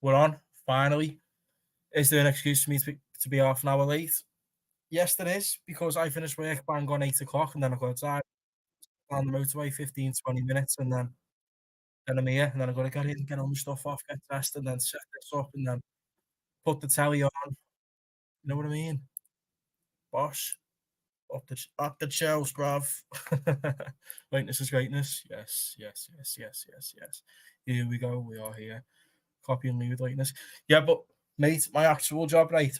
We're on, finally. Is there an excuse for me to be half an hour late? Yes, there is, because I finished work bang on 8 o'clock and then I got to drive down the motorway 15, 20 minutes and then I'm here and then I've got to get in, get all my stuff off, get dressed and then set this up and then put the telly on. You know what I mean? Bosh. Up the shelves, bruv. Lightness is greatness. Yes, yes, yes, yes, yes, yes. Here we go. We are here. Copy and leave lightness. Yeah, but mate, my actual job, right?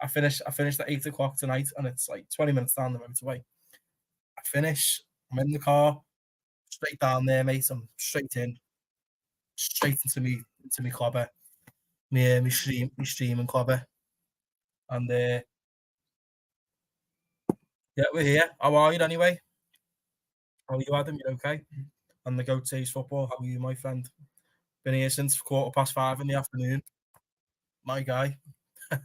I finished at 8 o'clock tonight, and it's like 20 minutes down the motorway. I finish. I'm in the car, straight down there, mate. I'm straight in, straight into me clobber, me stream and clobber, and yeah, we're here. How are you anyway? How are you, Adam? You okay? And the Goat Says football. How are you, my friend? Been here since 5:15 in the afternoon. My guy. I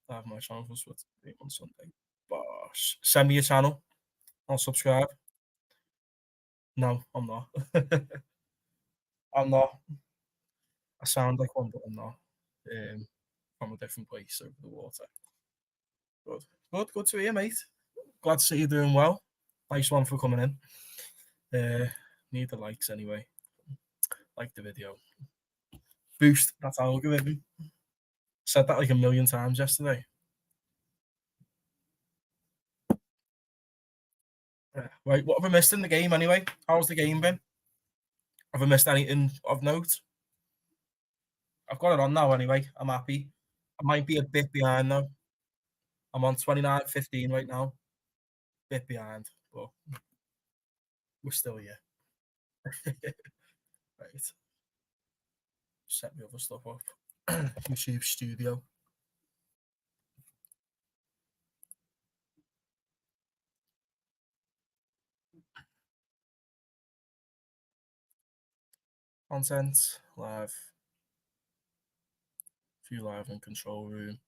have my channel for Swift on Sunday. Bosh. Send me your channel. I'll subscribe. No, I'm not. I'm not. I sound like one, but I'm not. From a different place over the water. Good. Good to hear, mate. Glad to see you doing well. Nice one for coming in. Need the likes anyway. Like the video. Boost that algorithm. Said that like a million times yesterday. Right, what have I missed in the game anyway? How's the game been? Have I missed anything of note? I've got it on now anyway. I'm happy. I might be a bit behind though. I'm on 29:15 right now. Bit behind, but we're still here. Right. Set my other stuff up. YouTube Studio. Content, live. View live in control room.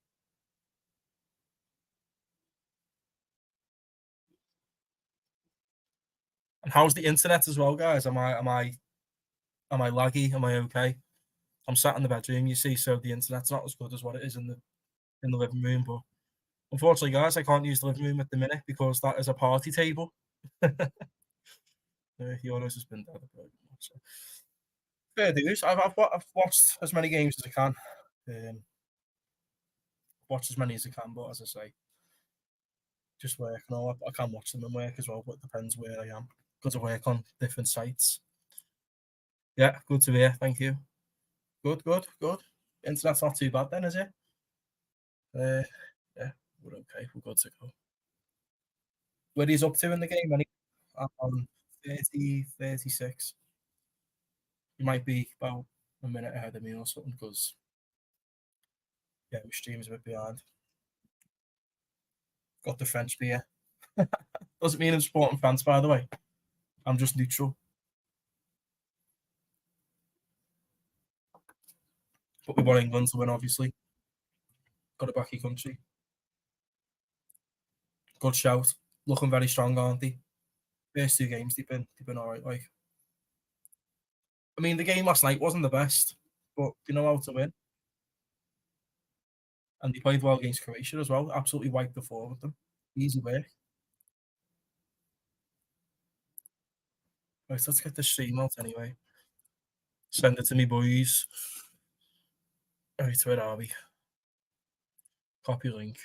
And how's the internet as well, guys? Am I laggy? Am I okay? I'm sat in the bedroom, you see, so the internet's not as good as what it is in the living room. But unfortunately, guys, I can't use the living room at the minute because that is a party table. Euros has been dead. So. Fair dues. I've watched as many games as I can. Watch as many as I can, but as I say, just work and all. I can watch them and work as well, but it depends where I am. Because I work on different sites. Yeah, good to hear. Thank you. Good. Internet's not too bad then, is it? Yeah, we're okay. We're good to go. Where he's up to in the game, any on 30, 36. He might be about a minute ahead of me or something because yeah, my stream's a bit behind. Got the French beer. Doesn't mean I'm supporting France, by the way. I'm just neutral. But we want England to win, obviously. Got a backy country. Good shout. Looking very strong, aren't they? First two games, they've been all right. Like, I mean, the game last night wasn't the best, but they know how to win. And they played well against Croatia as well. Absolutely wiped the floor with them. Easy work. Right, let's get the stream out anyway. Send it to me, boys. All right, where are we? Copy link.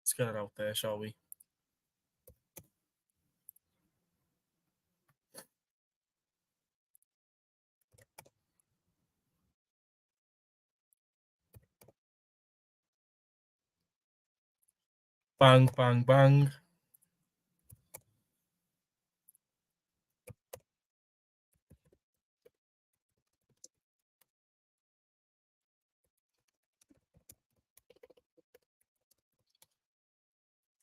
Let's get it out there, shall we? Bang, bang, bang.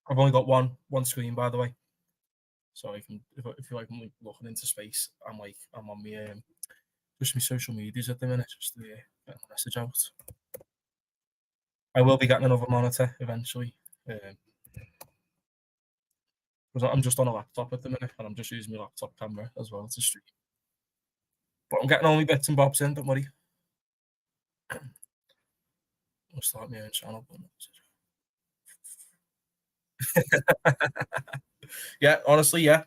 I've only got one screen, by the way, so I can if you like I'm looking into space, I'm on my just my social medias at the minute, just to get the message out. I will be getting another monitor eventually. because I'm just on a laptop at the minute, and I'm just using my laptop camera as well to stream. But I'm getting all my bits and bobs in, don't worry. I'll start my own channel. Yeah, honestly, yeah,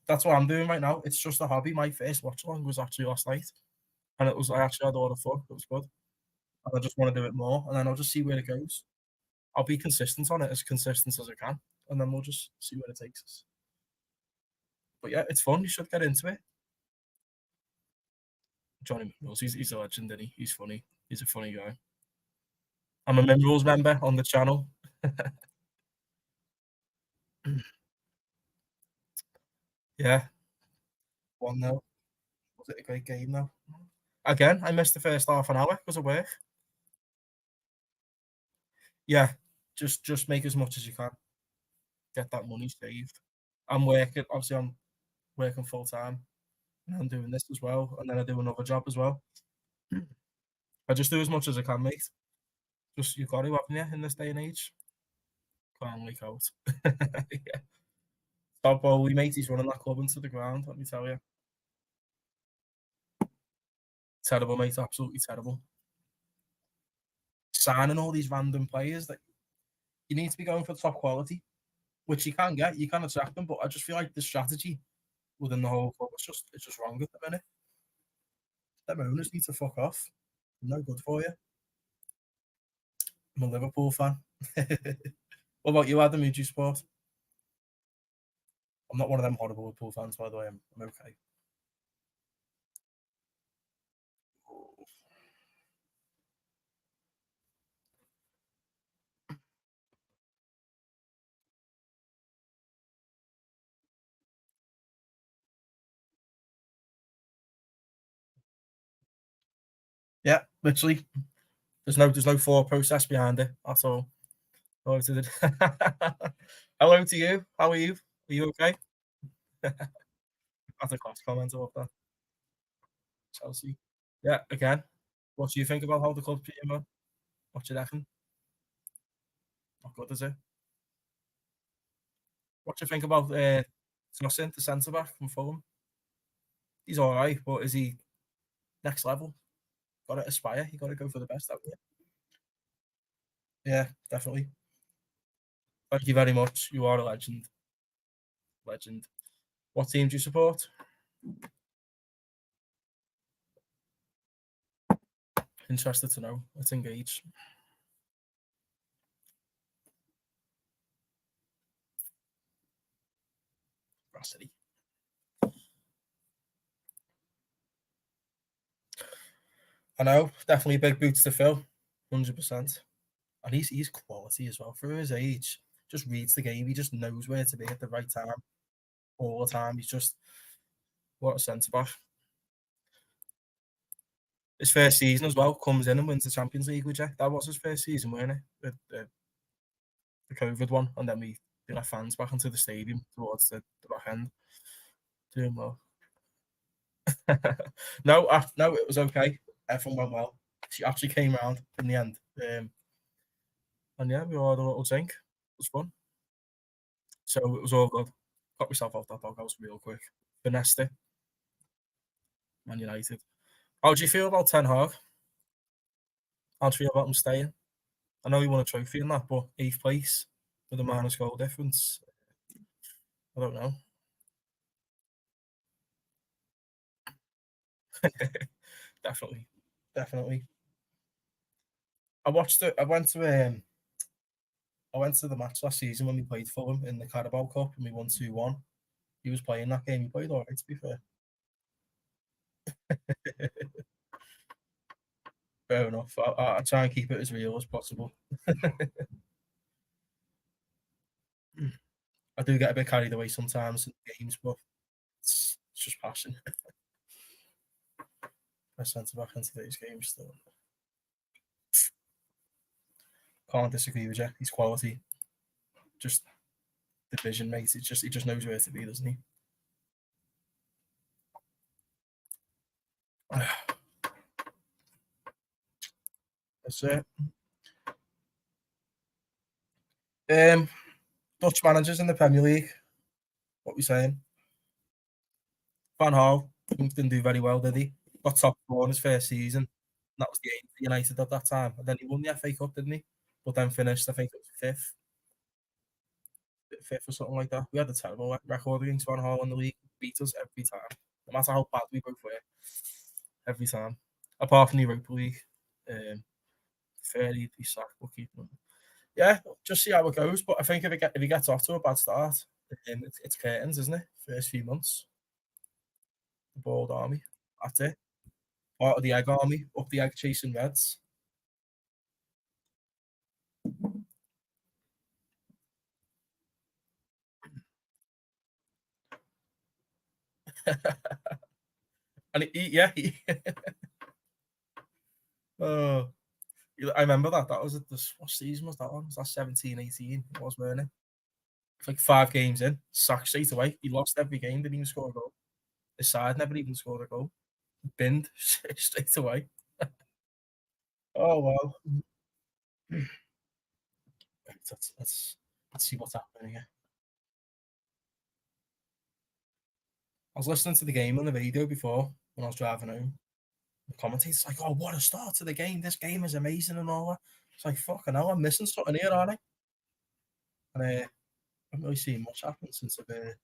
that's what I'm doing right now. It's just a hobby. My first watch along was actually last night, and it was I actually had a lot of fun. It was good, and I just want to do it more, and then I'll just see where it goes. I'll be consistent on it, as consistent as I can, and then we'll just see where it takes us. But yeah, it's fun. You should get into it. Johnny McMills, he's a legend, isn't he? He's funny. He's a funny guy. I'm a Minerals member on the channel. Yeah, 1-0. Was it a great game though? Again, I missed the first half an hour because of work. Yeah, just make as much as you can. Get that money saved. I'm working, obviously, I'm working full time, and I'm doing this as well, and then I do another job as well. I just do as much as I can, mate. Just you got to, haven't you, in this day and age? Can't leak out. Yeah. Top Bowley, mate, he's running that club into the ground, let me tell you. Terrible, mate, absolutely terrible. Signing all these random players that you need to be going for top quality, which you can get, you can attract them, but I just feel like the strategy within the whole club is just it's just wrong at the minute. Them owners need to fuck off. No good for you. I'm a Liverpool fan. What about you, Adam? Who do you support? I'm not one of them horrible Liverpool fans, by the way. I'm okay. Yeah, literally. There's no thought process behind it at all. Hello to hello to you. How are you? Are you okay? That's a class comment about that. Chelsea. Yeah, again. What do you think about how the club's being run? What do you reckon? Not good, is it? What do you think about Tosin, the centre back from Fulham? He's all right, but is he next level? Got to aspire. You got to go for the best, haven't you? Yeah, definitely. Thank you very much. You are a legend. Legend. What team do you support? Interested to know. Let's engage. Veracity. I know. Definitely big boots to fill. 100%. And he's quality as well. For his age, just reads the game. He just knows where to be at the right time all the time. He's just what a centre back. His first season as well comes in and wins the Champions League with Jack. That was his first season, wasn't it? The COVID one, and then we let fans back into the stadium towards the back end. Doing well. No, it was okay. Everyone went well. She actually came round in the end. And yeah, we all had a little drink. It was fun. So it was all good. Got myself off that doghouse real quick. Finessed it. Man United. How do you feel about Ten Hag? How do you feel about him staying? I know he won a trophy in that, but eighth place with a minus goal difference. I don't know. Definitely, definitely. I watched it. I went to the match last season when we played Fulham in the Carabao Cup and we won 2-1. He was playing that game. He played all right, to be fair. Fair enough. I try and keep it as real as possible. I do get a bit carried away sometimes in games, but it's just passion. I centre back in today's games still. Can't disagree with you. He's quality. Just the vision, mate. It's just he just knows where to be, doesn't he? That's it. Um, Dutch managers in the Premier League. What we saying? Van Gaal didn't do very well, did he? Got top four in his first season. That was the aim for United at that time. And then he won the FA Cup, didn't he? But then finished, I think it was fifth or something like that. We had a terrible record against Van Gaal in the league. Beat us every time, no matter how bad we both were. Every time, apart from the Europa League, fairly he sacked bookkeeping. Yeah, just see how it goes. But I think if he gets off to a bad start, it's curtains, isn't it? First few months, the bald army. That's it. Part of the egg army, up the egg chasing Reds. And yeah, oh, I remember that. That was what season was that one? Was that 17, 18? It was, weren't it? Like 5 games in, sacked straight away. He lost every game, didn't even score a goal. His side never even scored a goal. Binned straight away. Oh well. Let's see what's happening here. I was listening to the game on the radio before when I was driving home. The commentator's like, "Oh, what a start to the game! This game is amazing and all that." It's like, "Fucking hell, I'm missing something here, aren't I?" And I haven't really seen much happen since I've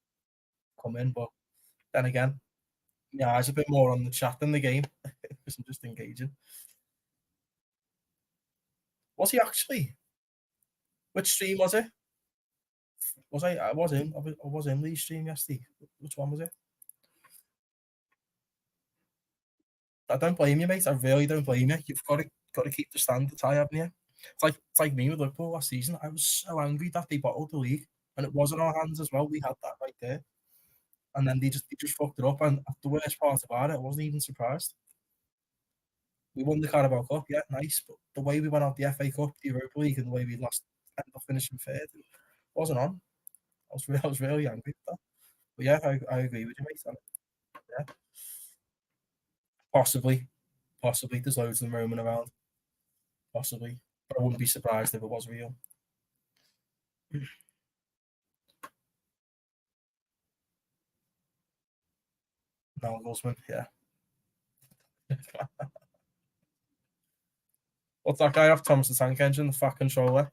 come in. But then again, yeah, eyes a bit more on the chat than the game because I'm just engaging. Was he actually? Which stream was it? Was I? I was in Lee's stream yesterday. Which one was it? I don't blame you, mate. I really don't blame you. You've got to keep the standards high, haven't you? It's like me with Liverpool last season. I was so angry that they bottled the league, and it was in our hands as well. We had that right there, and then they just fucked it up. And the worst part about it, I wasn't even surprised. We won the Carabao Cup, yeah, nice, but the way we went out the FA Cup, the Europa League, and the way we lost, ended up finishing third, wasn't on. I was really angry with that. But yeah, I agree with you, mate. Yeah, possibly, possibly. There's loads of them roaming around, possibly. But I wouldn't be surprised if it was real. No, Guzman, yeah. What's that guy off Thomas the Tank Engine, the fat controller?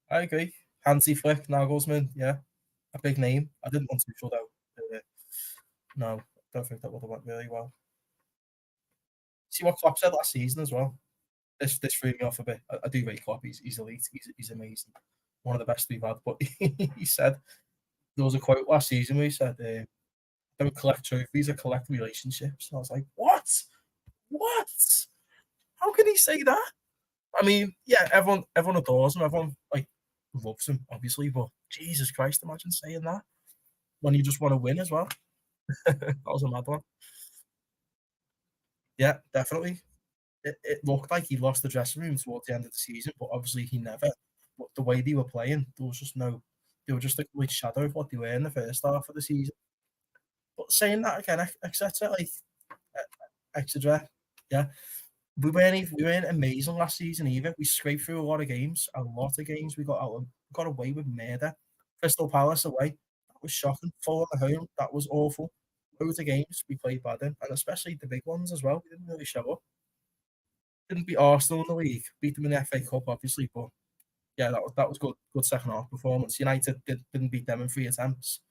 I agree. Hansi Flick, Nagelsmann, yeah. A big name. I didn't want to shut out. No, I don't think that would have went really well. See what Klopp said last season as well. This threw me off a bit. I do rate Klopp. He's elite. He's amazing. One of the best we've had. But he said there was a quote last season where he said, "Don't collect trophies, I collect relationships." And I was like, "What? What? How can he say that?" I mean, yeah, everyone adores him. Everyone like loves him, obviously. But Jesus Christ, imagine saying that when you just want to win as well. That was a mad one. Yeah, definitely. It looked like he lost the dressing room towards the end of the season, but obviously he never. But the way they were playing, there was just no. They were just a complete shadow of what they were in the first half of the season. But saying that again, etc. Like Exeter, yeah, we weren't amazing last season either. We scraped through a lot of games. We got away with murder. Crystal Palace away, that was shocking. Fulham at home, that was awful. Loads of games we played bad in, and especially the big ones as well. We didn't really show up. Didn't beat Arsenal in the league. Beat them in the FA Cup, obviously, but yeah, that was good. Good second half performance. United didn't beat them in 3 attempts.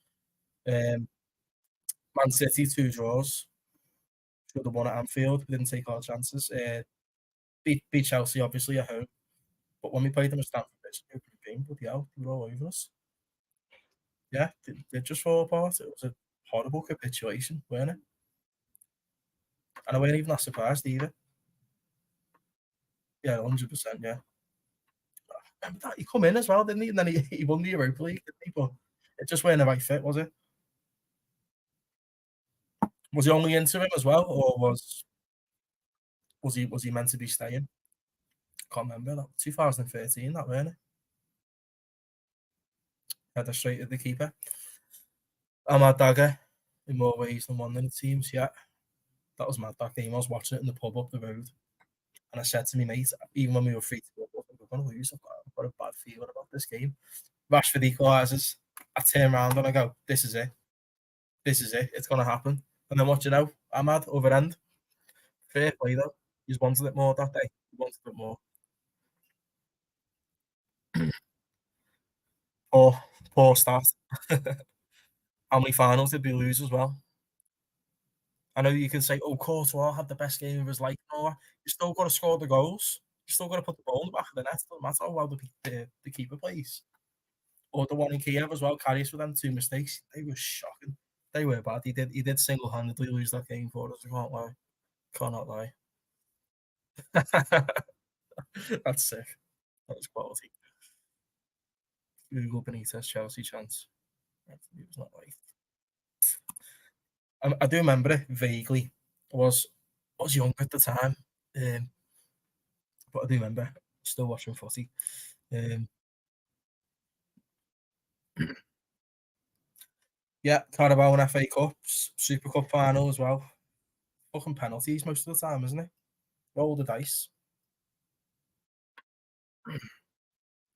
Um, Man City 2 draws. Should have won at Anfield. We didn't take our chances. Beat Chelsea obviously at home, but when we played them at Stamford Bridge, in the opening game, bloody hell, they were all over us. Yeah, they just fall apart. It was a horrible capitulation, weren't it? And I weren't even that surprised either. Yeah, 100%. Yeah, remember that he come in as well, didn't he? And then he won the Europa League, didn't he? But it just weren't the right fit, was it? Was he only into him as well, or was he meant to be staying? Can't remember that. 2013, that weren't it? Header straight at the keeper. Ahmad Dagger in more ways than one than it seems. Yeah, that was mad. That game, I was watching it in the pub up the road, and I said to me mate, even when we were 3-2 up, we're going to lose. I've got a bad feeling about this game. Rashford equalises. I turn around and I go, "This is it. This is it. It's gonna happen." And then what you know, I'm at other end. Fair play though. He's wanted it more that day. He wanted it more. Poor, poor start. How many finals did we lose as well? I know you can say, "Oh, Courtois had the best game of his life," and all that. You still got to score the goals. You still got to put the ball in the back of the net. Doesn't matter how well the keeper plays. Or the one in Kiev as well. Karius with them two mistakes. They were shocking. They were bad. He did single handedly lose that game for us. I can't lie. Cannot lie. That's sick. That was quality. Google Benitez Chelsea chance. It was not right. I do remember it vaguely. I was young at the time, um, but I do remember still watching footy. Um, yeah, Carabao and FA Cups, Super Cup final as well. Fucking penalties most of the time, isn't it? Roll the dice.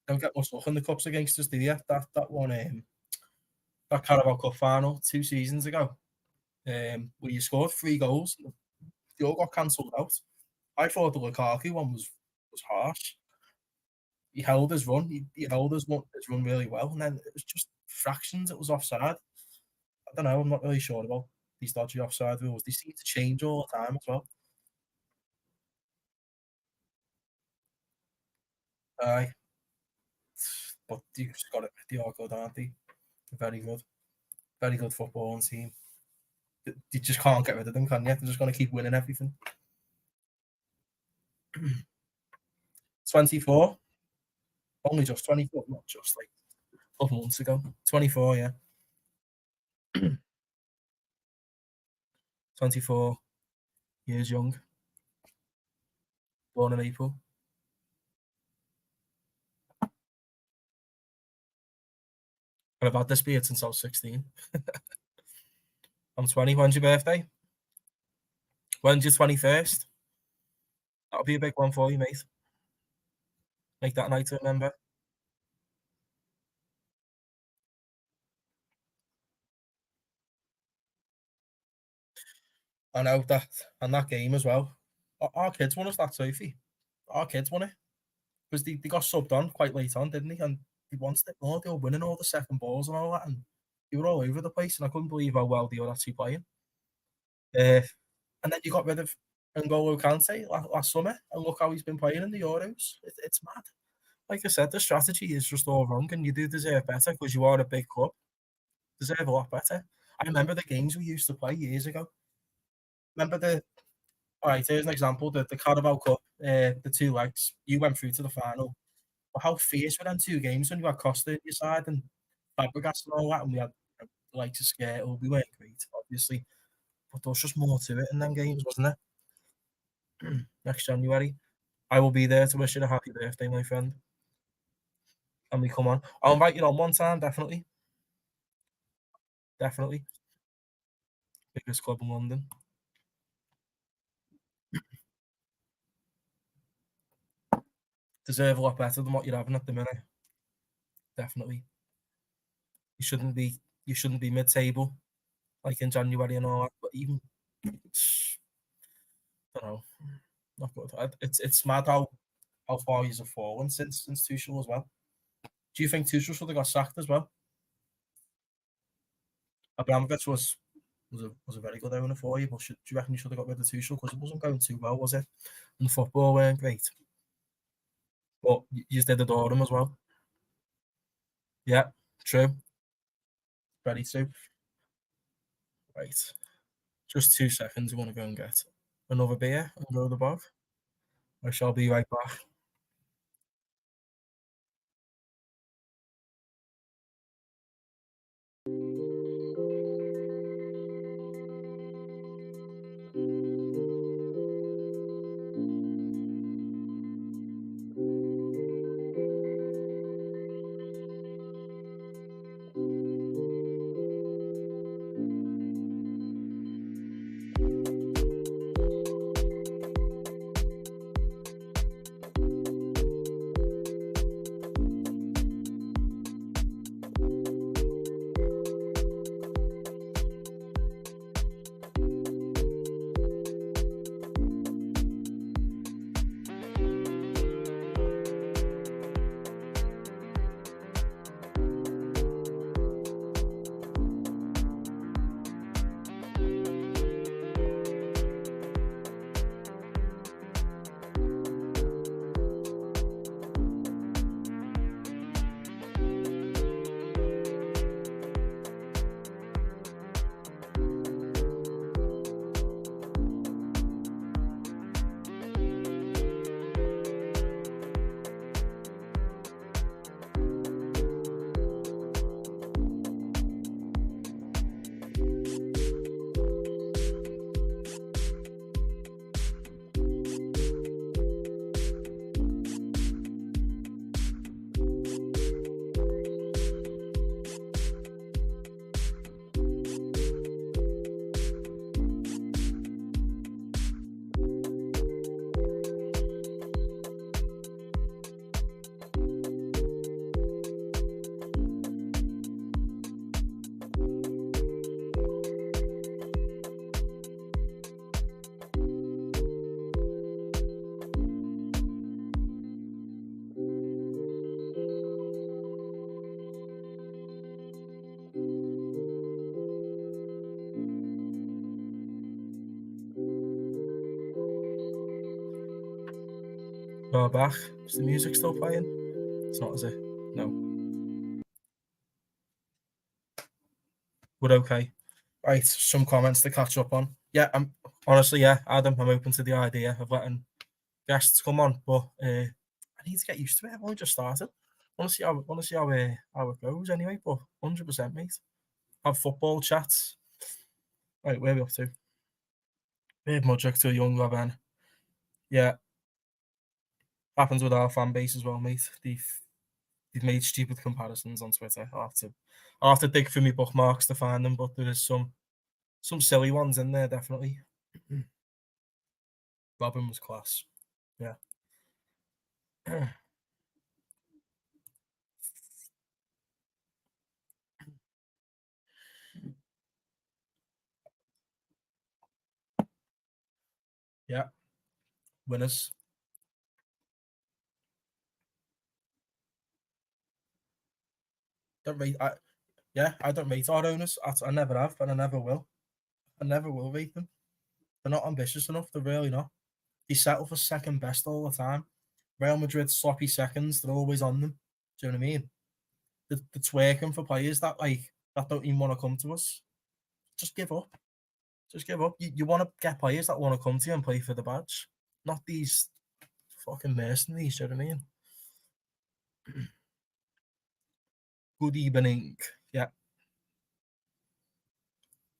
Don't get much luck in the cups against us, do you? That one, that Carabao Cup final 2 seasons ago, where you scored 3 goals, and they all got cancelled out. I thought the Lukaku one was harsh. He held his run. He held his run really well, and then it was just fractions. It was offside. I don't know. I'm not really sure about these dodgy offside rules. They seem to change all the time as well. Aye, but you just got it. They are good, aren't they? Very good. Very good footballing team. You just can't get rid of them, can you? They're just going to keep winning everything. 24, only just 24, not just like a couple months ago. 24, yeah. 24 years young, born in April. And I've had this beard since I was 16. I'm 20. When's your birthday? When's your 21st? That'll be a big one for you, mate. Make that night to remember. I know that, and that game as well. Our kids won us that trophy. Our kids won it because they got subbed on quite late on, didn't they? And they wanted it more. They were winning all the second balls and all that, and they were all over the place. And I couldn't believe how well they were actually playing. Uh, and then you got rid of N'Golo Kante last summer, and look how he's been playing in the Euros. It's mad. Like I said, the strategy is just all wrong, and you do deserve better because you are a big club. Deserve a lot better. I remember the games we used to play years ago. Remember all right, here's an example, the Carabao Cup, the 2 legs, you went through to the final. But how fierce were them 2 games when you had Costa on your side and Fabregas and all that, and we had the likes of Skrtel, we weren't great, obviously, but there was just more to it in them games, wasn't there? Next January, I will be there to wish you a happy birthday, my friend, and we come on. I'll invite you on one time, definitely, definitely. Biggest club in London. Deserve a lot better than what you're having at the minute, definitely. You shouldn't be you shouldn't be mid-table like in January and all that, but even I don't know, not good. It's mad how far he's fallen since Tuchel as well. Do you think Tuchel should have got sacked as well? Abramovich was a very good owner for you, but do you reckon you should have got rid of Tuchel because it wasn't going too well, was it? And the football weren't great, but you did adore him as well. Yeah, true, very true. Right, just 2 seconds. I want to go and get another beer and go to the bar. I shall be right back. Go back. Is the music still playing? It's not, is it? No. We're okay. Right, some comments to catch up on. Yeah, I'm honestly, yeah, Adam, I'm open to the idea of letting guests come on, but I need to get used to it. I've only just started. Want to see how it goes anyway, but 100%, mate. Have football chats. Right, where are we up to? Big Mudrick to a young Robin. Yeah, happens with our fan base as well, mate. They've made stupid comparisons on Twitter. I'll have to dig through my bookmarks to find them, but there is some silly ones in there, definitely. Robin was class. Yeah. Yeah. Winners. Don't rate. I don't rate our owners. I never have, and I never will. I never will rate them. They're not ambitious enough. They're really not. They settle for second best all the time. Real Madrid sloppy seconds. They're always on them. Do you know what I mean? They're twerking for players that don't even want to come to us. Just give up. Just give up. You want to get players that want to come to you and play for the badge, not these fucking mercenaries. Do you know what I mean? Good evening. Yeah,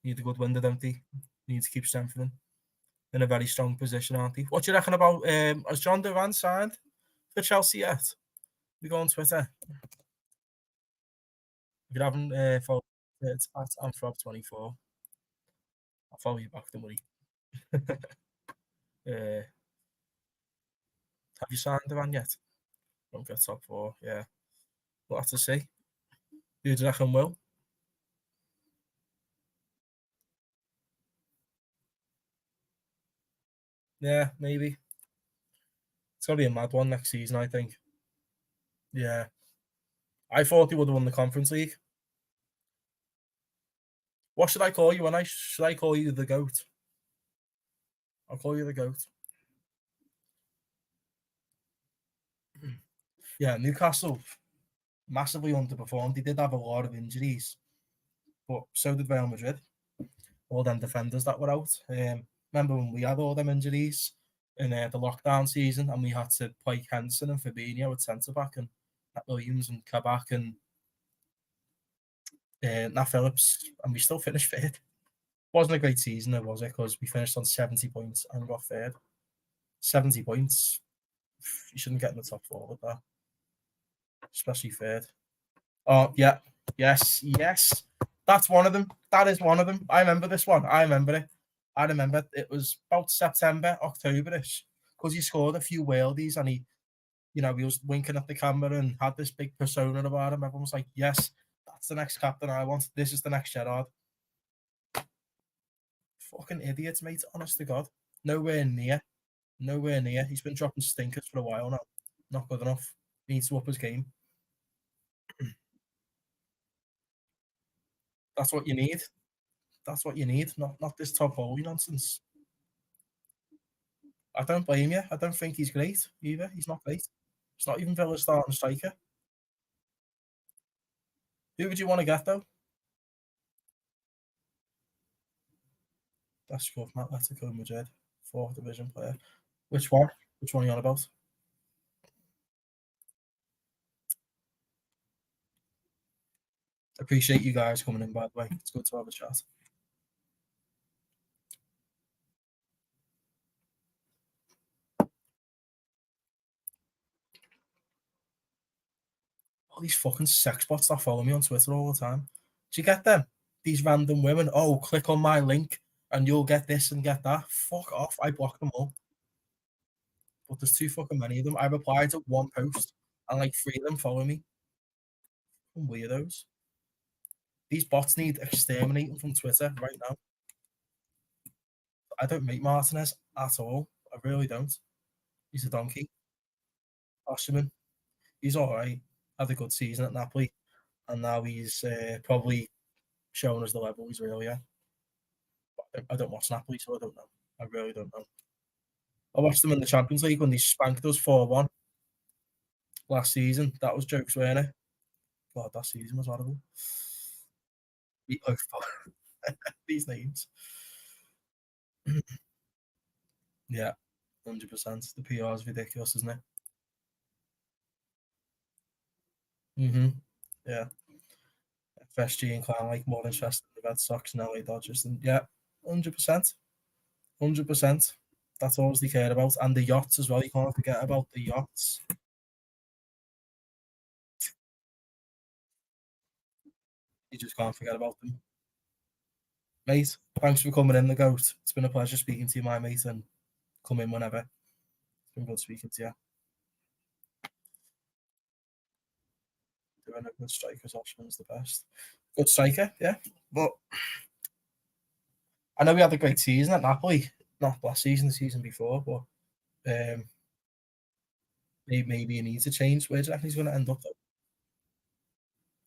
need a good window, don't they? Need to keep strengthening. In a very strong position, aren't they? What do you reckon about has John Duran signed for Chelsea yet? We go on Twitter. If you haven't followed, it's at Amphrob24. I'll follow you back, don't worry. Have you signed Duran yet? Don't get top four. Yeah, we'll have to see. Who do you reckon will? Yeah, maybe. It's gonna be a mad one next season, I think. Yeah, I thought he would have won the Conference League. What should I call you? Should I call you the goat? I'll call you the goat. Yeah, Newcastle massively underperformed. They did have a lot of injuries, but so did Real Madrid. All them defenders that were out. Remember when we had all them injuries in the lockdown season, and we had to play Henson and Fabinho at centre back, and Nat Williams and Kabak and Nat Phillips, and we still finished third. Wasn't a great season, though, was it? Because we finished on 70 points and got third. 70 points. You shouldn't get in the top four with that, especially third. Oh, yeah. Yes. Yes. That's one of them. That is one of them. I remember this one. I remember it. I remember it was about September, October-ish, because he scored a few worldies and he was winking at the camera and had this big persona about him. Everyone was like, yes, that's the next captain I want. This is the next Gerrard. Fucking idiots, mate. Honest to God. Nowhere near. Nowhere near. He's been dropping stinkers for a while now. Not good enough. He needs to up his game. That's what you need. That's what you need. Not this top goalie nonsense. I don't blame you. I don't think he's great either. He's not great. He's not even Villa's starting striker. Who would you want to get though? That's good, Matt. Atletico Madrid, fourth division player. Which one? Which one are you on about? Appreciate you guys coming in, by the way. It's good to have a chat. All these fucking sex bots that follow me on Twitter all the time. Do you get them? These random women. Oh, click on my link and you'll get this and get that. Fuck off. I block them all. But there's too fucking many of them. I replied to one post and like three of them follow me. Weirdos. These bots need exterminating from Twitter right now. I don't rate Martinez at all. I really don't. He's a donkey. Osherman, he's all right. Had a good season at Napoli, and now he's probably showing us the level he's really at. I don't watch Napoli, so I don't know. I really don't know. I watched them in the Champions League when they spanked us 4-1 last season. That was jokes, weren't it? God, that season was horrible. We oh, these names. Yeah, 100%. The PR is ridiculous, isn't it? Yeah. FSG and Clan like more interested in the Red Sox and LA Dodgers. And yeah, 100%. 100%. That's all they care about. And the yachts as well. You can't forget about the yachts. You just can't forget about them. Mate, thanks for coming in, the goat. It's been a pleasure speaking to you, my mate, and come in whenever. It's been good speaking to you. Doing a good striker's option's the best. Good striker, yeah. But I know we had a great season at Napoli. Not last season, the season before, but maybe he needs a change. Where do you reckon he's going to end up, though?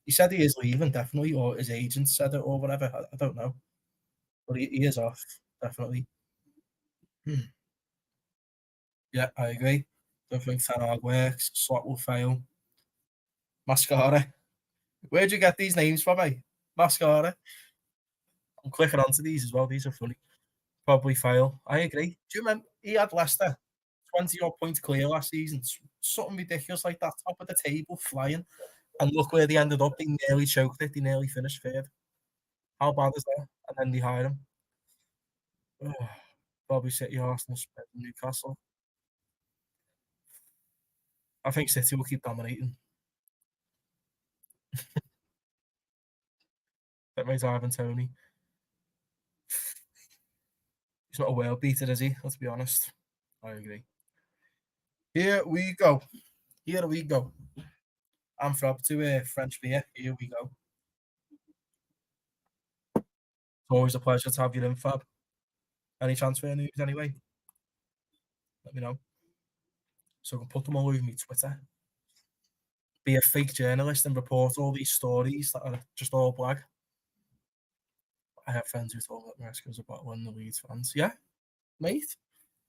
He said he is leaving, definitely, or his agent said it, or whatever. I don't know. But he is off, definitely. Yeah, I agree. Don't think Ten Hag works. Slot will fail. Mascara. Where'd you get these names from, eh? Mascara. I'm clicking onto these as well. These are funny. Probably fail. I agree. Do you remember he had Leicester 20 odd points clear last season? Something ridiculous like that, top of the table, flying. And look where they ended up. They nearly choked it. They nearly finished third. How bad is that? And then they hired him. Oh, probably City, Arsenal, Spurs, Newcastle. I think City will keep dominating. That makes Ivan Tony. He's not a world beater, is he? Let's be honest. I agree. Here we go. Here we go. I'm from to French beer. Here we go. It's always a pleasure to have you in, Fab. Any transfer news anyway? Let me know. So I can put them all over my Twitter. Be a fake journalist and report all these stories that are just all black. I have friends who told me Maresca's about one of the Leeds fans. Yeah, mate.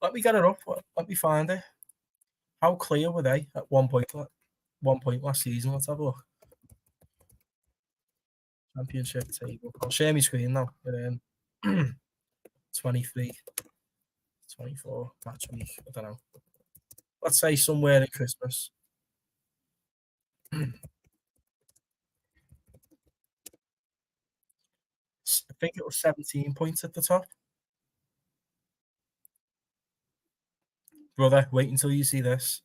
Let me get it up. Let me find it. How clear were they at 1 point? 1 point last season. Let's have a look. Championship table. I'll share my screen now. 23, 24 match week. I don't know. Let's say somewhere at Christmas. I think it was 17 points at the top. Brother, wait until you see this.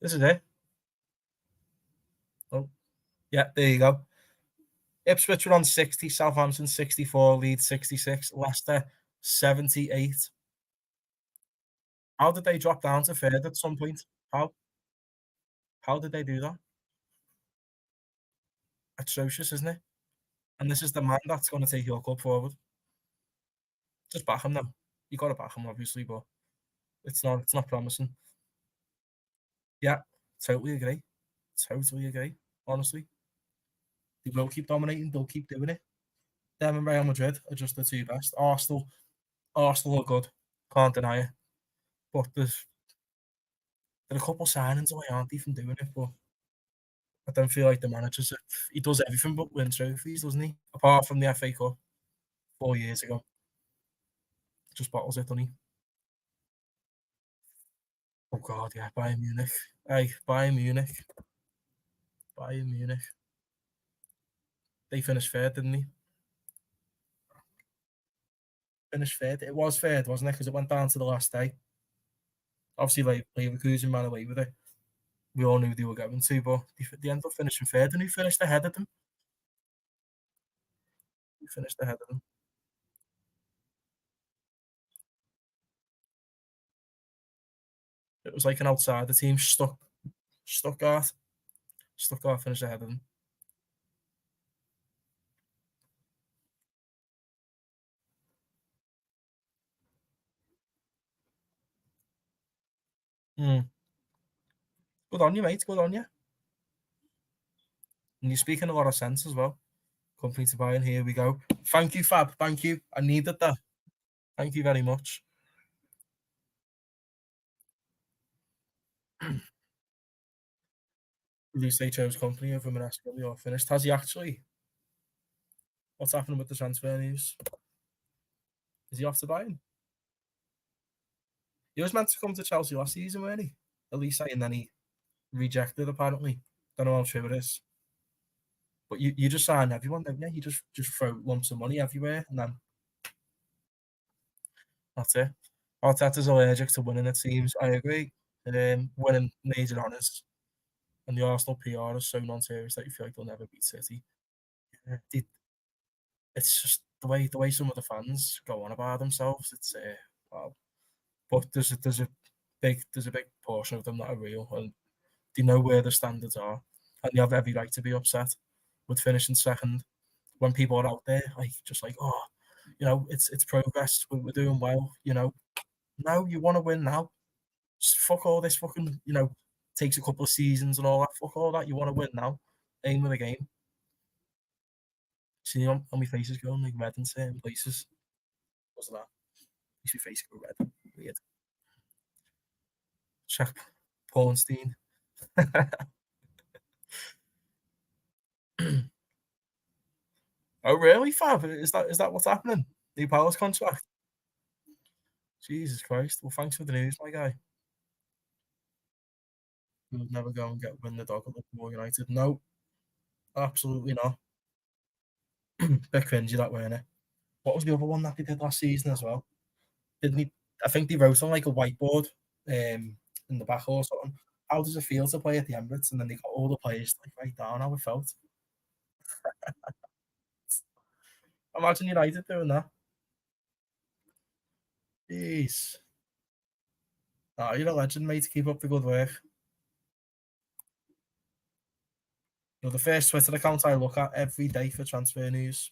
This is it. Oh, yeah, there you go. Ipswich were on 60, Southampton 64, Leeds 66, Leicester 78. How did they drop down to third at some point? How? How did they do that? Atrocious, isn't it? And this is the man that's going to take your club forward. Just back him now. You got to back him, obviously, but it's not promising. Yeah, totally agree. Totally agree. Honestly, they will keep dominating. They'll keep doing it. Them and Real Madrid are just the two best. Arsenal are good. Can't deny it. But there are a couple signings away, aren't they, from doing it? But I don't feel like the manager's. He does everything but win trophies, doesn't he? Apart from the FA Cup 4 years ago, just bottles it, doesn't he? Oh God, yeah, Bayern Munich. Hey, Bayern Munich. Bayern Munich. They finished third, didn't they? Finished third. It was third, wasn't it? Because it went down to the last day. Obviously, like Leverkusen ran away with it. We all knew they were going to, but they ended up finishing third, and who finished ahead of them? Who finished ahead of them? It was like an outsider team. Stuttgart. Stuttgart finished ahead of them. Mm. Good on you, mate. Good on you. And you're speaking a lot of sense as well. Company to buy, and here we go. Thank you, Fab. Thank you. I needed that. Thank you very much. At least they chose company over Minesco. We all finished. Has he actually? What's happening with the transfer news? Is he off to Bayern? He was meant to come to Chelsea last season, weren't he? At least, and then he rejected apparently. Don't know how true it is. But you just sign everyone, don't you? You just throw lumps of money everywhere, and then that's it. Arteta's allergic to winning, it seems. I agree. Winning major honours, and the Arsenal PR is so non-serious that you feel like they'll never beat City. Yeah, it's just the way some of the fans go on about themselves. It's wow. But there's a big portion of them that are real, and they know where the standards are, and they have every right to be upset with finishing second when people are out there like just like, oh, it's progress, we're doing well. No, you want to win now. Just fuck all this fucking, takes a couple of seasons and all that. Fuck all that. You want to win now. Aim of the game. See how my face is going like red in certain places. What's that? Makes my face go red. Weird. Check Pornstein. Oh really, Fab? Is that what's happening? New Palace contract? Jesus Christ. Well, thanks for the news, my guy. We would never go and win the dog at Liverpool United. No, absolutely not. Bit cringy that, weren't it? What was the other one that they did last season as well? Didn't he? I think they wrote on like a whiteboard in the back or something. How does it feel to play at the Emirates? And then they got all the players to like write down how it felt. Imagine United doing that. Jeez. Oh, you're a legend, mate. Keep up the good work. You're the first Twitter account I look at every day for transfer news.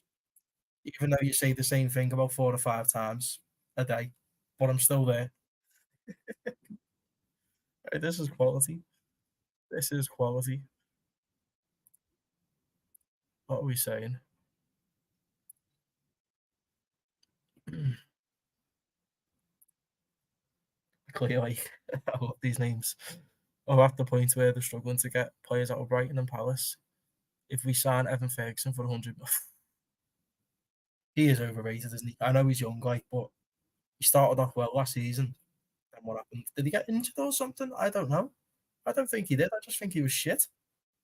Even though you say the same thing about 4 or 5 times a day, but I'm still there. Hey, this is quality. This is quality. What are we saying? Clearly, I love these names. We're at the point where they're struggling to get players out of Brighton and Palace. If we sign Evan Ferguson for 100, he is overrated, isn't he? I know he's young, like, but he started off well last season. And what happened? Did he get injured or something? I don't know. I don't think he did. I just think he was shit.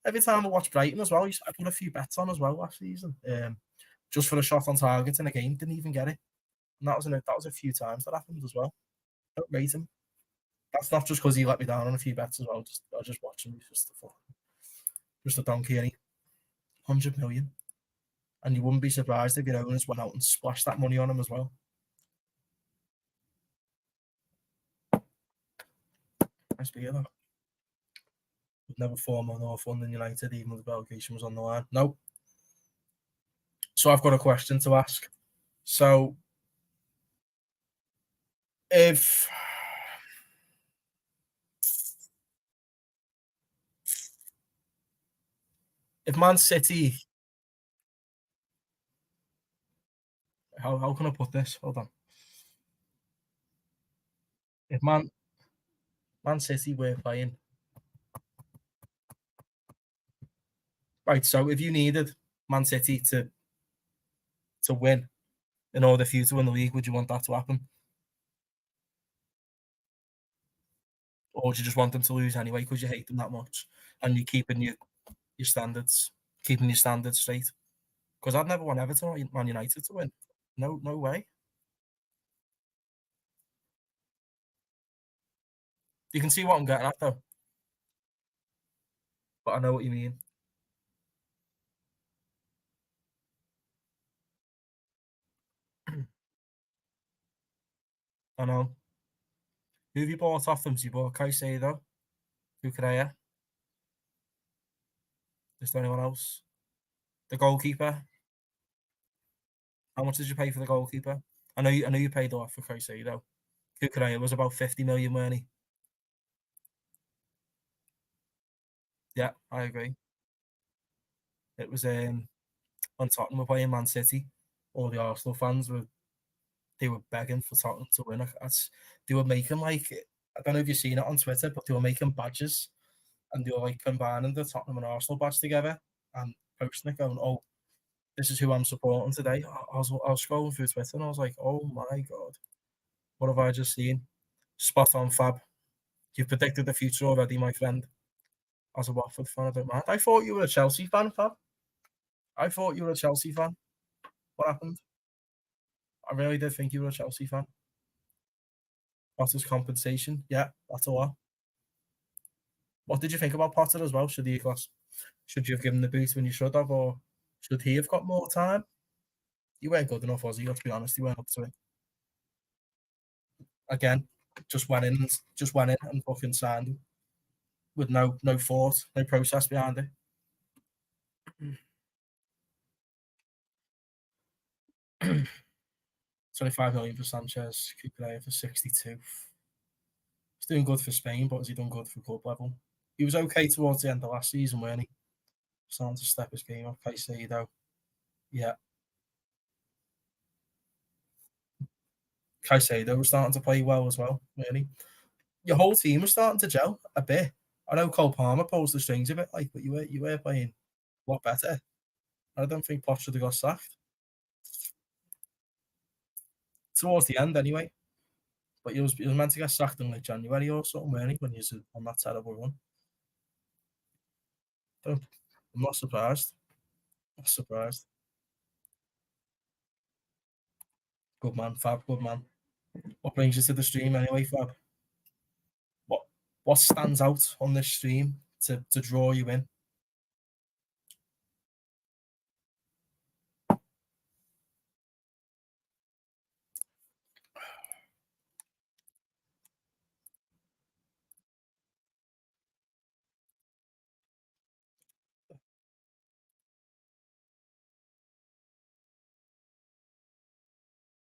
Every time I watch Brighton as well, I put a few bets on as well last season. Just for a shot on target in a game, didn't even get it. And that was a few times that happened as well. Don't rate him. That's not just because he let me down on a few bets as well. I just watch him. He's just a donkey. 100 million. And you wouldn't be surprised if your owners went out and splashed that money on him as well. Nice to hear that. Would never form on North London United, even if the relegation was on the line. No. So I've got a question to ask. So if Man City, how can I put this? Hold on. If Man City were playing, right? So if you needed Man City to win in order for you to win the league, would you want that to happen, or would you just want them to lose anyway because you hate them that much and you're keeping your standards, straight? Because I'd never want Everton or Man United to win. No, no way. You can see what I'm getting at though, but I know what you mean. I know. Who have you bought off them? So you bought Caicedo, Kukureya. Is there anyone else? The goalkeeper. How much did you pay for the goalkeeper? I know you paid a lot for Caicedo. Kukureya was about 50 million, weren't he? Yeah, I agree. It was when Tottenham were playing Man City. All the Arsenal fans were they were begging for Tottenham to win. They were making like I don't know if you've seen it on Twitter, but they were making badges and they were like combining the Tottenham and Arsenal badge together and posting it, going, "Oh, this is who I'm supporting today." I was scrolling through Twitter and I was like, "Oh my god, what have I just seen?" Spot on, Fab. You've predicted the future already, my friend. As a Watford fan, I don't mind. I thought you were a Chelsea fan, Fab. I thought you were a Chelsea fan. What happened? I really did think you were a Chelsea fan. Potter's compensation. Yeah, that's a lot. What did you think about Potter as well? Should you have given the boot when you should have, or should he have got more time? You weren't good enough, was he? Let's be honest, he weren't up to it. Again, just went in and fucking signed him with no thought, no process behind it. 25 million for Sanchez, Kukurea for 62. He's doing good for Spain, but has he done good for club level? He was okay towards the end of last season, weren't he? Starting to step his game up. Caicedo, yeah, Caicedo was starting to play well as well, really. Your whole team was starting to gel a bit. I know Cole Palmer pulls the strings a bit, like, but you were playing a lot better. I don't think Poch should have got sacked towards the end, anyway. But he was meant to get sacked in like January or something, weren't he? When he was on that terrible run. Don't, I'm not surprised. Not surprised. Good man, Fab. Good man. What brings you to the stream anyway, Fab? What what stands out on this stream to draw you in?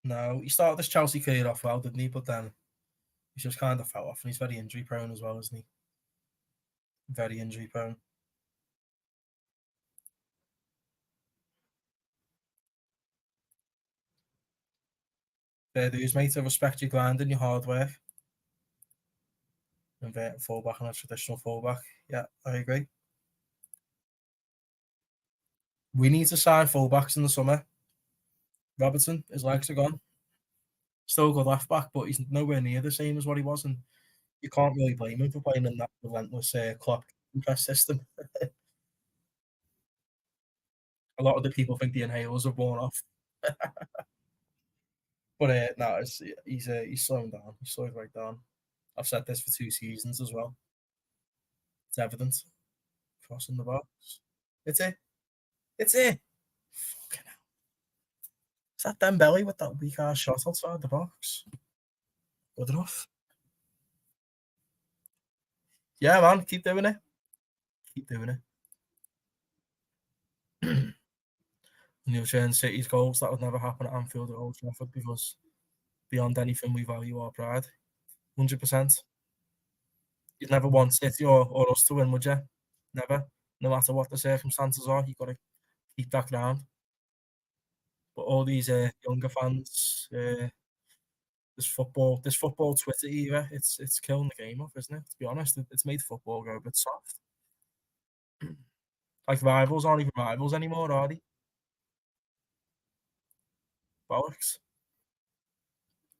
No, he started this Chelsea career off well, didn't he? But then he just kind of fell off, and he's very injury prone as well, isn't he? Very injury prone. Fair dues, mate. I respect your grind and your hard work. Inverted fullback and a traditional fullback. Yeah, I agree. We need to sign fullbacks in the summer. Robertson, his legs are gone. Still a good left back, but he's nowhere near the same as what he was, and you can't really blame him for playing in that relentless Klopp press system. A lot of the people think the inhalers have worn off, but no, he's slowing down. He's slowing right down. I've said this for 2 seasons as well. It's evident. Crossing the box. It's it. It's it. Fucking hell. Is that Dembele with that weak ass shot outside the box? Good enough. Yeah, man. Keep doing it. Keep doing it. And you'll turn City's goals. That would never happen at Anfield or Old Trafford because beyond anything we value our pride. 100%. You'd never want City or us to win, would you? Never. No matter what the circumstances are, you've got to keep that ground. But all these younger fans, this football Twitter era, it's killing the game off, isn't it? To be honest, it's made football go a bit soft. Like rivals aren't even rivals anymore, are they? Bollocks.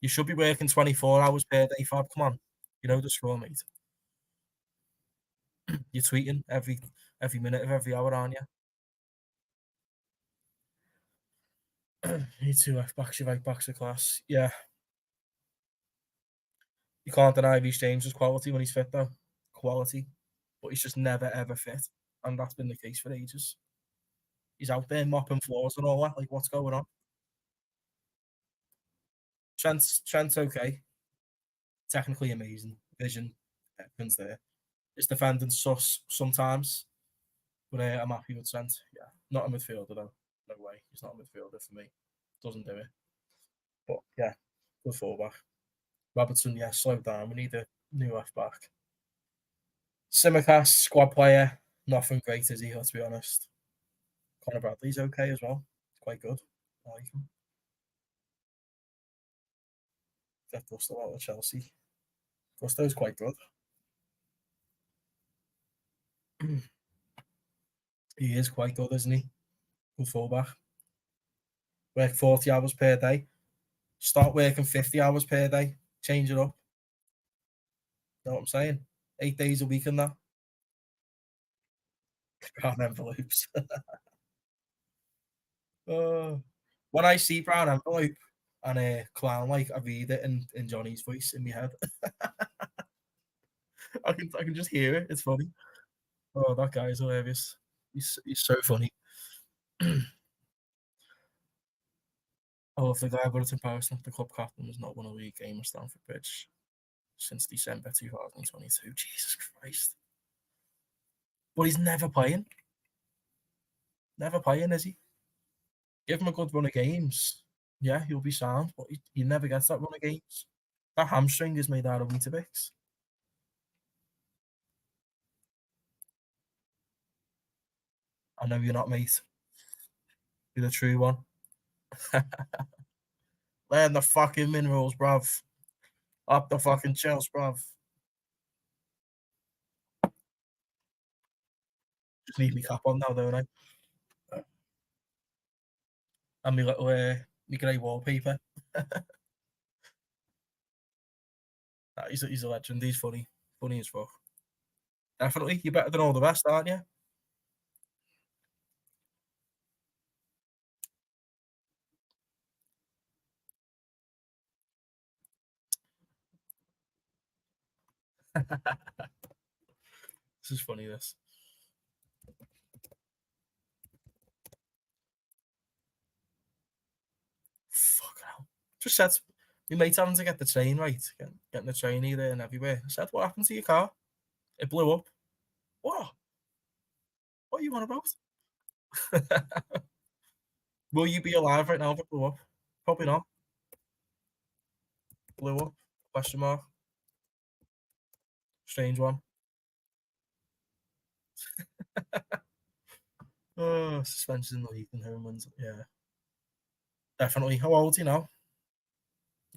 You should be working 24 hours per day, Fab. Come on. You know the score, mate. You're tweeting every minute of every hour, aren't you? You two left backs, your right backs are class. Yeah, you can't deny Reece James' quality when he's fit, though. Quality. But he's just never, ever fit. And that's been the case for ages. He's out there mopping floors and all that. Like, what's going on? Trent's okay. Technically amazing. Vision, everything's there. His defending sus sometimes. But I'm happy with Trent. Yeah. Not a midfielder, though. No way. He's not a midfielder for me. Doesn't do it. But yeah, good fullback. Robertson, yeah, slow down. We need a new left back. Simicast, squad player. Nothing great, is he? Let's be honest. Conor Bradley's okay as well. Quite good. I like him. Get Gusto out of Chelsea. Gusto's quite good. He is quite good, isn't he? Good fullback. Work 40 hours per day. Start working 50 hours per day. Change it up. Know what I'm saying? 8 days a week and that. Brown envelopes. uh, when I see brown envelope and a clown, like I read it in Johnny's voice in my head. I can just hear it. It's funny. Oh, that guy is hilarious. He's so funny. Oh, if the guy got it in Paris, the club captain was not won a league game at Stamford Bridge since December 2022. Jesus Christ. But he's never playing. Never playing, is he? Give him a good run of games. Yeah, he'll be sound, but he never gets that run of games. That hamstring is made out of Weetabix. I know you're not, mate. You're the true one. Learn the fucking minerals, bruv. Up the fucking chills, bruv. Just need me cap on now, don't I? And my little my grey wallpaper. He's a legend. He's funny. Funny as fuck. Definitely. You're better than all the rest, aren't you? This is funny, this. Fuck hell. Just said my mate's having to get the train right. Getting the train here and everywhere. I said, what happened to your car? It blew up. What? What are you on about? Will you be alive right now if it blew up? Probably not. Blew up? Question mark. Strange one. Oh, suspension in the league and home wins. Yeah, definitely. How old is he now?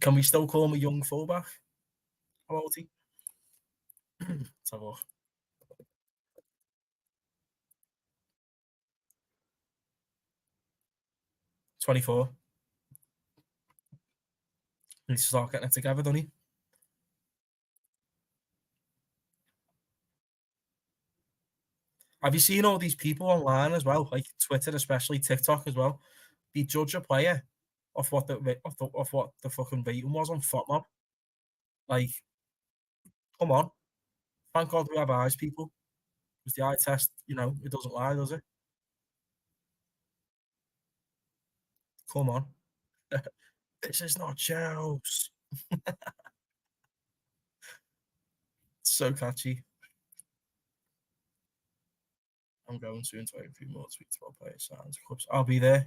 Can we still call him a young fullback? How old is he? Let's have a look. 24. He needs to start getting it together, doesn't he? Have you seen all these people online as well, like Twitter, especially TikTok as well? They judge a player off what the fucking rating was on FOTMob. Like, come on. Thank God we have eyes, people. Because the eye test, it doesn't lie, does it? Come on. This is not Joe's. So catchy. I'm going soon to a few more tweets about player signs clubs. I'll be there.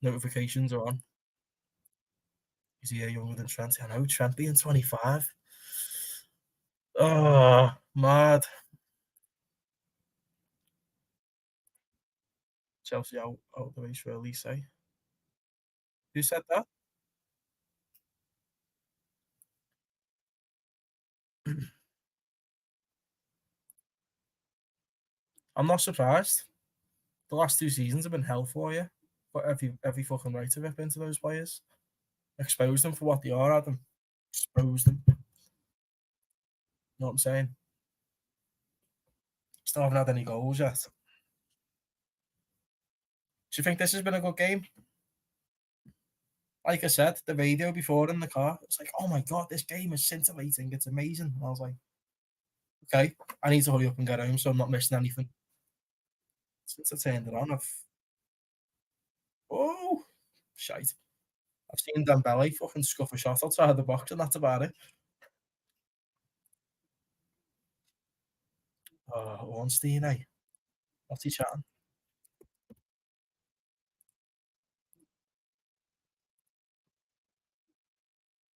Notifications are on. Is he younger than Trent? I know Trent being 25. Oh, mad. Chelsea out of the race for Elise. Who said that? I'm not surprised. The last 2 seasons have been hell for you. But every fucking right to rip into those players. Expose them for what they are, Adam. Expose them. You know what I'm saying? Still haven't had any goals yet. Do you think this has been a good game? Like I said, the radio before in the car, it's like, oh my god, this game is scintillating. It's amazing. And I was like, okay, I need to hurry up and get home so I'm not missing anything. Since I turned it on, oh, shite. I've seen Dembele fucking scuff a shot outside the box, and that's about it. Oh, Ornstein, eh? What's he chatting?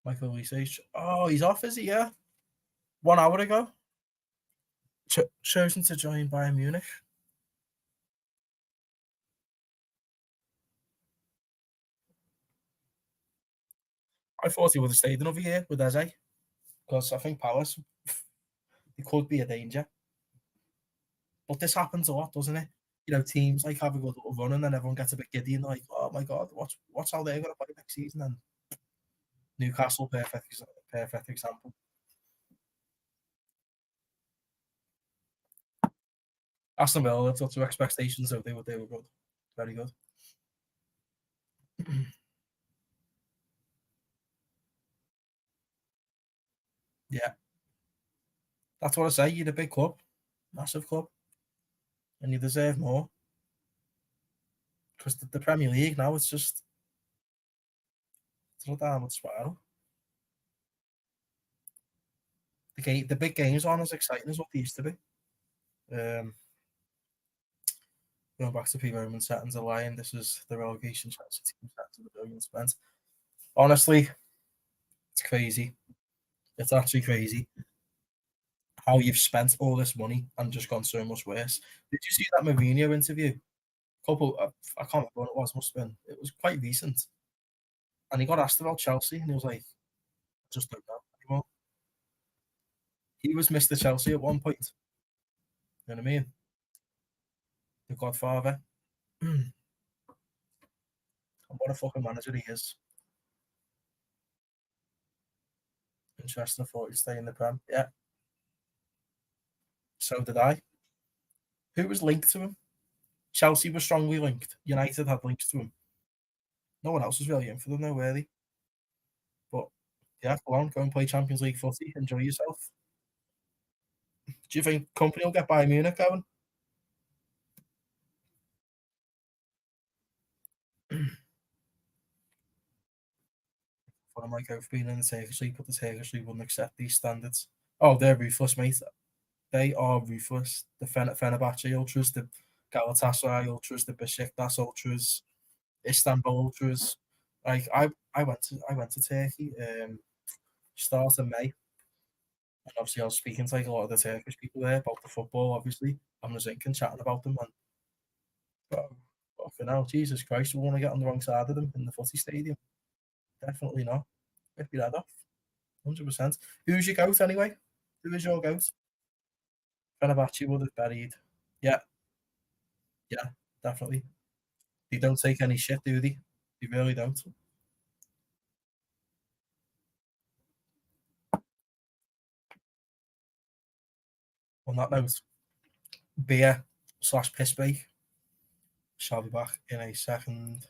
Michael Olise. Oh, he's off, is he? Yeah. 1 hour ago. Chosen to join Bayern Munich. I thought he would have stayed another year with Eze because I think Palace, it could be a danger. But this happens a lot, doesn't it? Teams like have a good little run and then everyone gets a bit giddy and like, oh my god, what's how they're going to play next season? And Newcastle, perfect example. Aston Villa lived up to expectations, so they were good, very good. Yeah, that's what I say. You're a big club, massive club, and you deserve more because the Premier League now it's not downward spiral. The big games aren't as exciting as what they used to be. Um, Going back to P. Roman settings, a line. This is the relegation chance team set to the billion spent. Honestly, it's crazy. It's actually crazy how you've spent all this money and just gone so much worse. Did you see that Mourinho interview? I can't remember what it was. Must have been. It was quite recent, and he got asked about Chelsea, and he was like, "Just don't know anymore." He was Mr. Chelsea at one point. You know what I mean? The Godfather. And what a fucking manager he is. Interesting. I thought he'd stay in the Prem. Yeah, so did I. Who was linked to him? Chelsea was strongly linked. United had links to him. No one else was really in for them, though, really. But yeah, go on, go and play Champions League footy. Enjoy yourself. Do you think company will get Bayern Munich going? What am I go for being in the Turkish League? But the Turkish League wouldn't accept these standards. Oh, they're ruthless, mate. They are ruthless. The Fenerbahce ultras, the Galatasaray ultras, the Besiktas ultras, Istanbul ultras. Like I went to Turkey start of May, and obviously I was speaking to like a lot of the Turkish people there about the football. Obviously, I'm just thinking chatting about them, and but fucking hell, Jesus Christ, we want to get on the wrong side of them in the footy stadium. Definitely not. Rip your head off, 100%. Who's your goat anyway? Who is your goat? Fenerbahce would have buried. Yeah, yeah, definitely. They don't take any shit, do they? They really don't. On that note, beer/piss break. Shall be back in a second.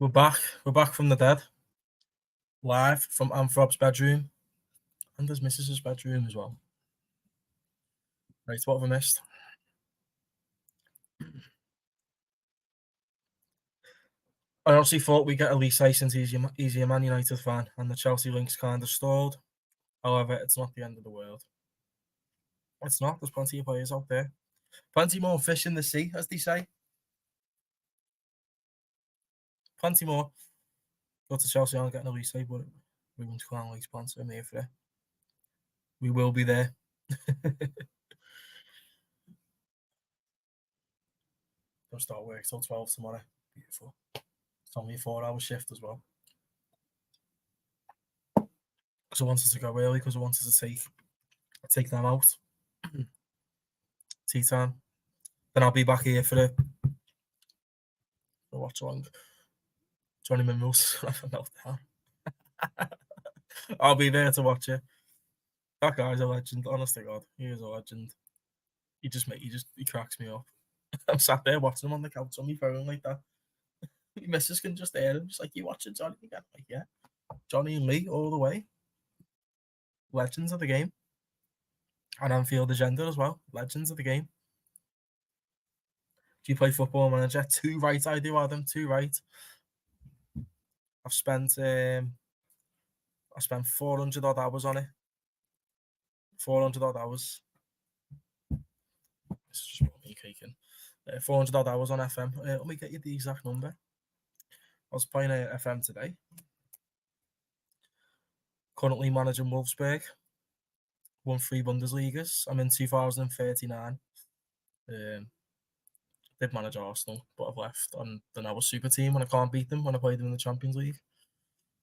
We're back. We're back from the dead, live from Anthrob's bedroom, and there's Mrs.'s bedroom as well. Right, what have I missed? I honestly thought we'd get Elise since he's a Man United fan, and the Chelsea link's kind of stalled. However, it's not the end of the world. It's not. There's plenty of players out there. Plenty more fish in the sea, as they say. Plenty more. Go to Chelsea aren't getting Elise, but we want to clown like sponsor. I'm here for it. We will be there. Don't start work till 12 tomorrow. Beautiful. It's only a 4-hour shift as well. Because I wanted to go early, because I wanted to take them out. Tea time. Then I'll be back here for the watch along. 20 minutes. I'll be there to watch it. That guy's a legend, honest to God. He is a legend. He cracks me up. I'm sat there watching him on the couch on my phone like that. My missus can just hear him. Just like, you watching Johnny again? Like, yeah. Johnny and Lee all the way. Legends of the game. And Anfield agenda as well. Legends of the game. Do you play Football Manager? 2 right, I do, Adam. 2 right. I've spent 400 odd hours on it. 400 odd hours. This is just what me caking. 400 odd hours on FM. Let me get you the exact number. I was playing FM today. Currently managing Wolfsburg. Won 3 Bundesligas. I'm in 2039. Did manage Arsenal, but I've left. And then I was super team when I can't beat them when I played them in the Champions League.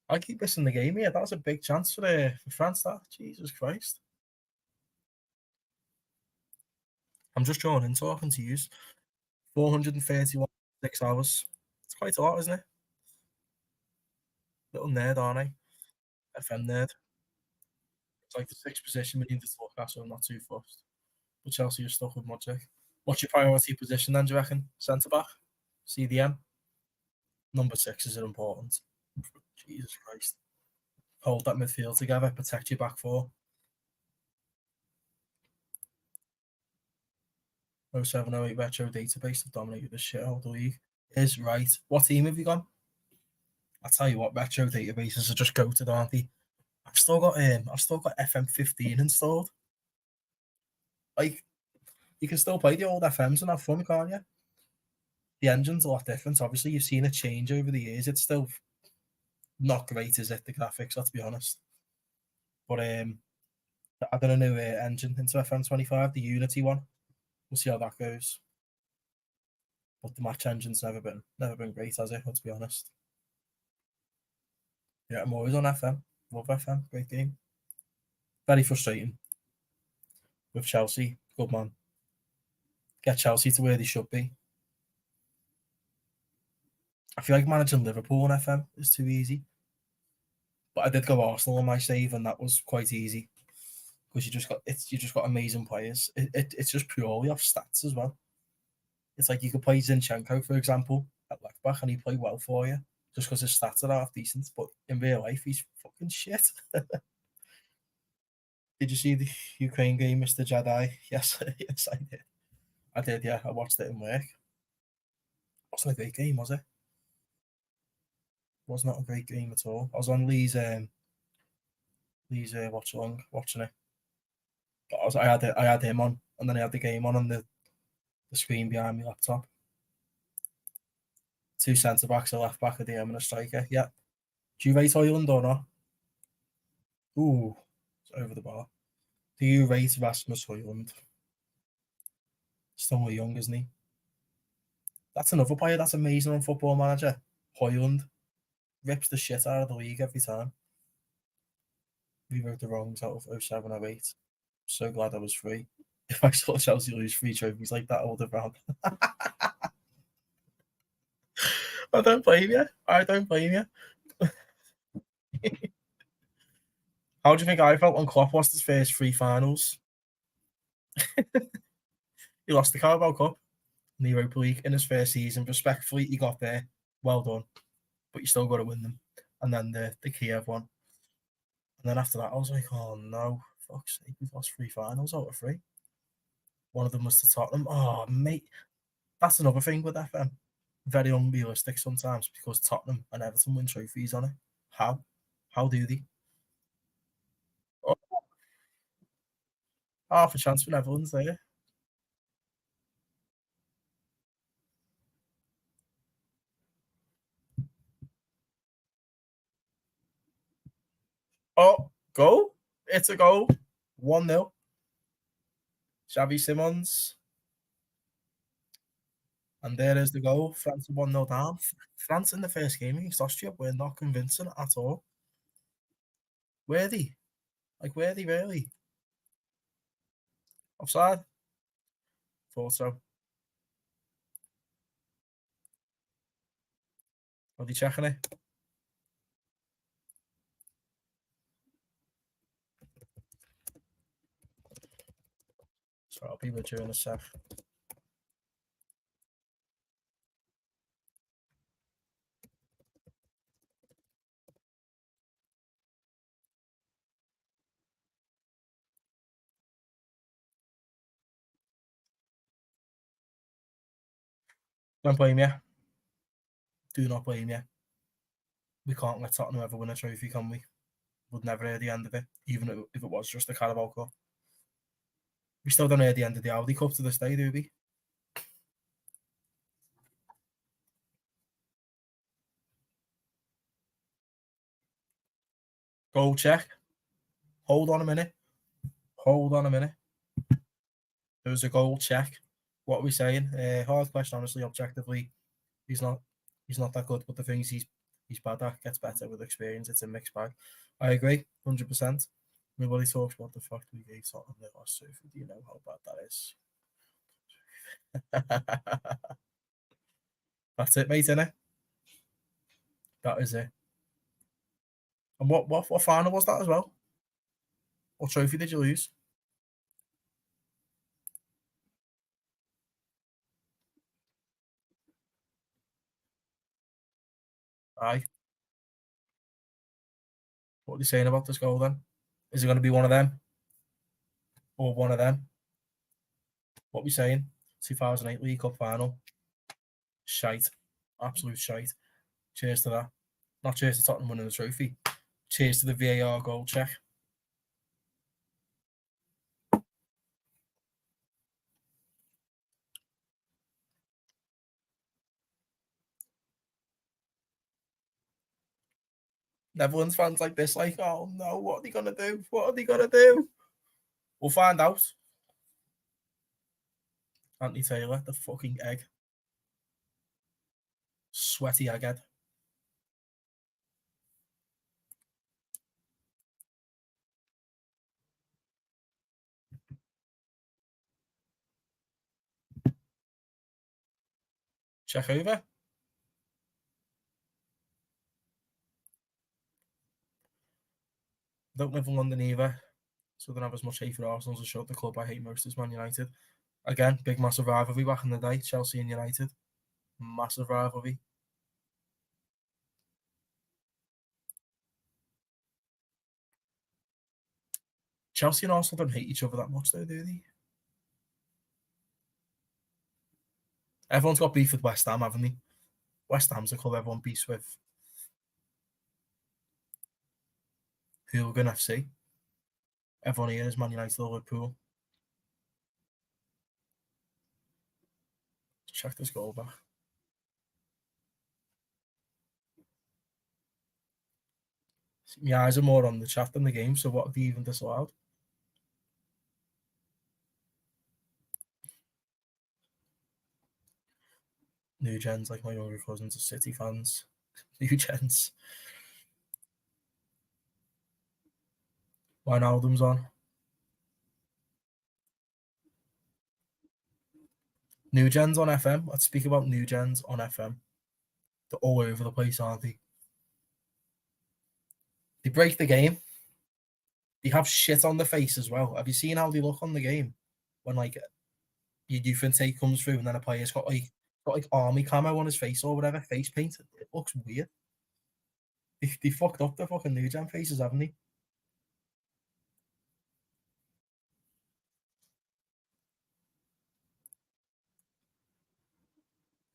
I keep missing the game here. That was a big chance for France. That Jesus Christ. I'm just drawing in talking to you. 431 6 hours. It's quite a lot, isn't it? Little nerd, aren't I? FM nerd. It's like the 6th position we need to look at, so I'm not too fussed. But Chelsea are stuck with Modric. What's your priority position then, do you reckon? Centre back? CDM? Number 6 is important. Jesus Christ. Hold that midfield together, protect your back four. 0708 retro database have dominated the shit out of the league. Is right. What team have you gone? I tell you what, retro databases are just goated, aren't they? I've still got FM15 installed. Like, you can still play the old FMs and have fun, can't you? The engine's a lot different. Obviously, you've seen a change over the years. It's still not great, is it? The graphics, let's be honest. But I got a new engine into FM25, the Unity one. We'll see how that goes. But the match engine's never been great, has it? Let's be honest. Yeah, I'm always on FM. Love FM. Great game. Very frustrating with Chelsea. Good man. Get Chelsea to where they should be. I feel like managing Liverpool on FM is too easy. But I did go Arsenal on my save, and that was quite easy because you just got amazing players. It's just purely off stats as well. It's like you could play Zinchenko, for example, at left back, and he played well for you just because his stats are half decent. But in real life, he's fucking shit. Did you see the Ukraine game, Mr. Jedi? Yes, yes, I did. I did, yeah. I watched it in work. Wasn't a great game, was it? Was not a great game at all. I was on Lee's watch along watching it. But I had him on, and then I had the game on the screen behind my laptop. 2 centre backs, a left back, a DM, and a striker. Yeah. Do you rate Holland or not? Ooh, it's over the bar. Do you rate Rasmus Holland? Still young, isn't he? That's another player that's amazing on Football Manager. Holland rips the shit out of the league every time. We wrote the wrongs out of 0708. So glad I was free. If I saw Chelsea lose 3 trophies like that, I would have ran. I don't blame you. I don't blame you. How do you think I felt when Klopp lost his first 3 finals? He lost the Carabao Cup in the Europa League in his first season. Respectfully, he got there. Well done. but you still got to win them. And then the Kiev one. And then after that, I was like, oh no, fuck's sake, we've lost 3 finals out of 3. One of them was to Tottenham. Oh, mate, that's another thing with FM. Very unrealistic sometimes because Tottenham and Everton win trophies on it. How? How do they? Oh, half a chance for Netherlands there. Oh, goal. It's a goal. 1-0. Xavi Simons. And there is the goal. France 1-0 down. France in the first game against Austria were not convincing at all. Were they? Like, were they really? Offside? Thought so. Are they checking it? So I'll be with you in a sec. Don't blame you. Do not blame you. We can't let Tottenham ever win a trophy, can we? We'd never hear the end of it, even if it was just the Carabao Cup. We still don't hear the end of the Audi Cup to this day, do we? Goal check. Hold on a minute. Hold on a minute. There was a goal check. What are we saying? Hard question, honestly, objectively. He's not that good, but the things he's bad at gets better with experience. It's a mixed bag. I agree, 100%. Nobody talks about the fact we gave Tottenham the last trophy. Do you know how bad that is? That's it, mate, innit? That is it. And what final was that as well? What trophy did you lose? Aye. What are you saying about this goal then? Is it going to be one of them? Or one of them? What are we saying? 2008 League Cup final. Shite. Absolute shite. Cheers to that. Not cheers to Tottenham winning the trophy. Cheers to the VAR goal check. Netherlands fans like this, like, oh no, what are they going to do? What are they going to do? We'll find out. Anthony Taylor, the fucking egg. Sweaty egghead. Check over. Don't live in London either, so I don't have as much hate for Arsenal as I should. The club I hate most is Man United. Again, big massive rivalry back in the day, Chelsea and United. Massive rivalry. Chelsea and Arsenal don't hate each other that much, though, do they? Everyone's got beef with West Ham, haven't they? West Ham's a club everyone beefs with. Hooligan FC. Everyone here is Man United or Liverpool. Check this goal back. My eyes are more on the chat than the game, so what have they even disallowed? New gens, like my younger cousins, are City fans. New gens. Wijnaldum's on. New gens on FM. Let's speak about new gens on FM. They're all over the place, aren't they? They break the game. They have shit on the face as well. Have you seen how they look on the game? When like your youth intake comes through and then a player's got like army camo on his face or whatever, face paint. It looks weird. They fucked up the fucking new gen faces, haven't they?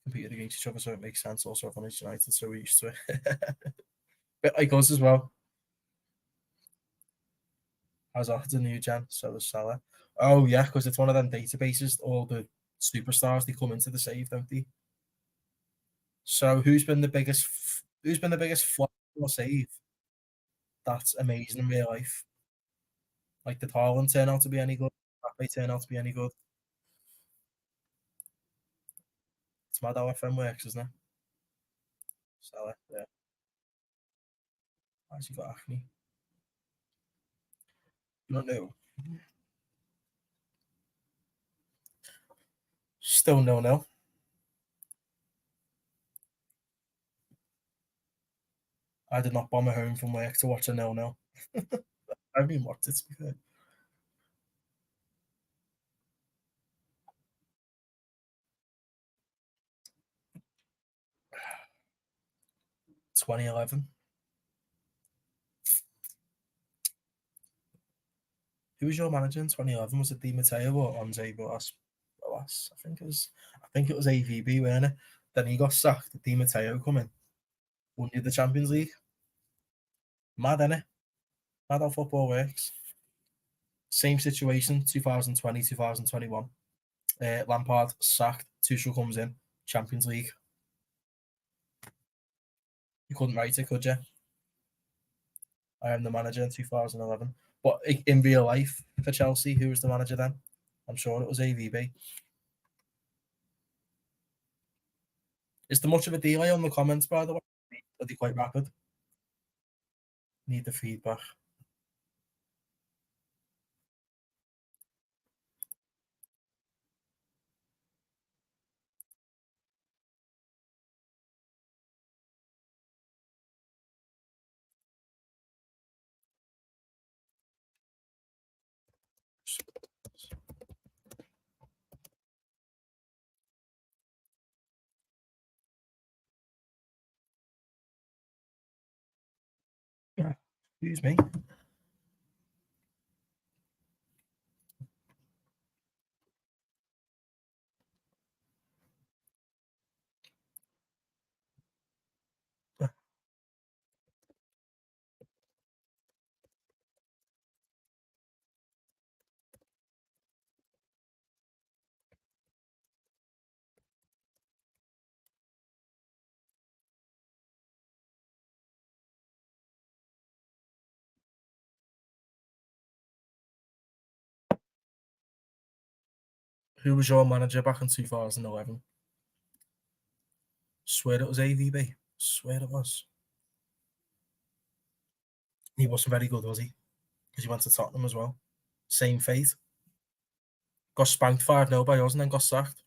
Competed against each other, so it makes sense. Also, everyone is United, so we're used to it. Bit like us as well. Hazard's a new gen, so is Salah. Oh yeah, because it's one of them databases. All the superstars they come into the save, don't they? So who's been the biggest flop or save? That's amazing in real life. Like did Holland turn out to be any good? Mbappe turn out to be any good? It's mad how FM works, isn't it? Salah, yeah. Why's he got acne? You don't know. Still no. I did not bomb a home from work to watch a no. I haven't even watched it to be fair. 2011. Who was your manager in 2011? Was it Di Matteo or Onze Boas? Boas? I think it was AVB, weren't it? Then he got sacked. Di Matteo come in. Won you the Champions League. Mad, innit? Mad how football works. Same situation, 2020, 2021. Lampard sacked. Tuchel comes in. Champions League. You couldn't write it, could you? I am the manager in 2011. But in real life for Chelsea, who was the manager then? I'm sure it was AVB. Is there much of a delay on the comments, by the way? Are they quite rapid? Need the feedback. Excuse me. Who was your manager back in 2011? Swear it was AVB. Swear it was. He wasn't very good, was he? Because he went to Tottenham as well. Same fate. Got spanked 5-0 by us and then got sacked.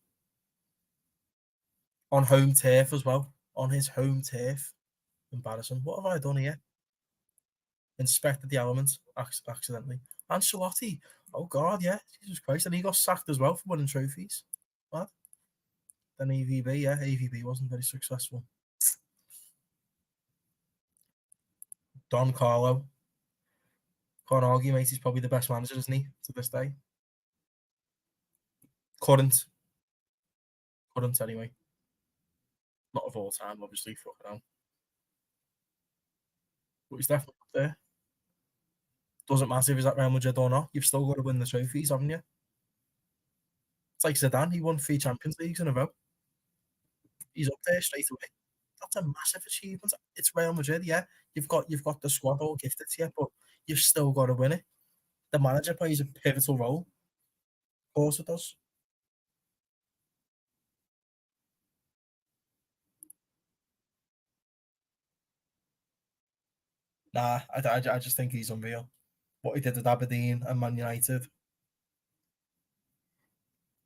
On home turf as well. On his home turf. Embarrassing. What have I done here? Inspected the elements accidentally. Ancelotti. Oh, God, yeah. Jesus Christ. And he got sacked as well for winning trophies. What? Then AVB, yeah. AVB wasn't very successful. Don Carlo. Can't argue, mate. He's probably the best manager, isn't he, to this day? Couldn't. Couldn't, anyway. Not of all time, obviously. Fucking hell. But he's definitely up there. Doesn't matter if he's at Real Madrid or not. You've still got to win the trophies, haven't you? It's like Zidane. He won 3 Champions Leagues in a row. He's up there straight away. That's a massive achievement. It's Real Madrid, yeah. You've got the squad all gifted to you, but you've still got to win it. The manager plays a pivotal role. Of course it does. Nah, I just think he's unreal. What he did at Aberdeen and Man United,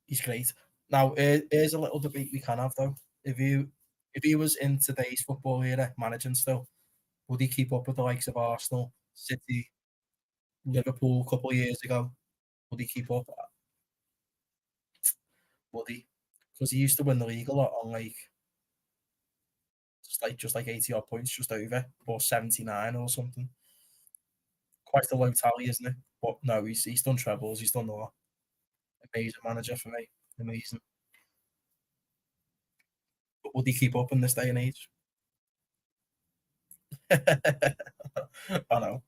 he's great. Now, here's a little debate we can have though. If he was in today's football era, managing still, would he keep up with the likes of Arsenal, City, Liverpool a couple of years ago? Would he keep up? Would he? Because he used to win the league a lot on like just like 80 odd points, just over, or 79 or something. Quite a low tally, isn't it? But no, he's done trebles, he's done a lot. Amazing manager for me. Amazing. But would he keep up in this day and age? I know.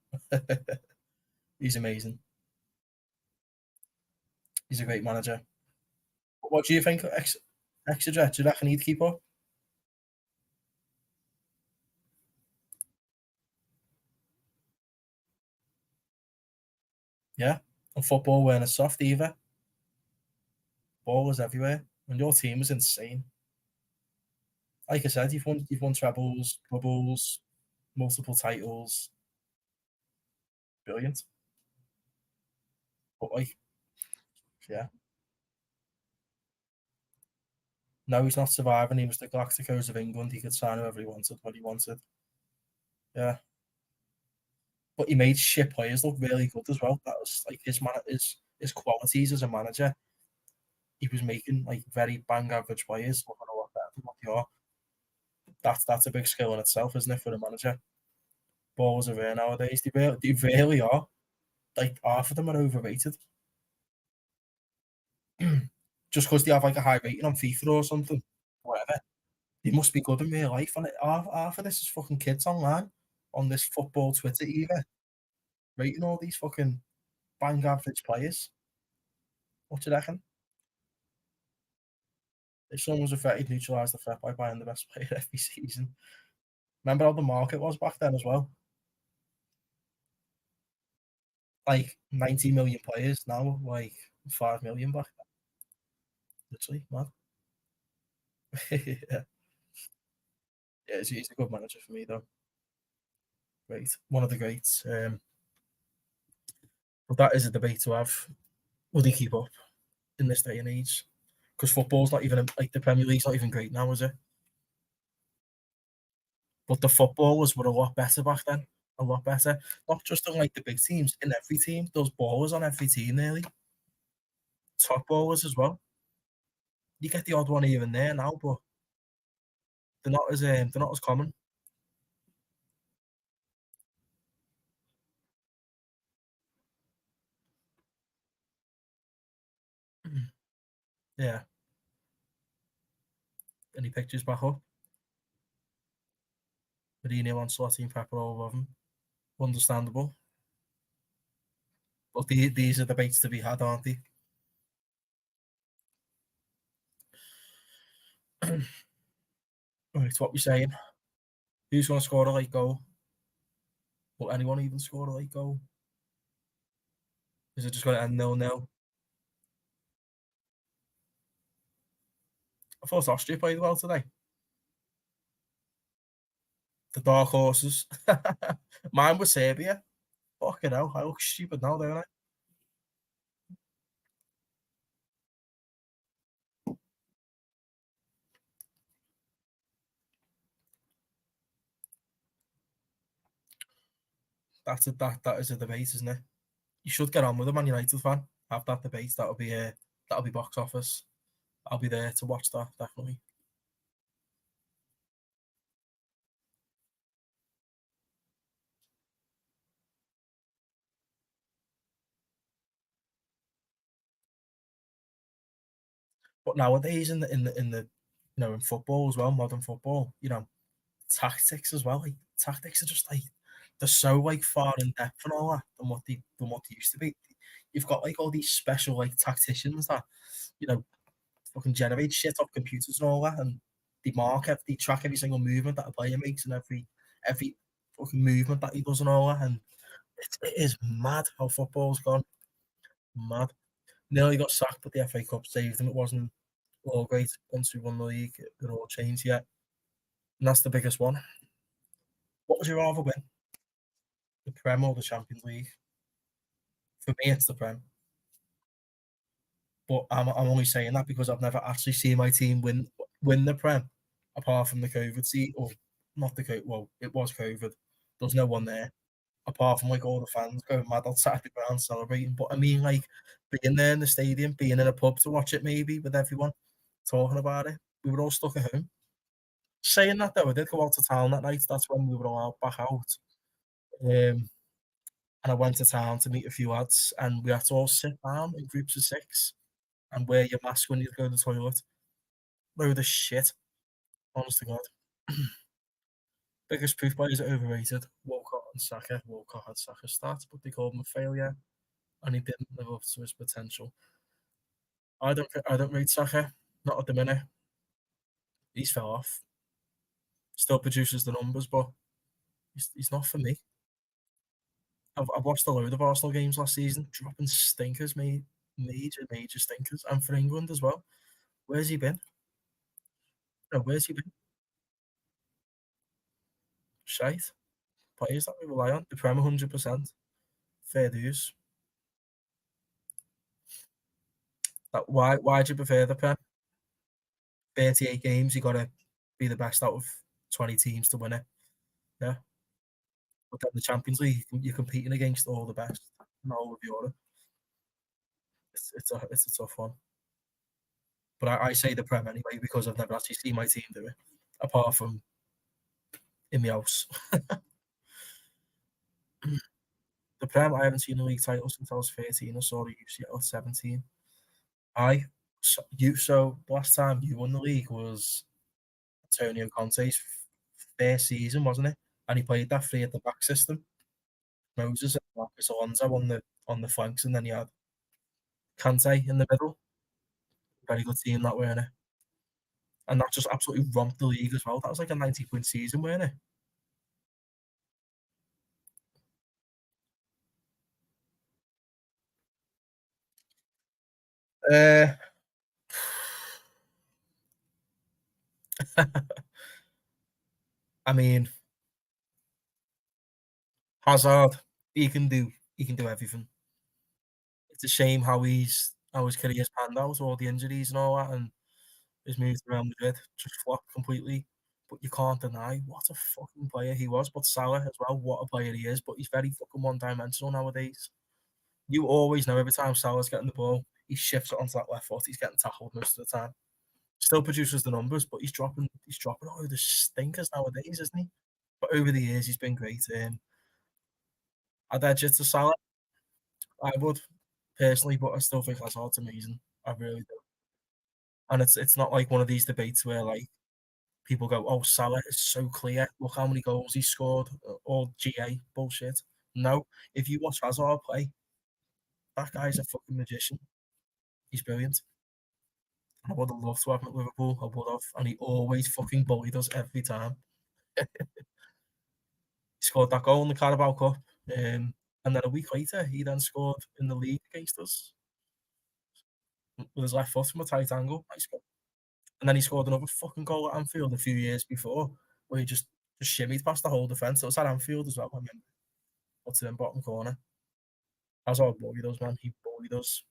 He's amazing. He's a great manager. But what do you think of Exeter? Do you reckon he'd keep up? Yeah. And football weren't as soft either. Ball was everywhere. And your team was insane. Like I said, you've won trebles, doubles, multiple titles. Brilliant. But like, yeah. No, he's not surviving. He was the Galacticos of England. He could sign whoever he wanted when he wanted. Yeah. But he made shit players look really good as well. That was like his qualities as a manager. He was making like very bang average players looking a lot better than what they are. That's a big skill in itself, isn't it, for a manager? Balls are rare nowadays. They really are. Like half of them are overrated. Just because they have like a high rating on FIFA or something. Whatever. They must be good in real life. And half of this is fucking kids online on this football Twitter either. Rating all these fucking bang average players. What do you reckon? If someone was affected, neutralise the threat by buying the best player every season. Remember how the market was back then as well? Like 90 million players now, like 5 million back then. Literally, mad. Yeah, yeah, he's a good manager for me though. Great, one of the greats. But that is a debate to have. Will he keep up in this day and age? Because football's not even like the Premier League's not even great now, is it? But the footballers were a lot better back then. A lot better. Not just in like the big teams, in every team. Those ballers on every team nearly. Top ballers as well. You get the odd one here and there now, but they're not as common. Yeah. Any pictures back up? Mourinho, Ancelotti, and Pepper all above him. Understandable. But these are debates to be had, aren't they? Right, what we saying? Who's going to score a late goal? Will anyone even score a late goal? Is it just going to end 0-0? I thought Austria played well today. The dark horses. Mine was Serbia. Fucking hell, I look stupid now, don't I? That is a debate, isn't it? You should get on with a Man United fan. Have that debate. That'll be box office. I'll be there to watch that definitely. But nowadays in football as well, modern football, tactics as well. Like tactics are just like they're so like far in depth and all that than what they used to be. You've got like all these special like tacticians that you know fucking generate shit off computers and all that, and they track every single movement that a player makes and every fucking movement that he does and all that, and it is mad how football's gone. Mad. Nearly got sacked, but the FA Cup saved him. It wasn't all great once we won the league. It all changed yet, and that's the biggest one. What would you rather win, the Prem or the Champions League? For me, it's the Prem. But I'm only saying that because I've never actually seen my team win the Prem, apart from the COVID seat, or not the COVID. Well, it was COVID. There's no one there apart from like all the fans going mad outside the ground celebrating. But I mean, like being there in the stadium, being in a pub to watch it, maybe with everyone talking about it. We were all stuck at home. Saying that though, I did go out to town that night. That's when we were allowed back out. Um, and I went to town to meet a few lads, and we had to all sit down in groups of 6 and wear your mask when you go to the toilet. Load of shit, honest to God. Biggest proof players are overrated. Walcott and Saka. Walcott had Saka's stats, but they called him a failure, and he didn't live up to his potential. I don't rate Saka, not at the minute. He's fell off. Still produces the numbers, but he's not for me. I've watched a load of Arsenal games last season, dropping stinkers, mate. Major, major stinkers. And for England as well. Where's he been? No, where's he been? Shite. Players that we rely on. The Prem 100%. Fair dues. Why do you prefer the Prem? 38 games, you gotta be the best out of 20 teams to win it. Yeah. But then the Champions League, you're competing against all the best in all of Europe. It's a tough one. But I say the Prem anyway because I've never actually seen my team do it, apart from in my house. The Prem, I haven't seen a league title since I was 13. I saw the UCL at 17. I so the last time you won the league was Antonio Conte's first season, wasn't it? And he played that three at the back system. Moses and Marcus Alonso on the flanks, and then you had Kante in the middle. Very good team that, weren't it? And that just absolutely romped the league as well. That was like a 90-point season, weren't it? Uh, I mean, Hazard, he can do everything. It's a shame how his career's panned out, all the injuries and all that, and his move to Real Madrid just flopped completely. But you can't deny what a fucking player he was. But Salah as well, what a player he is. But he's very fucking one-dimensional nowadays. You always know every time Salah's getting the ball, he shifts it onto that left foot. He's getting tackled most of the time. Still produces the numbers, but he's dropping all the stinkers nowadays, isn't he? But over the years, he's been great. I'd edge it to Salah. I would personally, but I still think Hazard's amazing. I really do. And it's not like one of these debates where like people go, "Oh, Salah is so clear. Look how many goals he scored." All GA bullshit. No, if you watch Hazard play, that guy's a fucking magician. He's brilliant. I would have loved to have him at Liverpool. I would have, and he always fucking bullied us every time. He scored that goal in the Carabao Cup, and then a week later, he then scored in the league against us with his left foot from a tight angle. Nice goal. And then he scored another fucking goal at Anfield a few years before, where he just shimmied past the whole defence. It was at Anfield as well. I mean, puts it in bottom corner. Hazard bullied us, man. He bullied us.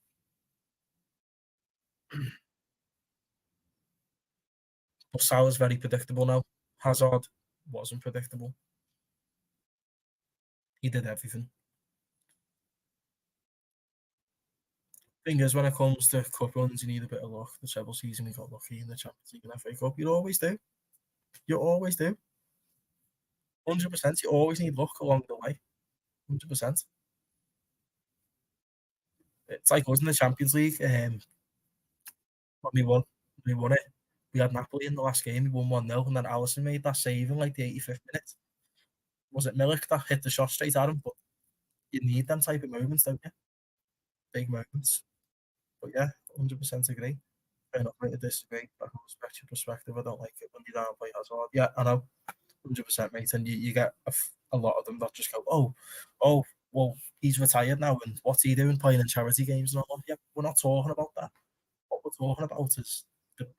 But Salah's very predictable now. Hazard wasn't predictable. He did everything. Thing is, when it comes to cup runs, you need a bit of luck. The treble season, we got lucky in the Champions League and FA Cup. You always do. You always do. 100%. You always need luck along the way. 100%. It's like us in the Champions League. When we won it. We had Napoli in the last game. We won 1-0, and then Alisson made that save in like the 85th minute. Was it Milik that hit the shot straight at him? But you need them type of moments, don't you? Big moments. But yeah, 100% agree. Fair enough, mate, to disagree. I can respect your perspective. I don't like it when you downplay Hazard. Yeah, I know. 100%, mate. And you get a lot of them that just go, oh, well, he's retired now, and what's he doing playing in charity games and all? Yeah, we're not talking about that. What we're talking about is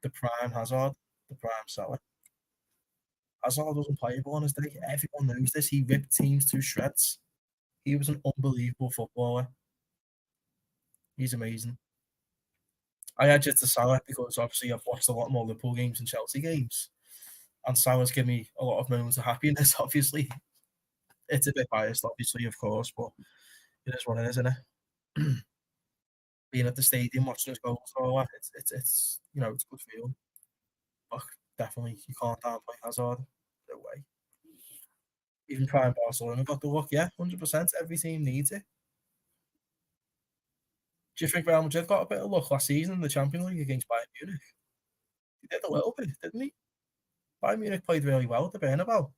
the prime Hazard, the prime Salah. Hazard wasn't playable on his day. Everyone knows this. He ripped teams to shreds. He was an unbelievable footballer. He's amazing. I edge it to Salah because obviously I've watched a lot more Liverpool games and Chelsea games, and Salah's given me a lot of moments of happiness. Obviously, it's a bit biased, obviously, of course, but it is what it is, isn't it? Being at the stadium, watching his goals and all that, it's it's good feeling. Fuck. definitely you can't downplay Hazard. No way. Even prime Barcelona got the look, yeah, 100%. Every team needs it. Do you think Real Madrid got a bit of luck last season in the Champions League against Bayern Munich? He did a little bit, didn't he? Bayern Munich played really well at the Bernabeu.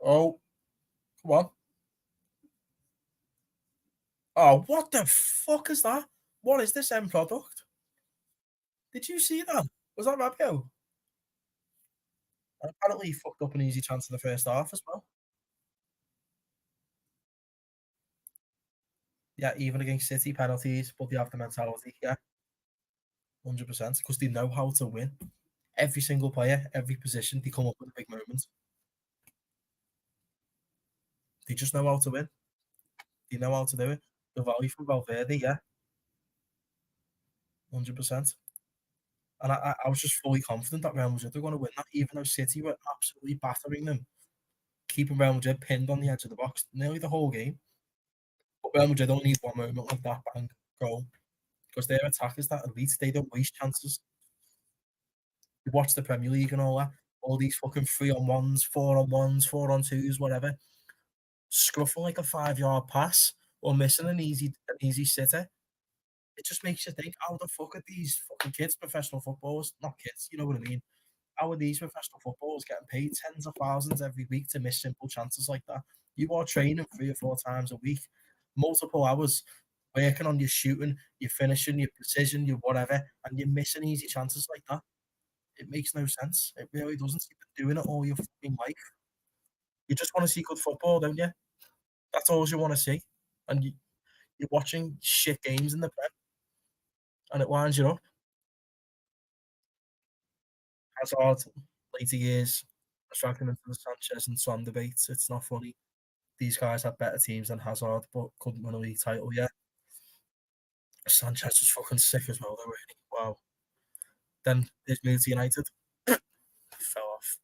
Oh, come on. Oh, what the fuck is that? What is this end product? Did you see that? Was that Rabiot? And apparently he fucked up an easy chance in the first half as well. Yeah, even against City penalties, but they have the mentality. Yeah, 100%. Because they know how to win. Every single player, every position, they come up with a big moment. They just know how to win. They know how to do it. The value from Valverde, yeah, 100%. And I was just fully confident that Real Madrid were going to win that, even though City were absolutely battering them, keeping Real Madrid pinned on the edge of the box nearly the whole game. But Real Madrid only need one moment like that, bang, goal. Because their attack is that elite. They don't waste chances. You watch the Premier League and all that, all these fucking 3-on-1s, 4-on-1s, 4-on-2s, whatever, scruffing like a 5-yard pass or missing an easy sitter. It just makes you think, how the fuck are these fucking kids, professional footballers, not kids, you know what I mean? How are these professional footballers getting paid tens of thousands every week to miss simple chances like that? You are training 3 or 4 times a week, multiple hours, working on your shooting, your finishing, your precision, your whatever, and you're missing easy chances like that. It makes no sense. It really doesn't. You've been doing it all your fucking life. You just want to see good football, don't you? That's all you want to see. And you're watching shit games in the Prem, and it winds you up. Hazard, later years, I dragged him into the Sanchez and Son debates. It's not funny. These guys have better teams than Hazard, but couldn't win a league title yet. Sanchez was fucking sick as well, though, really. Wow. Then his move to United fell off.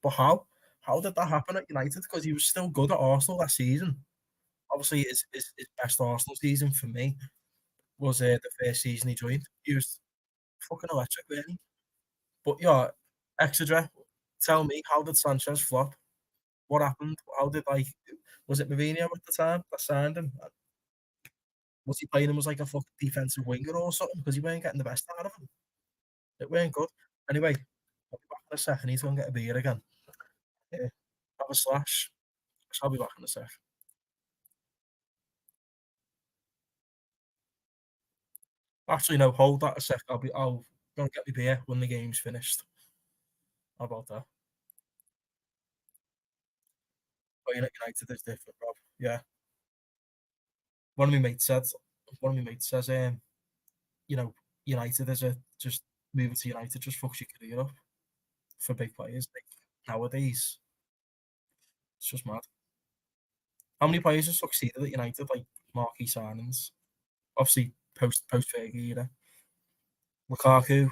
But how? How did that happen at United? Because he was still good at Arsenal that season. Obviously, his best Arsenal season for me was the first season he joined. He was fucking electric, really. But yeah, Exeter, tell me, how did Sanchez flop? What happened? How did like was it Mourinho at the time that signed him? Was he playing him as like a fucking defensive winger or something? Because he weren't getting the best out of him. It weren't good. Anyway, I'll be back in a sec. I need to go and get a beer again. Yeah. Have a slash. I'll be back in a sec. Actually, no, hold that a sec. I'll go and get my beer when the game's finished. How about that? Playing at United is different, Rob. Yeah. One of my mates said one of my mates says, you know, United is a just moving to United just fucks your career up for big players. Like nowadays, it's just mad. How many players have succeeded at United, like marquee signings? Obviously, post Fergie era. Lukaku,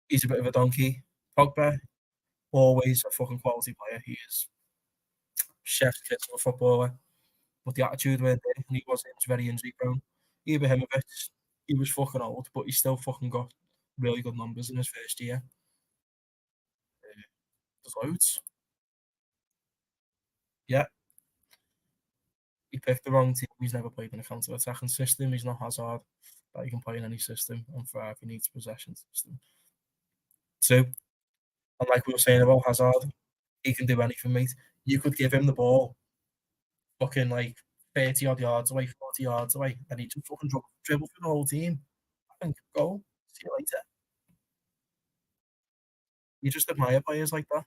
he's a bit of a donkey. Pogba, always a fucking quality player. He is chef's kiss of a footballer, but the attitude weren't there, and he was very injury prone. Ibrahimovic, he was fucking old, but he still fucking got really good numbers in his first year. There's loads. Yeah, he picked the wrong team. He's never played in a counter-attacking system. He's not Hazard, but he can play in any system and thrive. He needs possession system. Two, and like we were saying about Hazard, he can do anything, mate. You could give him the ball, fucking like 30 odd yards away, 40 yards away, and he just fucking dribble through the whole team and go. See you later. You just admire players like that.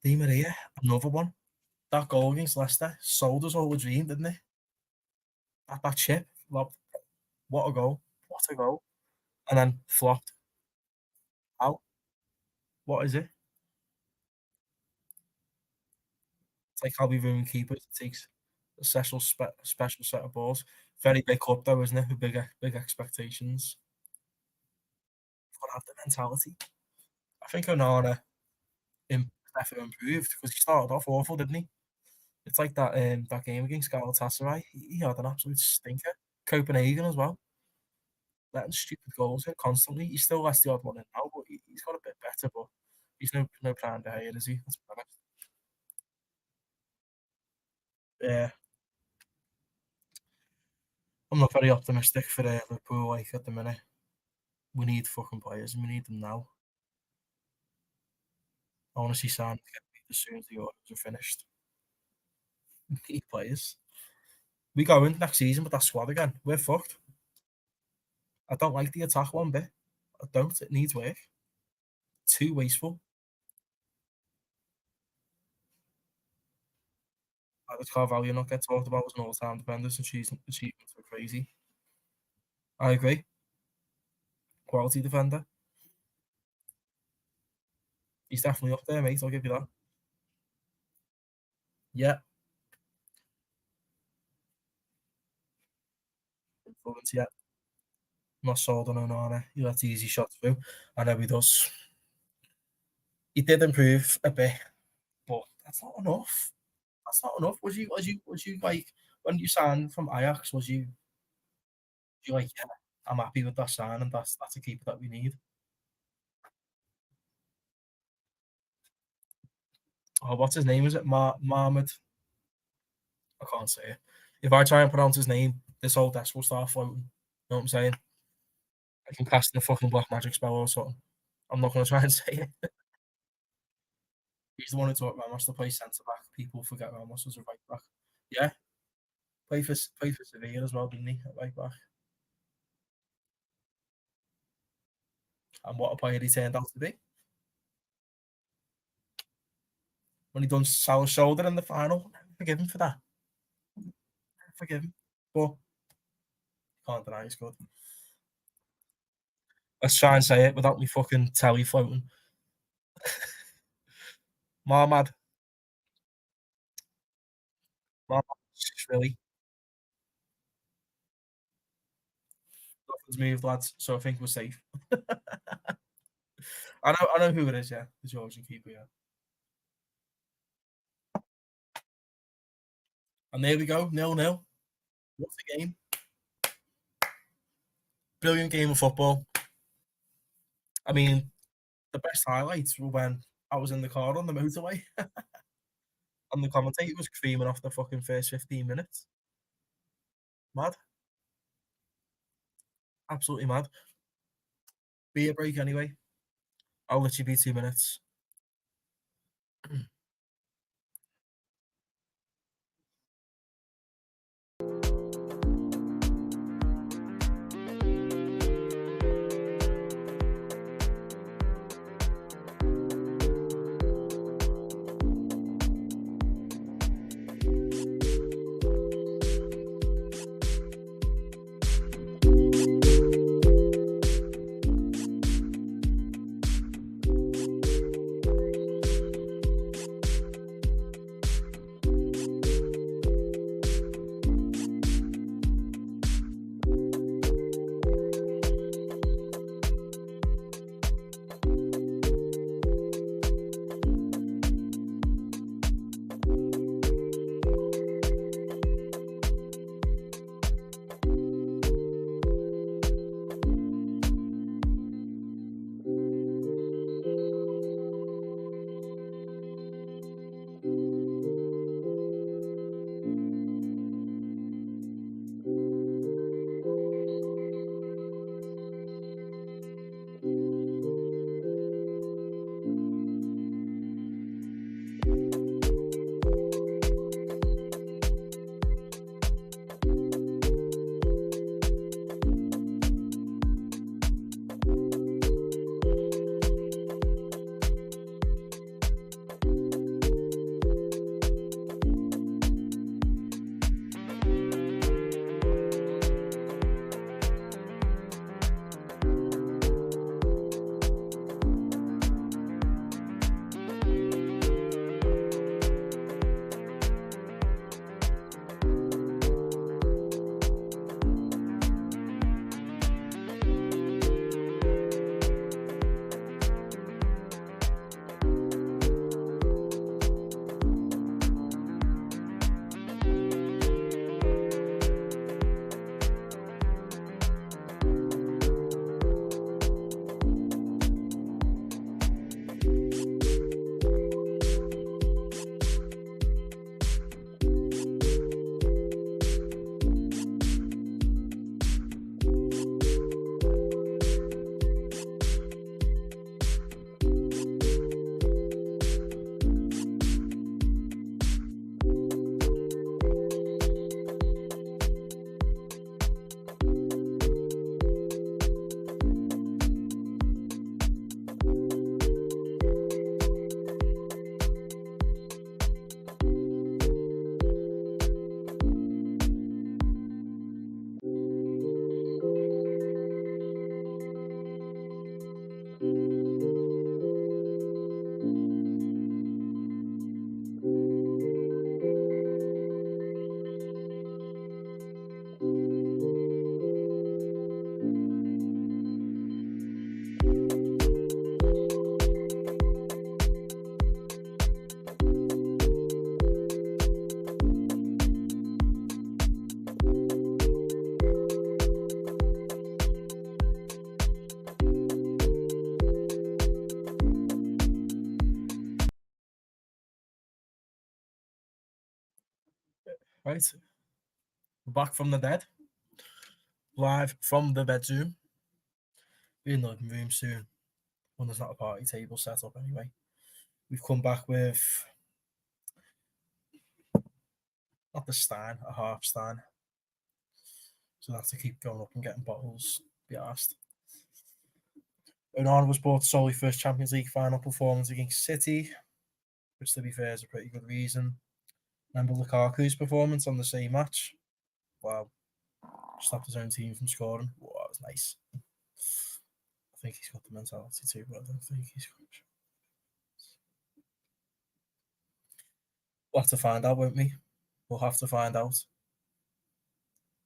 Di Maria, another one. That goal against Leicester sold us all a dream, didn't it? That chip, what a goal. What a goal. And then flopped out. What is it? It's like how we ruin keepers. It takes a special set of balls. Very big club though, isn't it? With big expectations. You've got to have the mentality. I think Onana definitely improved because he started off awful, didn't he? It's like that game against Galatasaray. He had an absolute stinker. Copenhagen as well, letting stupid goals in constantly. He still lets the odd one in now, but he's got a bit better. But he's no Prime Day, is he? Let's be honest. Yeah, I'm not very optimistic for Liverpool like at the minute. We need fucking players, and we need them now. I want to see Son get beat as soon as the Euros are finished. We need players. We go in next season with that squad again. We're fucked. I don't like the attack one bit. I don't. It needs work. Too wasteful. Like, does Carvalho not get talked about as an all-time defender since she's achievements were crazy? I agree. Quality defender. He's definitely up there, mate. I'll give you that. Yeah, influence. Yeah, not sold on Onana. He lets easy shots through. I know he does. He did improve a bit, but that's not enough. That's not enough. Was you like when you signed from Ajax? Was you like, yeah, I'm happy with that sign, and that's a keeper that we need. Oh, what's his name? Is it Mahmoud? I can't say it. If I try and pronounce his name, this whole desk will start floating. You know what I'm saying? I can cast in a fucking black magic spell or something. I'm not going to try and say it. He's the one who taught Ramos to play centre back. People forget Ramos was a right back. Yeah, played for Sevilla as well, didn't he? At right back. And what a player he turned out to be. When he done Salah's shoulder in the final, forgive him for that. Forgive him. But can't deny he's good. Let's try and say it without me fucking telly floating. Marmad. Marmad. Really. Nothing's moved, lads. So I think we're safe. I know who it is, yeah. The Georgian keeper, yeah. And there we go, 0-0. What a game. Brilliant game of football. I mean, the best highlights were when I was in the car on the motorway and the commentator was screaming off the fucking first 15 minutes. Mad. Absolutely mad. Be a break anyway. I'll let you be 2 minutes. Right, we're back from the dead, live from the bedroom. We're in the living room soon when there's not a party table set up anyway. We've come back with not the Stein, a half Stein. So I have to keep going up and getting bottles. Be asked. Onana was brought solely for his Champions League final performance against City, which to be fair is a pretty good reason. Remember Lukaku's performance on the same match? Wow. Stopped his own team from scoring. Wow, that was nice. I think he's got the mentality too, but I don't think he's got. We'll have to find out, won't we? We'll have to find out.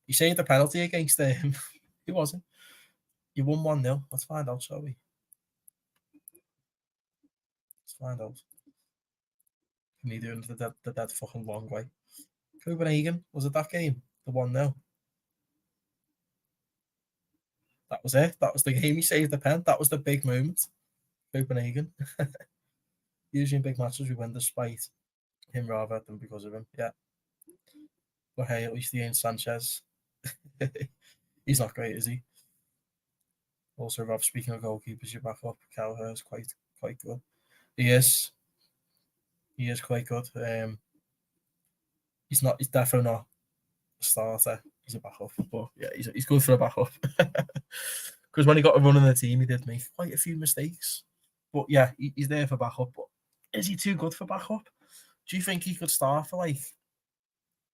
He saved the penalty against him. He wasn't. You won 1-0. Let's find out, shall we? Let's find out. Me doing the dead fucking long way. Copenhagen, was it that game? The 1-0. That was it. That was the game he saved the pen. That was the big moment. Copenhagen. Usually in big matches we win despite him rather than because of him. Yeah. But hey, at least he ain't Sanchez. He's not great, is he? Also, Rob, speaking of goalkeepers, your backup, Kelleher is quite good. He is. He is quite good. He's definitely not a starter. He's a backup. But yeah, he's good for a backup. Because when he got a run in the team, he did make quite a few mistakes. But yeah, he's there for backup. But is he too good for backup? Do you think he could start for like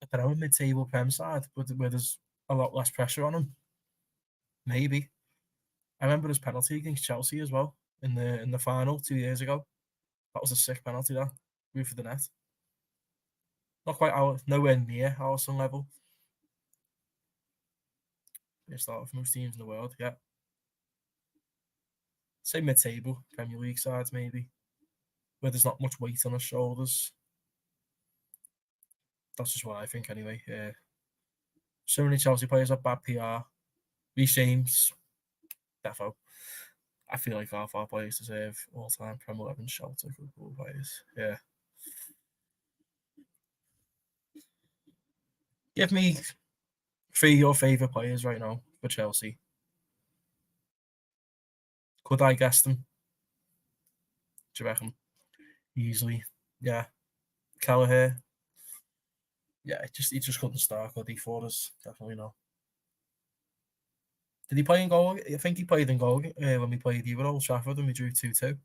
I don't know, mid-table Prem side, but where there's a lot less pressure on him? Maybe. I remember his penalty against Chelsea as well in the final 2 years ago. That was a sick penalty, that roof of the net. Not quite nowhere near Alisson level. They start for most teams in the world, yeah. Say mid-table Premier League sides maybe, where there's not much weight on his shoulders. That's just what I think anyway. Yeah. So many Chelsea players have bad PR. Reece James, defo. I feel like half our players deserve all-time Premier 11 shelter for goal players. Yeah. Give me 3 of your favourite players right now for Chelsea. Could I guess them? Do you reckon? Easily. Yeah. Kelleher. Yeah, he just couldn't start, could he, for us? Definitely not. Did he play in goal? I think he played in goal when we played either Old Trafford and we drew 2-2. And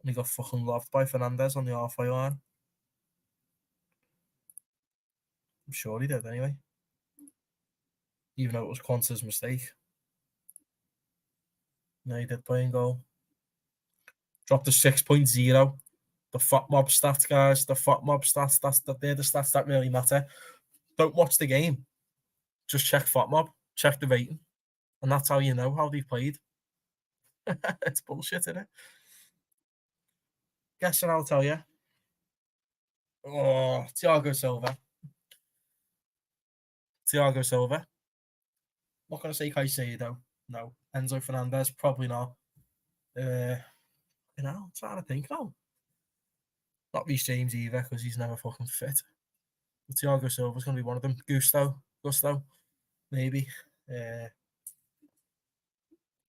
he got fucking loved by Fernandez on the halfway line. I'm sure he did anyway. Even though it was Quanta's mistake. No, he did play in goal. Dropped a 6.0. The FOT mob stats, guys. The FOT mob stats. They're the stats that really matter. Don't watch the game. Just check FOT mob. Check the rating. And that's how you know how they played. It's bullshit, isn't it? Guess what I'll tell you. Oh, Thiago Silva. Thiago Silva. Not going to say Caicedo. No. Enzo Fernandez. Probably not. I'm trying to think now. Not Reece James either, because he's never fucking fit. But Thiago Silva's going to be one of them. Gusto, maybe.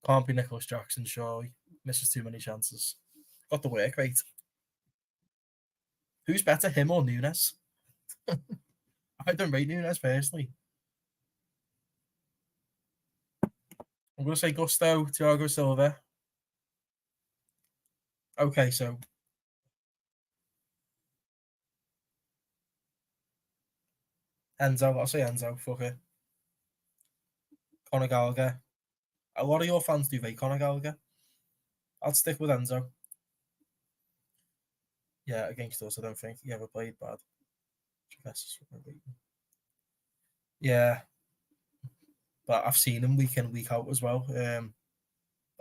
Can't be Nicholas Jackson, surely. Misses too many chances. Got the work rate. Who's better, him or Nunes? I don't rate Nunes personally. I'm going to say Gusto, Thiago Silva. Okay, so Enzo. I'll say Enzo. Fuck it. Conor Gallagher. A lot of your fans do rate Conor Gallagher. I'll stick with Enzo. Yeah, against us, I don't think he ever played bad. Yeah, but I've seen him week in, week out as well.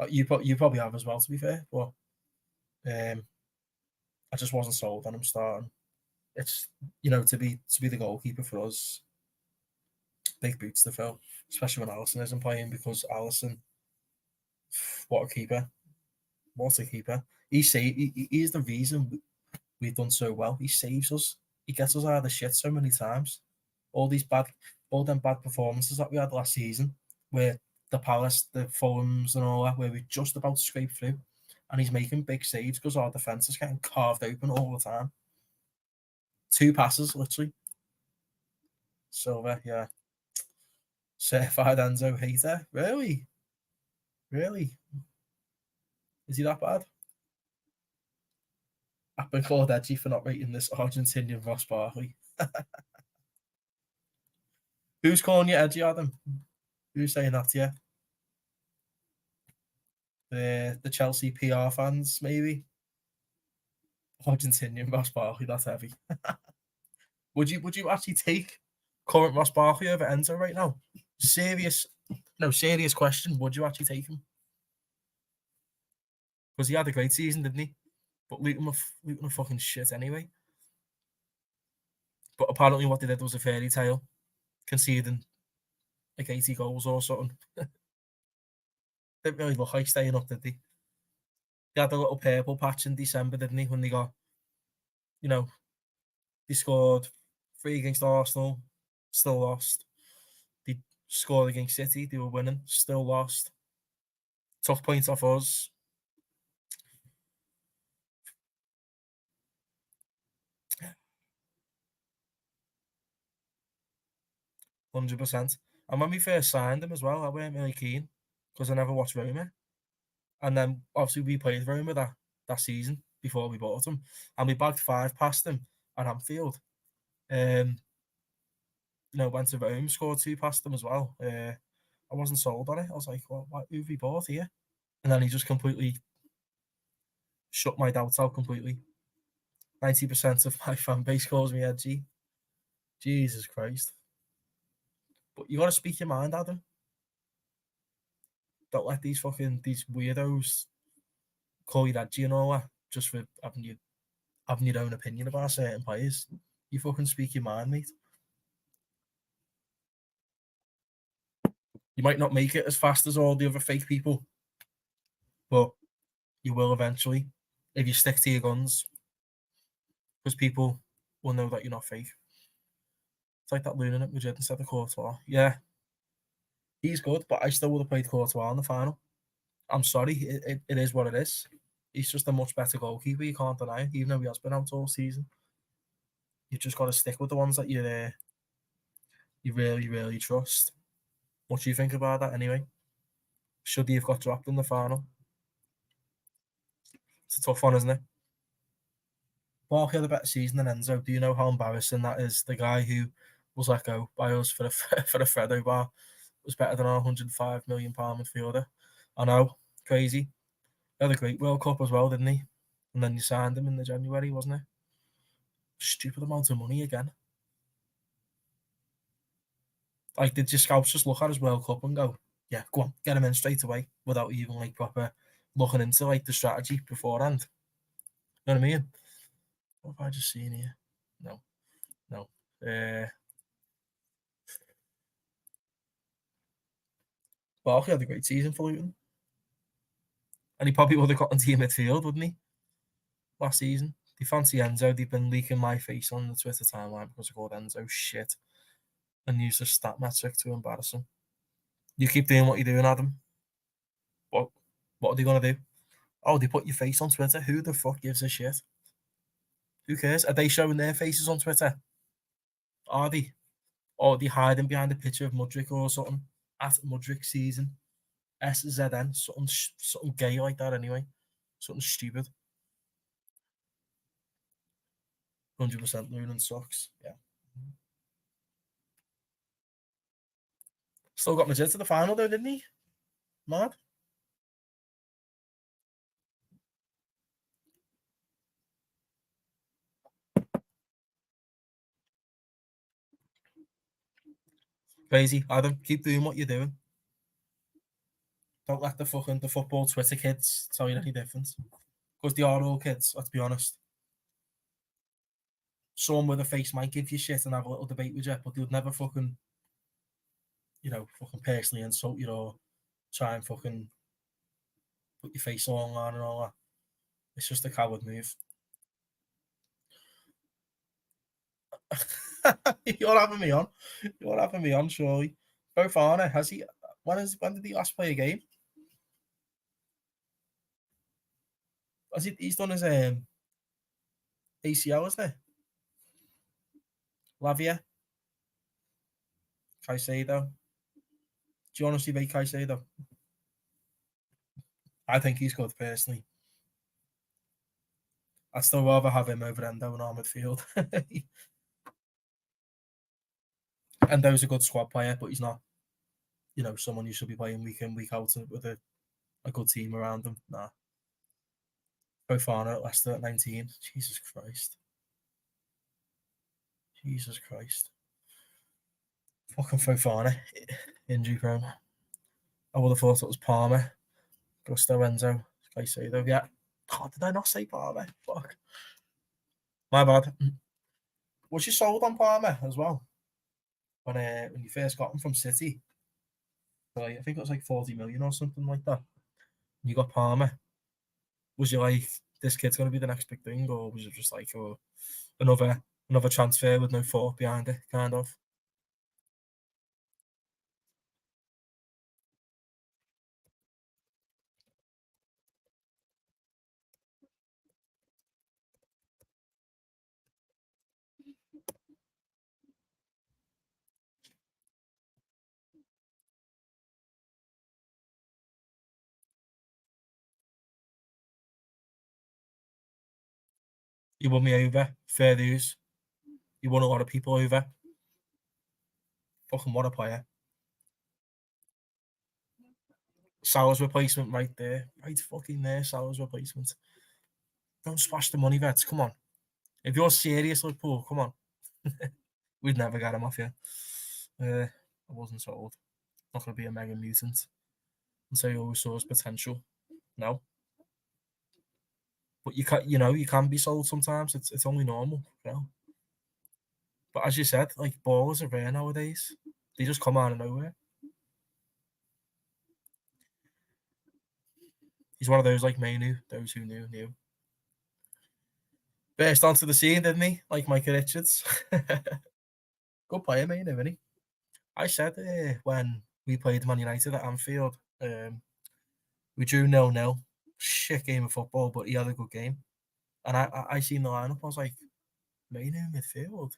You probably have as well, to be fair. But I just wasn't sold on him starting. It's to be the goalkeeper for us, big boots to fill, especially when Alisson isn't playing, because Alisson, what a keeper. He's the reason we've done so well. He saves us. He gets us out of the shit so many times. all these bad, all them bad performances that we had last season, where the Palace, the Fulhams, and all that, where we're just about to scrape through, and he's making big saves because our defense is getting carved open all the time. 2 passes, literally. Silver, yeah. Certified Enzo hater. Really? Really? Is he that bad? I've been called edgy for not rating this Argentinian Ross Barkley. Who's calling you edgy, Adam? Who's saying that to you? The Chelsea PR fans, maybe? Argentinian Ross Barkley, that's heavy. Would you actually take current Ross Barkley over Enzo right now? Serious question. Would you actually take him? Because he had a great season, didn't he? But Luton were fucking shit anyway. But apparently what they did was a fairy tale, conceding like 80 goals or something. Didn't really look like staying up, did they? They had a little purple patch in December, didn't they? When they got, you know, they scored 3 against Arsenal, still lost. They scored against City, they were winning, still lost. Took points off us. £100%. And when we first signed him as well, I weren't really keen because I never watched Roma. And then obviously we played Roma that season before we bought him, and we bagged 5 past him at Anfield. Went to Rome, scored 2 past them as well. I wasn't sold on it. I was like, well, who have we bought here? And then he just completely shut my doubts out completely. 90% of my fan base calls me edgy. Jesus Christ. But you got to speak your mind, Adam. Don't let these weirdos call you edgy and all that just for having your own opinion about certain players. You fucking speak your mind, mate. You might not make it as fast as all the other fake people, but you will eventually if you stick to your guns, because people will know that you're not fake. It's like that Lunan at Madrid instead of Courtois. Yeah, he's good, but I still would have played Courtois in the final. I'm sorry, it is what it is. He's just a much better goalkeeper. You can't deny it, even though he has been out all season. You just got to stick with the ones that you really, really trust. What do you think about that anyway? Should he have got dropped in the final? It's a tough one, isn't it? Barkley had a better season than Enzo. Do you know how embarrassing that is? The guy who was let go by us for the Fredo bar was better than our £105 million midfielder. I know, crazy. He had a great World Cup as well, didn't he? And then you signed him in the January, wasn't it? Stupid amount of money again. Like, did your scouts just look at his World Cup and go, yeah, go on, get him in straight away without even like proper looking into like the strategy beforehand? You know what I mean? What have I just seen here? No. Barkley had a great season for Luton. And he probably would have got into your midfield, wouldn't he? Last season. They fancy Enzo. They've been leaking my face on the Twitter timeline because I called Enzo shit and used a stat metric to embarrass him. You keep doing what you're doing, Adam. What are they going to do? Oh, they put your face on Twitter. Who the fuck gives a shit? Who cares? Are they showing their faces on Twitter? Are they? Or are they hiding behind a picture of Mudryk or something? At Mudryk season. SZN. Something gay like that anyway. Something stupid. 100% Lunan sucks. Yeah. Still got Madrid to the final though, didn't he? Mad. Crazy. Adam, keep doing what you're doing. Don't let the football Twitter kids tell you any different. Because they are all kids, let's be honest. Someone with a face might give you shit and have a little debate with you, but they would never fucking personally insult you or try and fucking put your face online and all that. It's just a coward move. You're having me on. You're having me on, surely. Fofana, has he? When did he last play a game? Has he? He's done his ACL, isn't it? Lavia, Caicedo. Do you honestly rate Caicedo? I think he's good personally. I'd still rather have him over Endo in our midfield. Endo's a good squad player, but he's not, someone you should be playing week in, week out with a good team around him. Nah. Fofana at Leicester at 19. Jesus Christ. Jesus Christ. Fucking Fofana. Injury prone. I would have thought it was Palmer. Gusto, Enzo, Caicedo. Yeah. God, did I not say Palmer? Fuck. My bad. Was you sold on Palmer as well? When you first got him from City? I think it was like 40 million or something like that. You got Palmer. Was you like, this kid's going to be the next big thing? Or was it just like, oh, another transfer with no thought behind it, kind of? You won me over. Fair dues. You won a lot of people over. Fucking what a player. Salah's replacement right there. Right fucking there, Salah's replacement. Don't splash the money, vets. Come on. If you're serious, Liverpool, come on. We'd never get him off you. I wasn't sold. Not going to be a mega mutant. And so he always saw his potential. No. But you can be sold sometimes. It's only normal. But as you said, like ballers are rare nowadays. They just come out of nowhere. He's one of those like Manu, those who knew. Burst onto the scene, didn't he? Like Micah Richards. Good player, Manu, isn't he? I said when we played Man United at Anfield, we drew 0-0. Shit game of football, but he had a good game. And I seen the lineup. I was like, Manu midfield.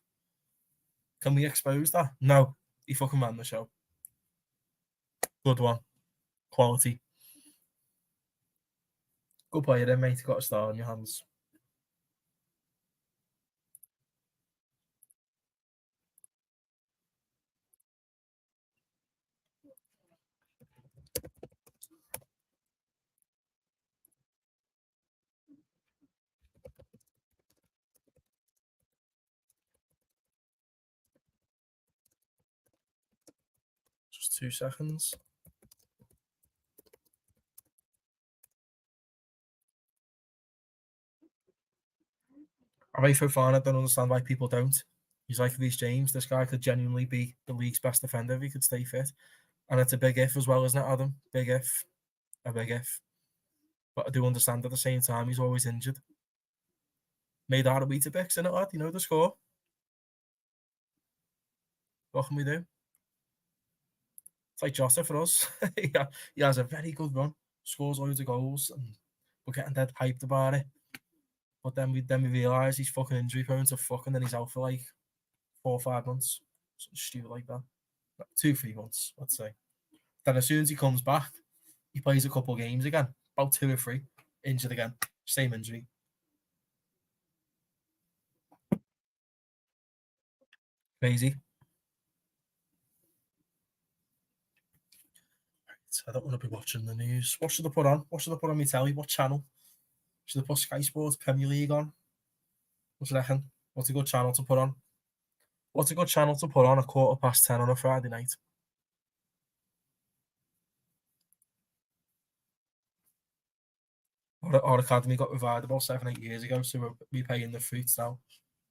Can we expose that? No, he fucking ran the show. Good one. Quality. Good player then, mate. Got a star on your hands. Just 2 seconds. I rate Fofana. Don't understand why people don't. He's like Reece James. This guy could genuinely be the league's best defender if he could stay fit. And it's a big if as well, isn't it, Adam? Big if. A big if. But I do understand at the same time he's always injured. Made out of Weetabix, innit, lad? You know the score. What can we do? It's like Jota for us. He has a very good run, scores loads of goals, and we're getting dead hyped about it. But then we realise he's fucking injury prone to fucking, and he's out for like 4 or 5 months. Something stupid like that. 2 3 months, let's say. Then as soon as he comes back, he plays a couple of games again, about 2 or 3, injured again, same injury. Crazy. I don't want to be watching the news. What should I put on? What should I put on my telly? What channel? Should I put Sky Sports Premier League on? What do you reckon? What's a good channel to put on? What's a good channel to put on at 10:15 on a Friday night? Our academy got revived about 7 8 years ago, so we're paying the fruits now.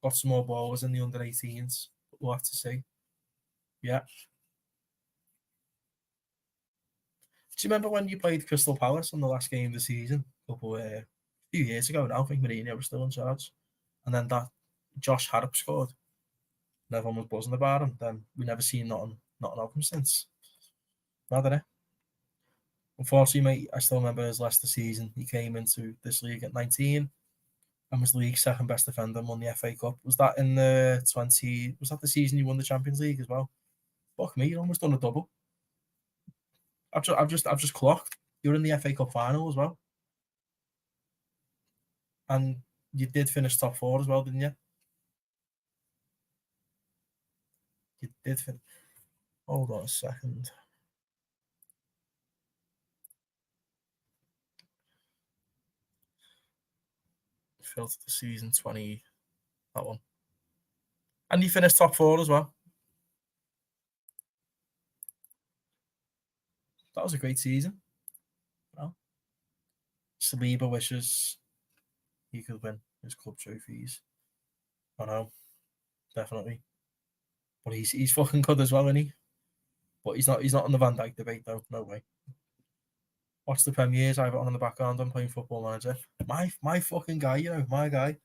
Got some more ballers in the under 18s. We'll have to see. Yeah. Do you remember when you played Crystal Palace on the last game of the season? A few years ago now. I think Mourinho was still in charge. And then that Josh Harrop scored. and everyone was buzzing about him. Then we never seen nothing of him since. Mad, innit? Unfortunately, mate, I still remember his Leicester season. He came into this league at 19 and was the league's second best defender and won the FA Cup. Was that in the 20? Was that the season you won the Champions League as well? Fuck me, you almost done a double. I've just clocked. You were in the FA Cup final as well, and you did finish top four as well, didn't you? You did. Hold on a second. Filtered the season 20. That one, and you finished top four as well. That was a great season. Well, Saliba wishes he could win his club trophies. I know, definitely. But he's fucking good as well, isn't he? But he's not on the Van Dijk debate though. No way. Watch the premieres. I have it on in the background. I'm playing Football Manager. My fucking guy, my guy.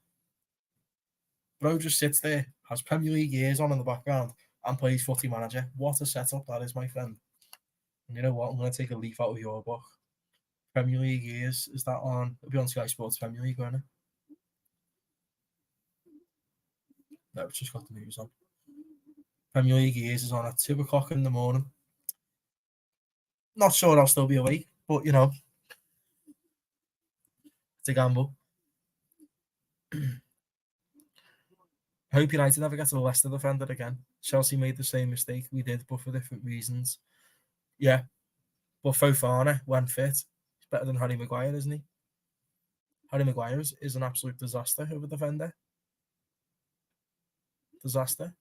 Bro just sits there, has Premier League years on in the background, and plays Footy Manager. What a setup that is, my friend. And you know what? I'm going to take a leaf out of your book. Premier League years, is that on? It'll be on Sky Sports Premier League, won't it? No, it's just got the news on. Premier League years is on at 2 o'clock in the morning. Not sure I'll still be awake, but it's a gamble. I hope United never get to the Leicester defender again. Chelsea made the same mistake we did, but for different reasons. Yeah, but Fofana, when fit, he's better than Harry Maguire, isn't he? Harry Maguire is an absolute disaster of a defender. Disaster.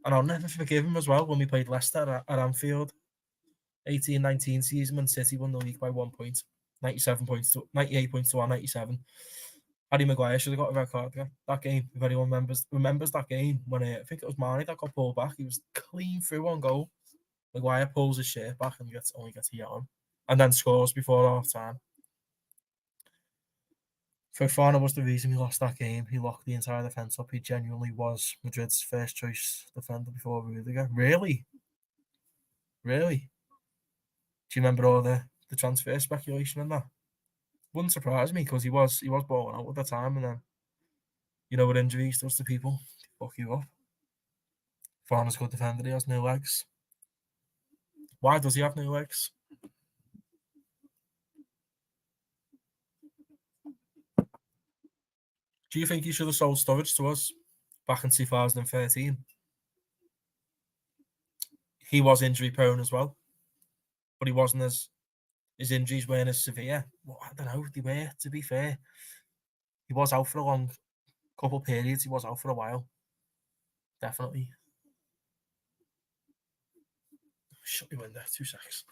And I'll never forgive him as well when we played Leicester at Anfield. 18-19 season when City won the league by 1 point. 98 points to our 97. Harry Maguire should have got a red card again. That game, if anyone remembers that game when I think it was Marnie that got pulled back. He was clean through on goal. Maguire pulls his shirt back and only gets a yellow. And then scores before half time. Fofana was the reason we lost that game. He locked the entire defence up. He genuinely was Madrid's first choice defender before Rudiger. Really? Really? Do you remember all the transfer speculation and that? Wouldn't surprise me because he was balling out at the time, and then you know what injuries does to people, fuck you up. Fofana's a good defender. He has no legs. Why does he have no legs? Do you think he should have sold Sturridge to us back in 2013? He was injury prone as well, but he wasn't as his injuries weren't as severe. Well, I don't know. They were, to be fair. He was out for a long couple of periods. He was out for a while. Definitely. Shut your window. 2 seconds.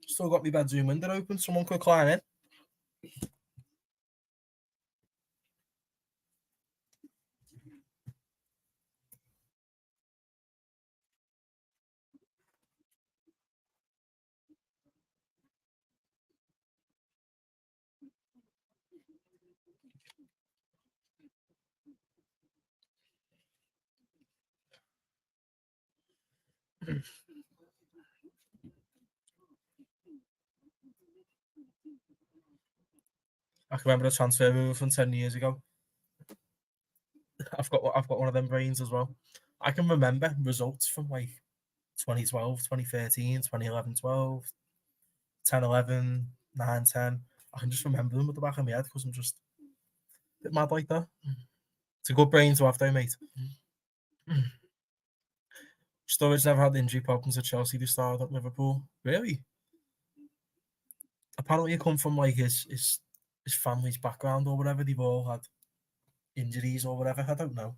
Still got my bedroom window open. Someone could climb in. I can remember a transfer rumor from 10 years ago. I've got one of them brains as well. I can remember results from like 2012, 2013, 2011, 12, 10, 11, 9, 10. I can just remember them at the back of my head because I'm just a bit mad like that. It's a good brain to have though, mate. Sturridge never had injury problems at Chelsea. They started at Liverpool. Really? Apparently, he come from like his family's background or whatever. They've all had injuries or whatever. I don't know.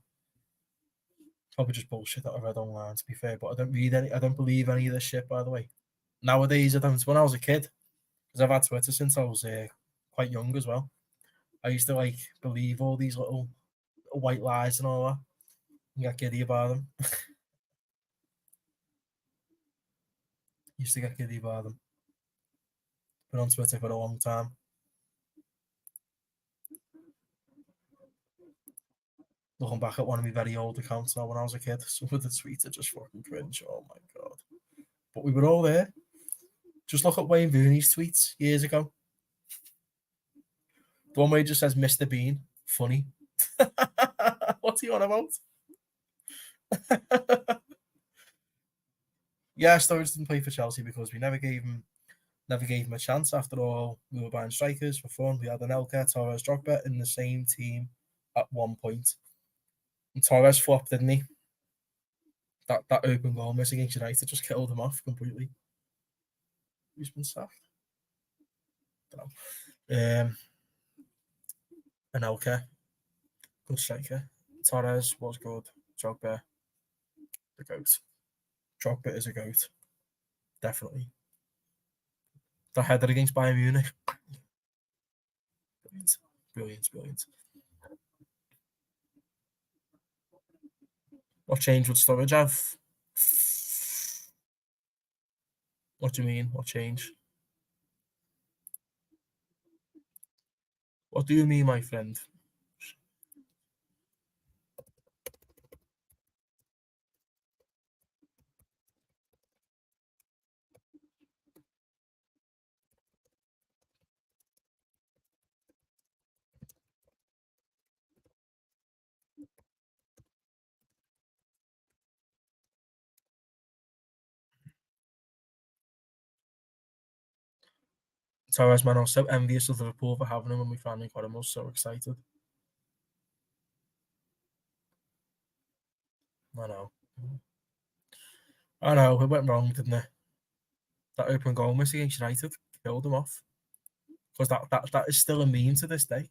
Probably just bullshit that I read online, to be fair. But I don't believe any of this shit, by the way. Nowadays, I don't. When I was a kid, because I've had Twitter since I was quite young as well. I used to like believe all these little white lies and all that, and get giddy about them. Used to get giddy about them. Been on Twitter for a long time. Looking back at one of my very old accounts now when I was a kid, some of the tweets are just fucking cringe. Oh my god! But we were all there. Just look at Wayne Rooney's tweets years ago. The one where he just says Mr. Bean, funny. What's he on about? Yeah, Sturridge didn't play for Chelsea because we never gave him a chance. After all, we were buying strikers for fun. We had an Elka, Torres, Drogba in the same team at one point. And Torres flopped, didn't he? That open goal miss against United just killed him off completely. Who's been sacked? Don't know. Anelka, good striker. Torres was good. Drogba, the goat. Drogba is a goat, definitely. The header against Bayern Munich, brilliant, brilliant, brilliant. What change would Sturridge have? What do you mean? What change? What do you mean, my friend? Torres, man, I was so envious of Liverpool for having him when we finally got him. I was so excited. I know. I know. It went wrong, didn't it? That open goal miss against United killed him off. Because that is still a meme to this day.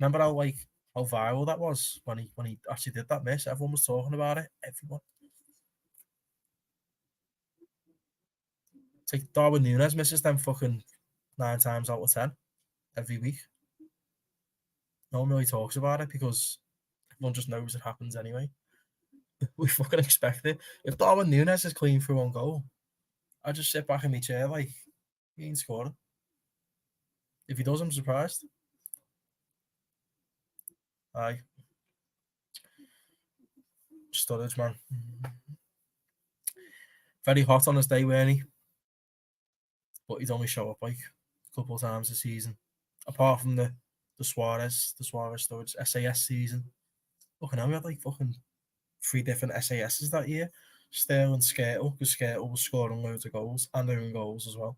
Remember how viral that was when he actually did that miss? Everyone was talking about it. Everyone. It's like Darwin Núñez misses them fucking 9 times out of 10 every week. No one really talks about it because everyone just knows it happens anyway. We fucking expect it. If Darwin Núñez is clean for one goal, I just sit back in my chair like he ain't scoring. If he does, I'm surprised. Aye. Sturridge, man. Very hot on his day, weren't he? But he'd only show up like a couple of times a season. Apart from the Suarez Sturridge SAS season. Fucking hell, we had like fucking 3 different SASs that year. Sterling, Skirtle, because Skirtle was scoring loads of goals and own goals as well.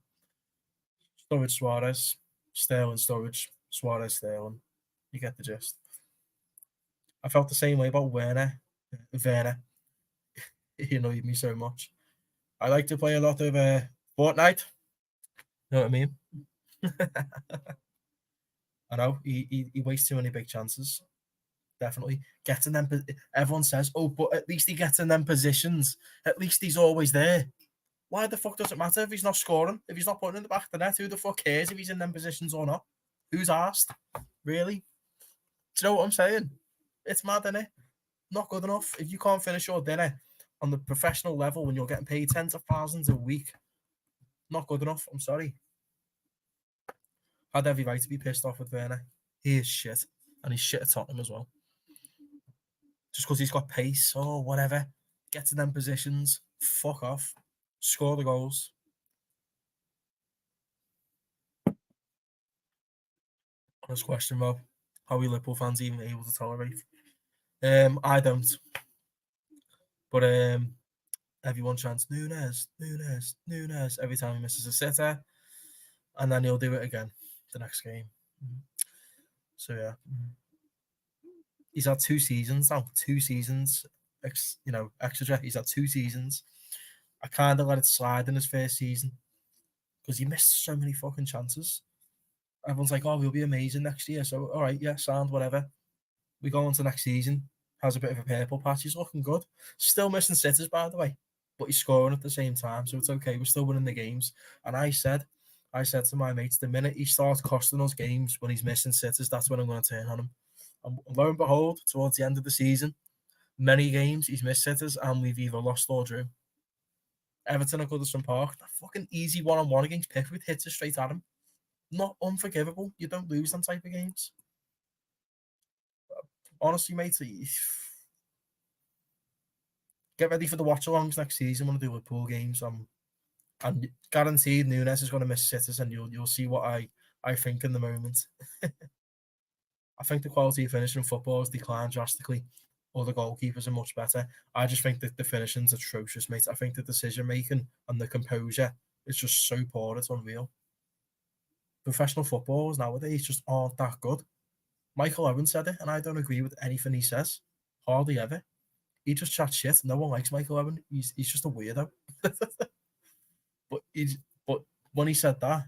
Sturridge, Suarez, Sterling, Sturridge, Suarez, Sterling. You get the gist. I felt the same way about Werner. He annoyed me so much. I like to play a lot of Fortnite. You know what I mean? I know he wastes too many big chances. Definitely getting them. Everyone says, "Oh, but at least he gets in them positions. At least he's always there." Why the fuck does it matter if he's not scoring? If he's not putting in the back of the net, who the fuck cares if he's in them positions or not? Who's asked? Really? Do you know what I'm saying? It's mad, isn't it? Not good enough. If you can't finish your dinner on the professional level when you're getting paid tens of thousands a week, not good enough. I'm sorry. Had every right to be pissed off with Werner. He is shit. And he's shit at Tottenham as well. Just because he's got pace or whatever. Get to them positions. Fuck off. Score the goals. Honest question, Rob. How are Liverpool fans even able to tolerate? I don't. But everyone chants Núñez every time he misses a sitter, and then he'll do it again the next game. So yeah, he's had 2 seasons now. 2 seasons, extra. He's had 2 seasons. I kind of let it slide in his first season because he missed so many fucking chances. Everyone's like, "Oh, we'll be amazing next year." So all right, yeah, sound whatever. We go on to next season. Has a bit of a purple patch. He's looking good. Still missing sitters, by the way, but he's scoring at the same time, so it's okay. We're still winning the games. And I said to my mates, the minute he starts costing us games when he's missing sitters, that's when I'm going to turn on him. And lo and behold, towards the end of the season, many games he's missed sitters, and we've either lost or drew. Everton at Goodison Park, that fucking easy one-on-one against Pickford hits it straight at him. Not unforgivable. You don't lose them type of games. Honestly, mate, get ready for the watch-alongs next season when I do Liverpool games. And guaranteed Nunes is going to miss sitters, and you'll see what I think in the moment. I think the quality of finishing in football has declined drastically. All the goalkeepers are much better. I just think that the finishing's atrocious, mate. I think the decision making and the composure is just so poor. It's unreal. Professional footballers nowadays just aren't that good. Michael Owen said it, and I don't agree with anything he says. Hardly ever. He just chats shit. No one likes Michael Owen. He's just a weirdo. but he's but when he said that,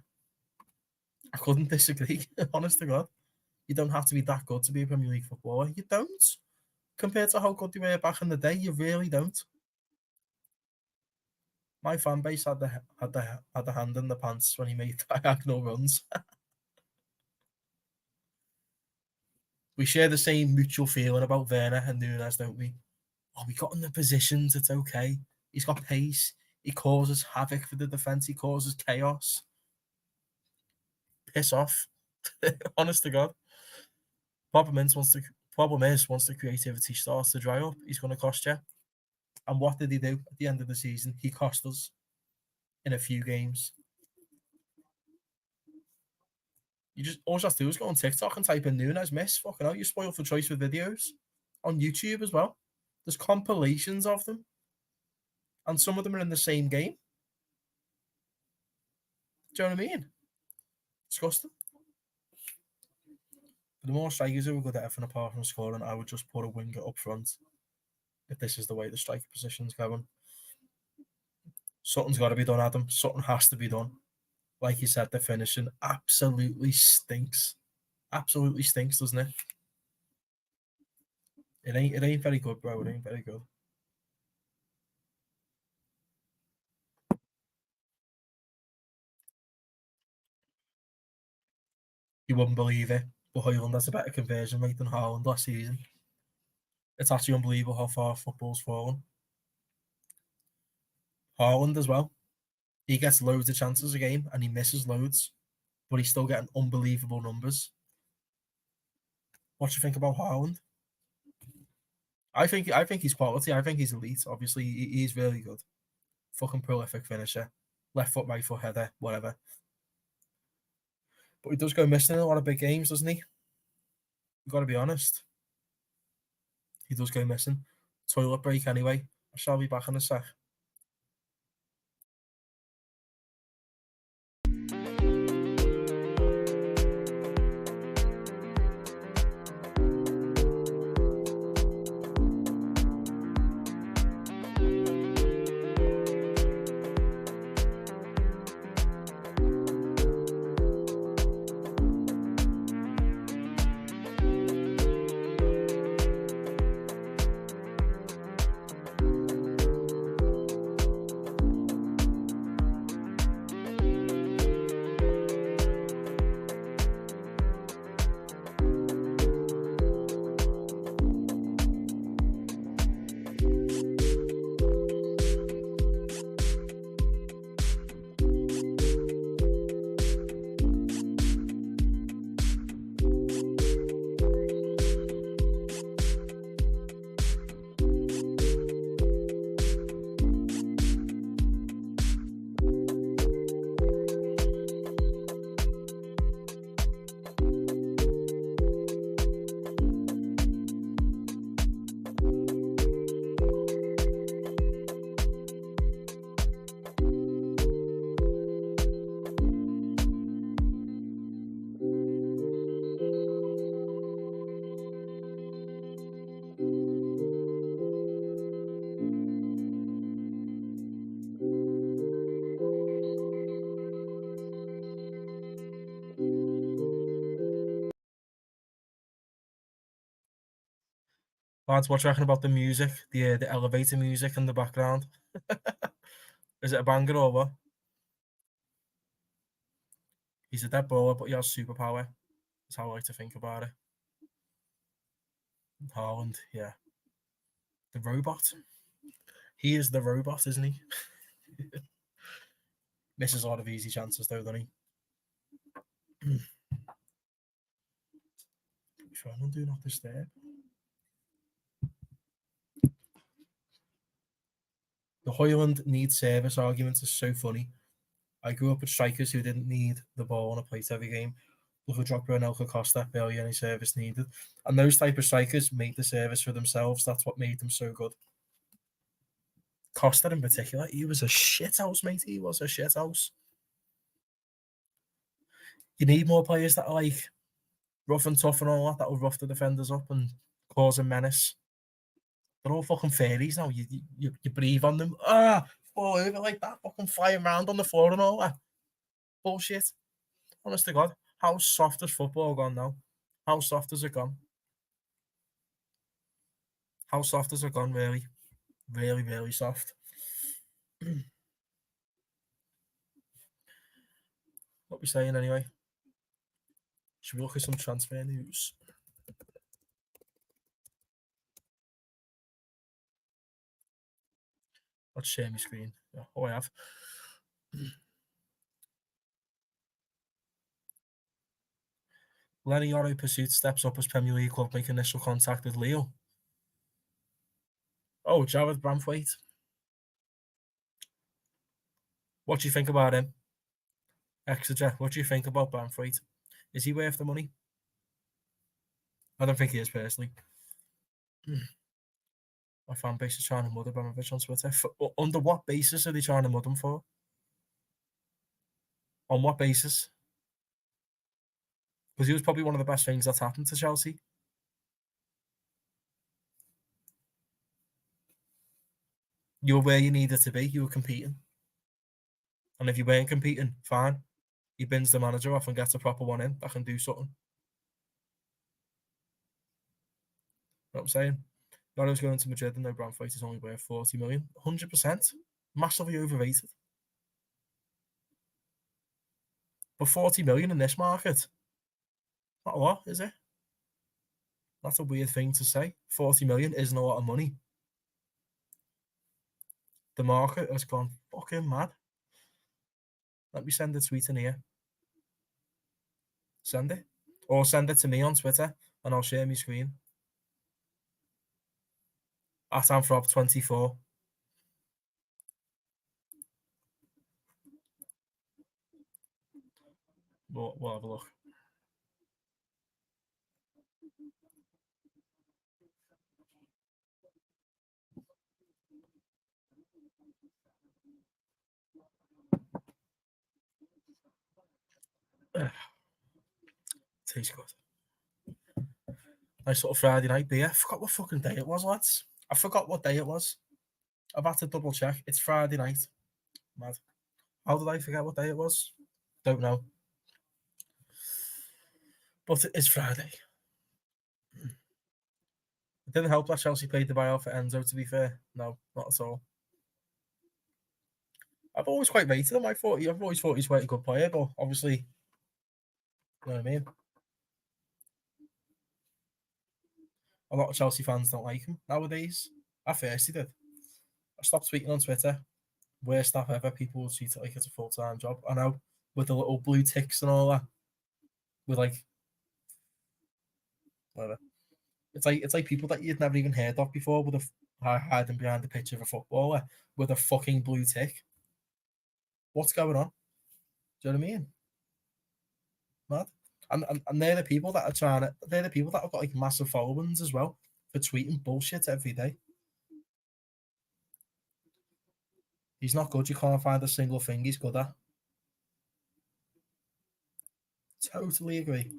I couldn't disagree. Honest to God, you don't have to be that good to be a Premier League footballer. You don't. Compared to how good they were back in the day, you really don't. My fan base had the hand in the pants when he made diagonal runs. We share the same mutual feeling about Werner and Nunes, don't we? Oh, we got in the positions. It's okay. He's got pace. He causes havoc for the defense. He causes chaos. Piss off. Honest to God. Problem is once the creativity starts to dry up, he's going to cost you. And what did he do at the end of the season? He cost us in a few games. You just all you have to do is go on TikTok and type in Nunes miss. Fucking hell, you spoiled for choice with videos on YouTube as well. There's compilations of them, and some of them are in the same game. Do you know what I mean? Disgusting. The more strikers who are good at everything apart from scoring, I would just put a winger up front if this is the way the striker position's going. Something's got to be done, Adam. Something has to be done. Like you said, the finishing absolutely stinks. Absolutely stinks, doesn't it? It ain't very good, bro. It ain't very good. You wouldn't believe it, but Holland has a better conversion rate than Holland last season. It's actually unbelievable how far football's fallen. Holland as well. He gets loads of chances a game and he misses loads, but he's still getting unbelievable numbers. What do you think about Holland? I think he's quality. I think he's elite. Obviously, he's really good. Fucking prolific finisher. Left foot, right foot header, whatever. But he does go missing in a lot of big games, doesn't he? You've got to be honest. He does go missing. Toilet break anyway. I shall be back in a sec. Lads, what do you reckon about the music? The elevator music in the background? Is it a banger or what? He's a dead baller, but he has superpower. That's how I like to think about it. Holland, yeah. The robot. He is the robot, isn't he? Misses a lot of easy chances, though, doesn't he? Sure, I'm do not disturb. The Holland need service argument is so funny. I grew up with strikers who didn't need the ball on a plate every game. Look at Drogba and Elka Costa, barely any service needed. And those type of strikers made the service for themselves. That's what made them so good. Costa in particular, he was a shithouse, mate. He was a shithouse. You need more players that are like rough and tough and all that, that will rough the defenders up and cause a menace. They're all fucking fairies now. You breathe on them. Fall over like that, fucking flying around on the floor and all that. Bullshit. Honest to God. How soft has football gone now? How soft has it gone? How soft has it gone, really? Really, really soft. What we saying anyway? Should we look at some transfer news? Let's share my screen. Yeah, oh, I have. Lenny Oro Pursuit steps up as Premier League club make initial contact with Leo. Oh, Jared Bramthwaite. What do you think about him? Exeter, what do you think about Bramthwaite? Is he worth the money? I don't think he is personally. My fan base is trying to mud Abramovich on Twitter. Under what basis are they trying to mud him for? On what basis? Because he was probably one of the best things that's happened to Chelsea. You were where you needed to be. You were competing. And if you weren't competing, fine. He bins the manager off and gets a proper one in that can do something. You know what I'm saying? Yoro's going to Madrid and no Bramthwaite is only worth 40 million. 100%. Massively overrated. But 40 million in this market? Not a lot, is it? That's a weird thing to say. 40 million isn't a lot of money. The market has gone fucking mad. Let me send a tweet in here. Send it. Or send it to me on Twitter and I'll share my screen. At Amfrob24. We'll have a look. Tastes good. Nice little Friday night beer. I forgot what fucking day it was, lads. I forgot what day it was. I've had to double check. It's Friday night. Mad. How did I forget what day it was? Don't know. But it is Friday. It didn't help that Chelsea paid the buyout for Enzo, to be fair. No, not at all. I've always quite rated him. I've always thought he's quite a good player, but obviously, you know what I mean? A lot of Chelsea fans don't like him nowadays. At first, he did. I stopped tweeting on Twitter. Worst stuff ever. People will treat it like it's a full-time job. I know, with the little blue ticks and all that. With like, whatever. It's like people that you'd never even heard of before with a hiding behind the picture of a footballer with a fucking blue tick. What's going on? Do you know what I mean? Mad. And they're the people that are trying to. They're the people that have got like massive followings as well for tweeting bullshit every day. He's not good. You can't find a single thing he's good at. Totally agree.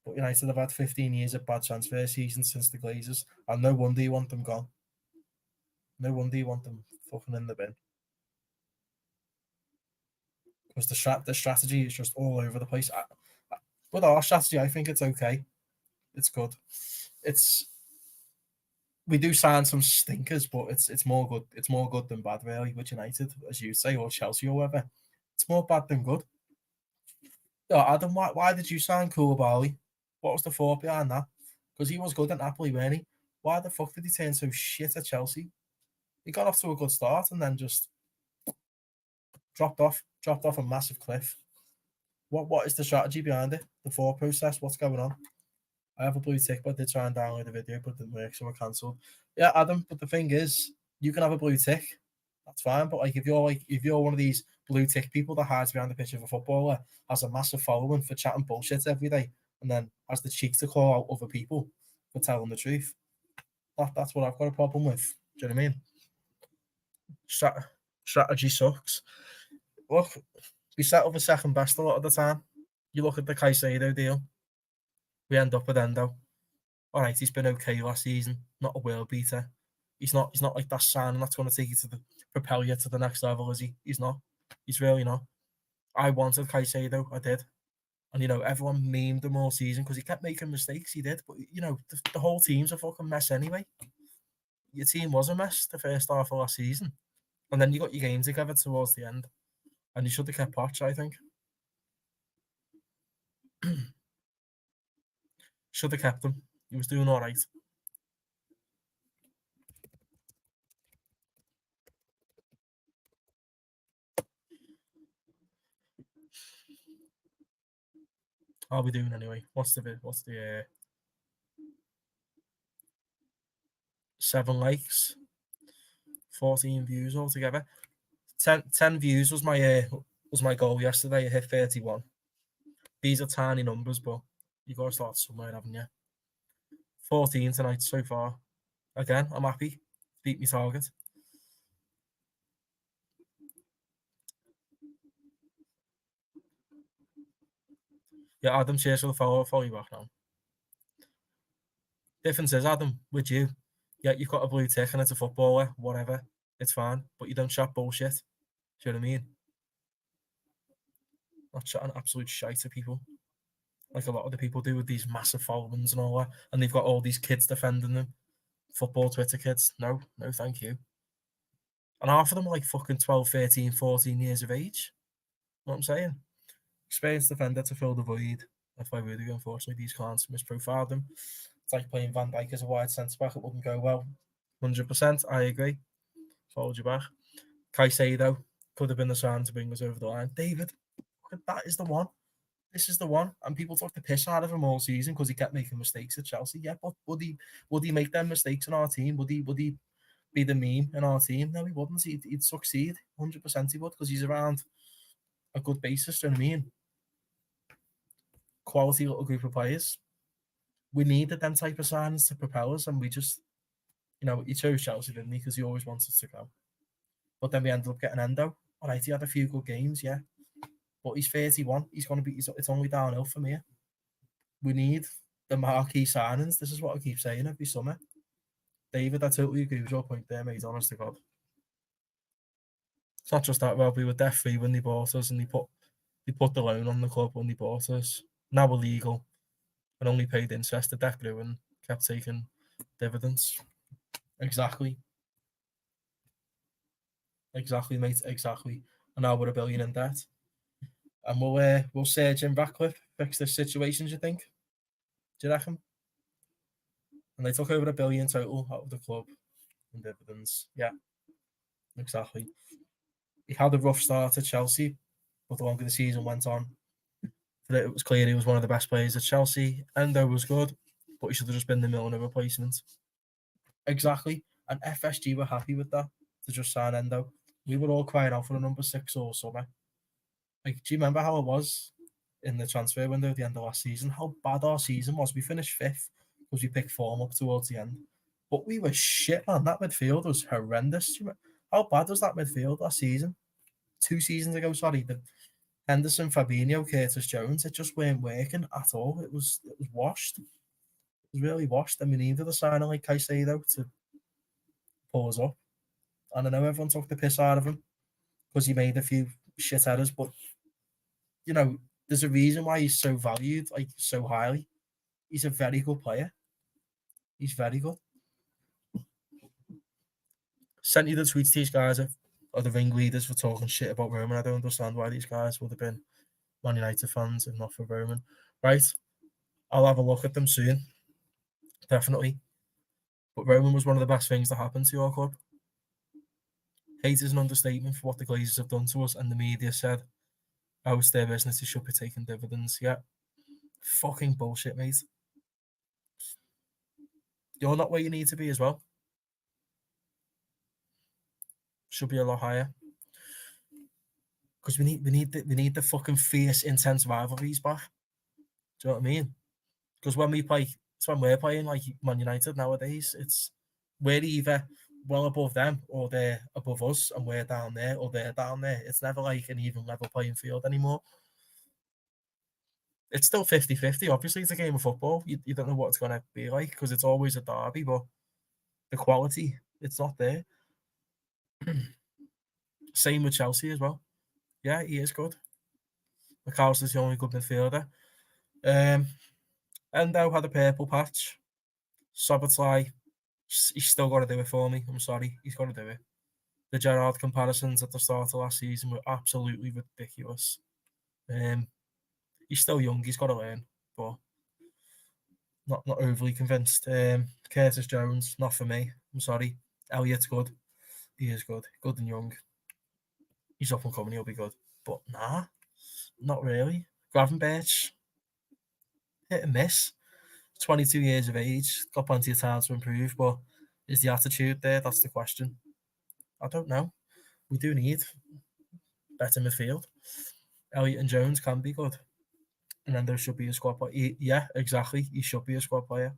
But United have had 15 years of bad transfer seasons since the Glazers, and no wonder you want them gone. No wonder you want them fucking in the bin. Because the strategy is just all over the place. With our strategy, I think it's okay. It's good. We do sign some stinkers, but it's more good. It's more good than bad, really. With United, as you say, or Chelsea, or whatever. It's more bad than good. Oh, Adam, why did you sign Koulibaly? What was the thought behind that? Because he was good at Napoli, weren't he? Why the fuck did he turn so shit at Chelsea? He got off to a good start and then just dropped off a massive cliff. What is the strategy behind it? The thought process? What's going on? I have a blue tick, but I did try and download the video, but it didn't work, so I cancelled. Yeah, Adam, but the thing is, you can have a blue tick, that's fine. But if you're one of these blue tick people that hides behind the pitch of a footballer, has a massive following for chatting bullshit every day, and then has the cheek to call out other people for telling the truth, that's what I've got a problem with. Do you know what I mean? Strategy sucks. Look, we settle for second best a lot of the time. You look at the Caicedo deal, we end up with Endo. All right, he's been okay last season, not a world beater. He's not like that signing that's going to take you to the propel you to the next level, is he? He's not. He's really not. I wanted Caicedo, I did. And everyone memed him all season because he kept making mistakes. He did, but the whole team's a fucking mess anyway. Your team was a mess the first half of last season, and then you got your game together towards the end, and you should have kept Poch, I think. Should have kept him. He was doing all right. How are we doing anyway? What's the 7 likes, 14 views altogether. 10 views was my goal yesterday. I hit 31. These are tiny numbers, but you got to start somewhere, haven't you? 14 tonight so far. Again, I'm happy. Beat my target. Yeah, Adam, cheers for the follow. I'll follow you back now. Difference is, Adam, with you, yeah, you've got a blue tick and it's a footballer, whatever. It's fine, but you don't chat bullshit. Do you know what I mean? Not chatting absolute shite to people, like a lot of the people do with these massive followings and all that, and they've got all these kids defending them. Football Twitter kids. No, thank you. And half of them are like fucking 12, 13, 14 years of age. You know what I'm saying? Experienced defender to fill the void. That's why really, unfortunately, these clients misprofiled them. It's like playing Van Dijk as a wide centre back. It wouldn't go well. 100%. I agree. Followed you back. Caicedo could have been the sign to bring us over the line. David, that is the one. This is the one. And people took the piss out of him all season because he kept making mistakes at Chelsea. Yeah, but would he make them mistakes in our team? Would he be the meme in our team? No, he wouldn't. He'd succeed. 100% he would, because he's around a good basis. Do you know what I mean? Quality little group of players. We needed them type of signings to propel us, and we just, he chose Chelsea, didn't he? Because he always wanted to go. But then we ended up getting Endo. All right, he had a few good games, yeah. But he's 31. He's going to be, it's only downhill from here. We need the marquee signings. This is what I keep saying every summer. David, I totally agree with your point there, mate. Honest to God. It's not just that, Rob. We were debt free when they bought us, and they put the loan on the club when they bought us. Now we're legal and only paid interest. The debt grew and kept taking dividends. Exactly, mate. Exactly. And now we're $1 billion in debt. And we'll say Jim Ratcliffe fix this situation. Do you think? Do you reckon? And they took over $1 billion total out of the club in dividends. Yeah, exactly. He had a rough start at Chelsea, but the longer the season went on, it was clear he was one of the best players at Chelsea. Endo was good, but he should have just been the Milner replacement. Exactly. And FSG were happy with that, to just sign Endo. We were all crying out for a number 6 all summer. Like, do you remember how it was in the transfer window at the end of last season? How bad our season was. We finished 5th because we picked form up towards the end. But we were shit, man. That midfield was horrendous. How bad was that midfield last season? 2 seasons ago, sorry. The Henderson, Fabinho, Curtis Jones, it just weren't working at all. It was washed. It was really washed. And we needed a signing like Caicedo to pull us up. And I know everyone took the piss out of him because he made a few shit errors, but there's a reason why he's so valued, like, so highly. He's a very good player. He's very good. Sent you the tweets. These guys are the ringleaders for talking shit about Roman. I don't understand why these guys would have been Man United fans and not for Roman. Right? I'll have a look at them soon. Definitely. But Roman was one of the best things that happened to your club. Hate is an understatement for what the Glazers have done to us, and the media said, oh, it's their business, it should be taking dividends. Yeah. Fucking bullshit, mate. You're not where you need to be as well. Should be a lot higher. Because we need the fucking fierce, intense rivalries back. Do you know what I mean? Because when we play, it's when we're playing like Man United nowadays. It's we're either well above them or they're above us, and we're down there or they're down there. It's never like an even level playing field anymore. It's still 50-50. Obviously, it's a game of football. You don't know what it's going to be like because it's always a derby, but the quality, it's not there. Same with Chelsea as well. Yeah, he is good. McAllister's the only good midfielder. Endo had a purple patch. Sobotlai, he's still got to do it for me. I'm sorry, he's got to do it. The Gerrard comparisons at the start of last season were absolutely ridiculous. He's still young, he's got to learn, but not overly convinced. Curtis Jones, not for me. I'm sorry. Elliott's good. He is good and young. He's up and coming, he'll be good. But nah, not really. Gravenberch, hit and miss. 22 years of age, got plenty of time to improve, but is the attitude there? That's the question. I don't know. We do need better midfield. Elliott and Jones can be good. And then there should be a squad player. Yeah, exactly. He should be a squad player.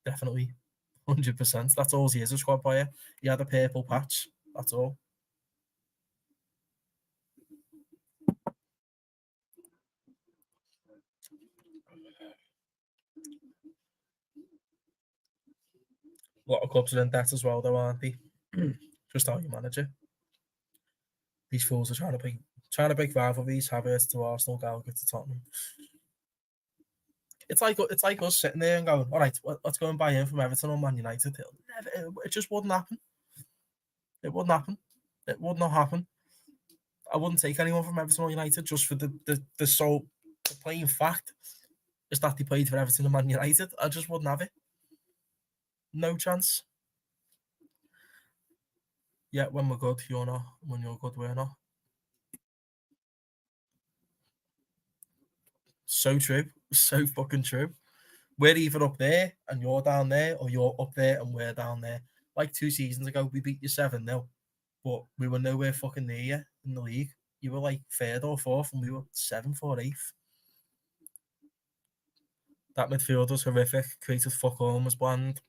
Definitely. 100%. That's all he is, a squad player. He had a purple patch. That's all. A lot of clubs are in debt as well, though, aren't they? Just how you manage it. These fools are trying to break rivalries, Havertz to Arsenal, Gallagher to Tottenham. It's like us sitting there and going, all right, let's go and buy him from Everton or Man United. It just wouldn't happen. It wouldn't happen. It would not happen. I wouldn't take anyone from Everton or United just for the sole the plain fact is that they played for Everton and Man United. I just wouldn't have it. No chance. Yeah, when we're good, you're not. When you're good, we're not. So true. So fucking true. We're either up there and you're down there, or you're up there and we're down there. Like 2 seasons ago, we beat you 7-0, but we were nowhere fucking near you in the league. You were like 3rd or 4th, and we were 7th or 8th. That midfield was horrific. Created fuck all, was bland.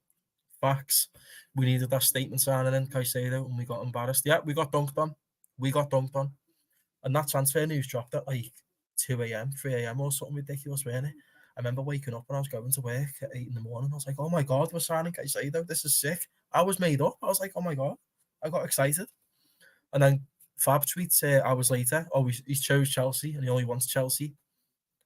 Facts. We needed that statement signing in Caicedo, and we got embarrassed. Yeah, we got dunked on. And that transfer news dropped at like 2 a.m., 3 a.m. or something ridiculous, wasn't it? I remember waking up when I was going to work at 8 in the morning. I was like, oh my God, we're signing Caicedo. This is sick. I was made up. I was like, oh my God. I got excited. And then Fab tweets hours later, oh, he chose Chelsea and he only wants Chelsea.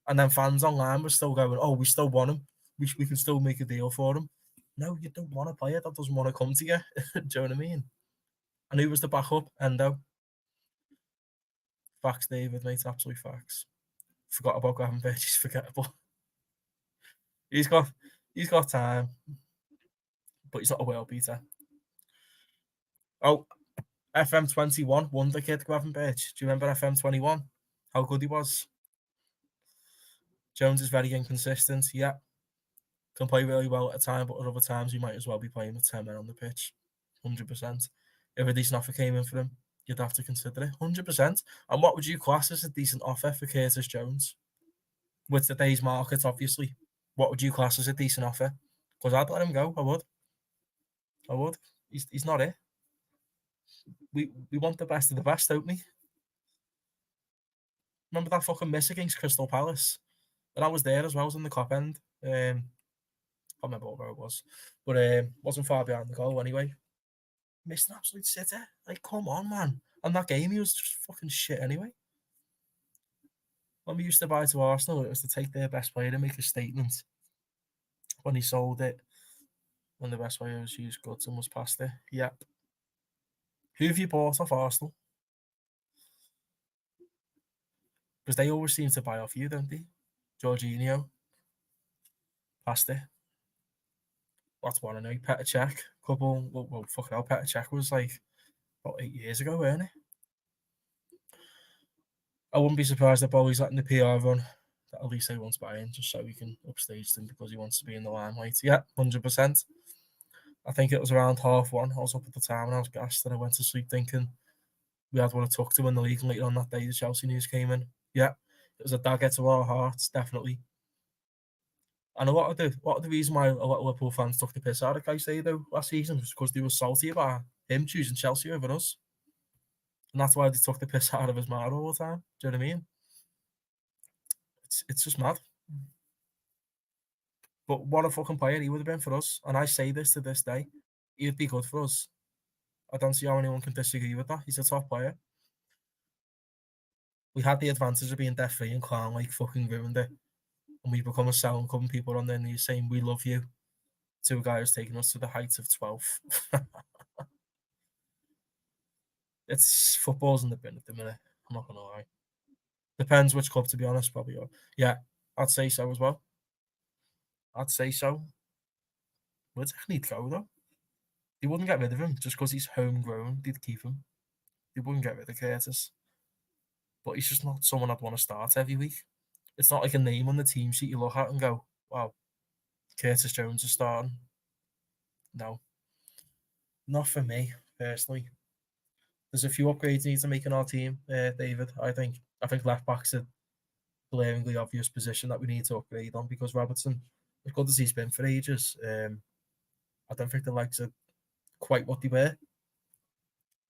And then fans online were still going, oh, we still want him. We can still make a deal for him. No, you don't want a player that doesn't want to come to you. Do you know what I mean? And who was the backup? Endo. Facts, David, mate. Absolute facts. Forgot about Gravenberch. He's forgettable. He's got time, but he's not a world beater. Oh, FM21 wonder kid Gravenberch. Do you remember FM21? How good he was. Jones is very inconsistent. Yeah, can play really well at a time, but at other times he might as well be playing with 10 men on the pitch. 100%. If a decent offer came in for him, you'd have to consider it. 100%. And what would you class as a decent offer for Curtis Jones? With today's market, obviously. What would you class as a decent offer? Because I'd let him go. I would. He's not it. We want the best of the best, don't we? Remember that fucking miss against Crystal Palace? And I was there as well. I was in the cop end. I can't remember where it was. But wasn't far behind the goal anyway. Missed an absolute sitter. Like, come on, man. And that game, he was just fucking shit anyway. When we used to buy to Arsenal, it was to take their best player and make a statement. When he sold it, when the best player was used goods and was past it. Yeah. Who have you bought off Arsenal? Because they always seem to buy off you, don't they? Jorginho. Past it. That's one I know. Petr Cech. Well, fuck hell. Petr Cech was like about 8 years ago, weren't it? I wouldn't be surprised if Bowley's letting the PR run. That at least they wants buy in, just so he can upstage them because he wants to be in the limelight. Yeah, 100%. I think it was around 1:30. I was up at the time and I was gassed, and I went to sleep thinking we had what it took to win the league. And later on that day, the Chelsea news came in. Yeah, it was a dagger to our hearts, definitely. And a lot of the reason why a lot of Liverpool fans took the piss out of Caicedo last season was because they were salty about him choosing Chelsea over us, and that's why they took the piss out of his mouth all the time. Do you know what I mean? It's just mad. But what a fucking player he would have been for us. And I say this to this day, he'd be good for us. I don't see how anyone can disagree with that. He's a top player. We had the advantage of being debt free, and Clown like fucking ruined it. And we become a selling club, and people on their knees saying we love you to a guy who's taking us to the heights of 12th. It's football's in the bin at the minute. I'm not gonna lie. Depends which club, to be honest. Probably. Yeah, I'd say so as well. I'd say so. Where's Technique go though? They wouldn't get rid of him just because he's homegrown. They'd keep him. They wouldn't get rid of Curtis. But he's just not someone I'd want to start every week. It's not like a name on the team sheet you look at and go, wow, Curtis Jones is starting. No, not for me, personally. There's a few upgrades need to make in our team, David, I think. I think left back's a glaringly obvious position that we need to upgrade on because Robertson, as good as he's been for ages, I don't think the legs are quite what they were.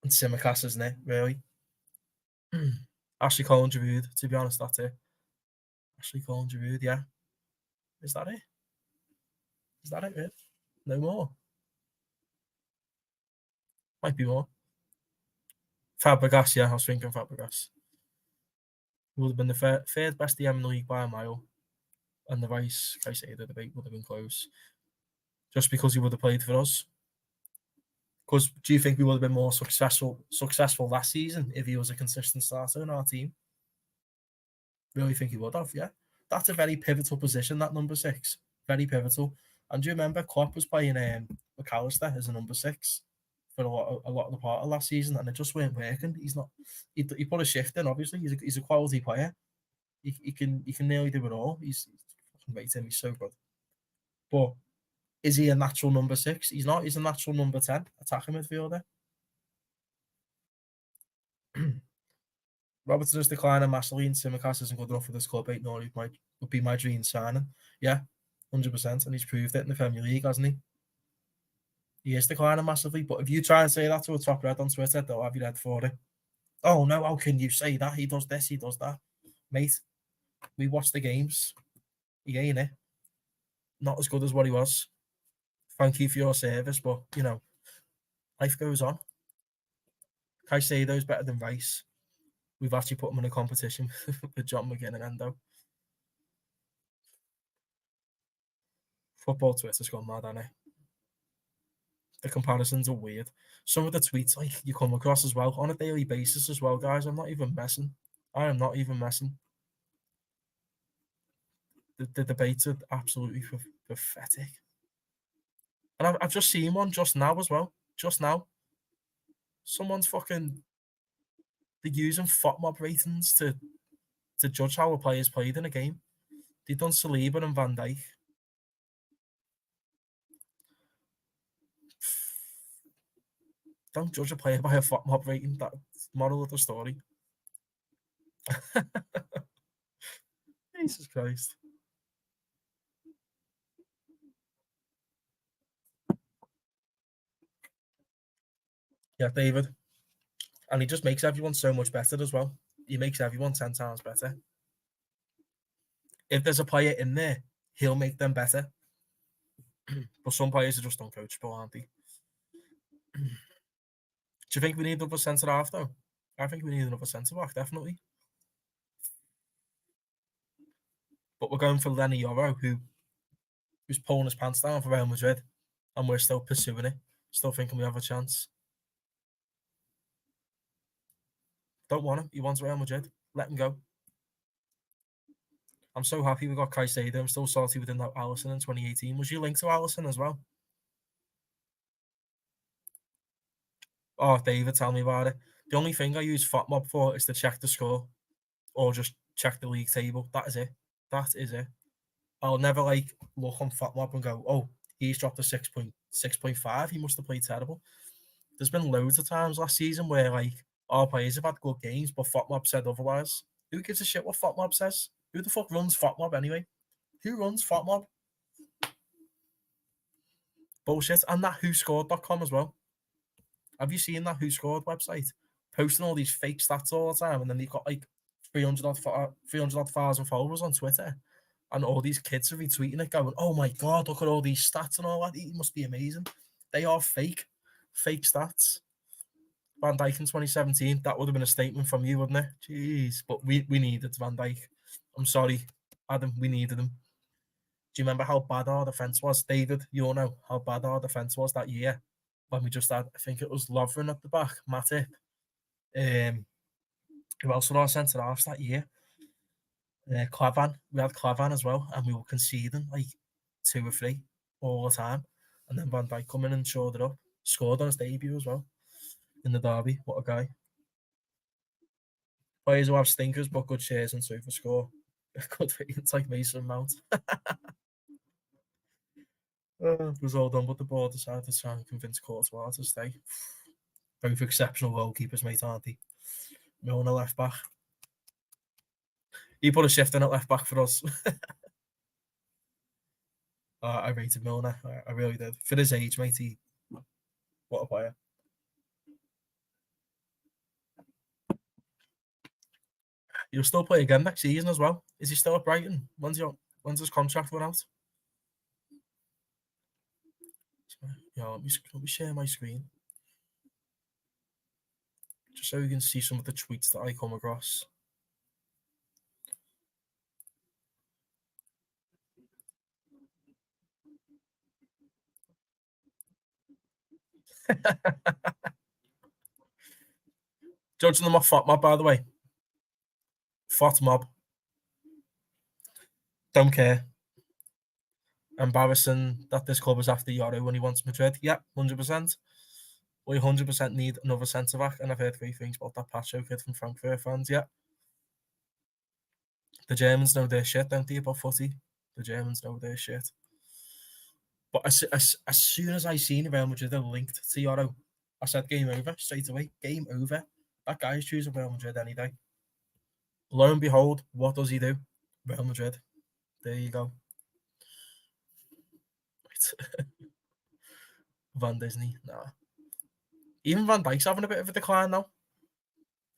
And Simicast, isn't it, really? Ashley Collins Giroud, to be honest, that's it. Ashley Collins Giroud, yeah. Is that it? Is that it, really? No more. Might be more. Fabregas, yeah, I was thinking Fabregas. Would have been the third best DM in the league by a mile, and the vice Caicedo debate would have been close, just because he would have played for us. Because do you think we would have been more successful last season if he was a consistent starter in our team? Really think he would have, yeah. That's a very pivotal position, that number 6. Very pivotal. And do you remember Klopp was playing McAllister as a number 6 for a lot of the part of last season, and it just weren't working. He's not. He put a shift in. Obviously, he's a quality player. He can nearly do it all. He's fucking rating. He's so good. But is he a natural number 6? He's not. He's a natural number 10 attacking midfielder. Robertson is declining massively, and Simicast isn't good enough for this club. 8 Norwich would be my dream signing. Yeah, 100%. And he's proved it in the Premier League, hasn't he? He is declining massively. But if you try and say that to a top red on Twitter, they'll have your head for it. Oh no, how can you say that? He does this, he does that. Mate, we watch the games. He ain't it. Not as good as what he was. Thank you for your service, but life goes on. Caicedo's better than Rice. We've actually put him in a competition with John McGinn and Endo. Football Twitter's gone mad, hasn't it? The comparisons are weird. Some of the tweets like you come across as well on a daily basis as well, guys. I'm not even messing. I am not even messing. The debates are absolutely pathetic. And I've just seen one just now as well. Just now. Someone's fucking they're using FOTMOB ratings to judge how a player's played in a game. They've done Saliba and Van Dijk. Don't judge a player by a FOTMOB rating. That's the moral of the story. Jesus Christ. Yeah, David. And he just makes everyone so much better as well. He makes everyone 10 times better. If there's a player in there, he'll make them better. But some players are just uncoachable, aren't they? Do you think we need another centre half though? I think we need another centre back, definitely. But we're going for Lenny Yoro, who's pulling his pants down for Real Madrid, and we're still pursuing it, still thinking we have a chance. Don't want him. He wants Real Madrid. Let him go. I'm so happy we got Caicedo. I'm still salty within that Alisson in 2018. Was you linked to Alisson as well? Oh, David, tell me about it. The only thing I use FOTMOB for is to check the score or just check the league table. That is it. That is it. I'll never look on FOTMOB and go, oh, He's dropped a 6.5. He must have played terrible. There's been loads of times last season where like our players have had good games, but FOTMob said otherwise. Who gives a shit what FOTMob says? Who the fuck runs FOTMob anyway? Who runs FOTMob? Bullshit. And that whoscored.com as well. Have you seen that Who Scored website? Posting all these fake stats all the time, and then you've got like 300 odd thousand followers on Twitter, and all these kids are retweeting it, going, "Oh my god, look at all these stats and all that. It must be amazing." They are fake stats. Van Dijk in 2017, that would have been a statement from you, wouldn't it? Jeez, but we needed Van Dijk. I'm sorry, Adam, we needed him. Do you remember how bad our defence was, David? You know how bad our defence was that year when we just had, I think it was Lovren at the back, Matip. Who else were our centre halves that year? Clavan. We had Clavan as well, and we were conceding like 2 or 3 all the time. And then Van Dijk come in and showed it up. Scored on his debut as well in the derby. What a guy. Players who have stinkers but good shares and super score. Good it's like Mason Mount. It was all done, but the board decided to try and convince Courtois to stay. Both exceptional goalkeepers, mate, aren't they? Milner left back. He put a shift in at left back for us. I rated Milner. I really did. For his age, mate, what a player. He'll still play again next season as well. Is he still at Brighton? When's his contract run out? Yeah, let me share my screen. Just so you can see some of the tweets that I come across. Judging them off FOTMob, by the way. FOTMob. Don't care. Embarrassing that this club is after Yoro when he wants Madrid. Yeah, 100%. We 100% need another centre back, and I've heard great things about that Pacho kid from Frankfurt fans. Yeah, the Germans know their shit, don't they, about footy? The Germans know their shit. But as soon as I seen Real Madrid are linked to Yoro, I said game over straight away. Game over. That guy is choosing Real Madrid any day. Lo and behold, what does he do? Real Madrid. There you go. Van Disney, nah. Even Van Dijk's having a bit of a decline now.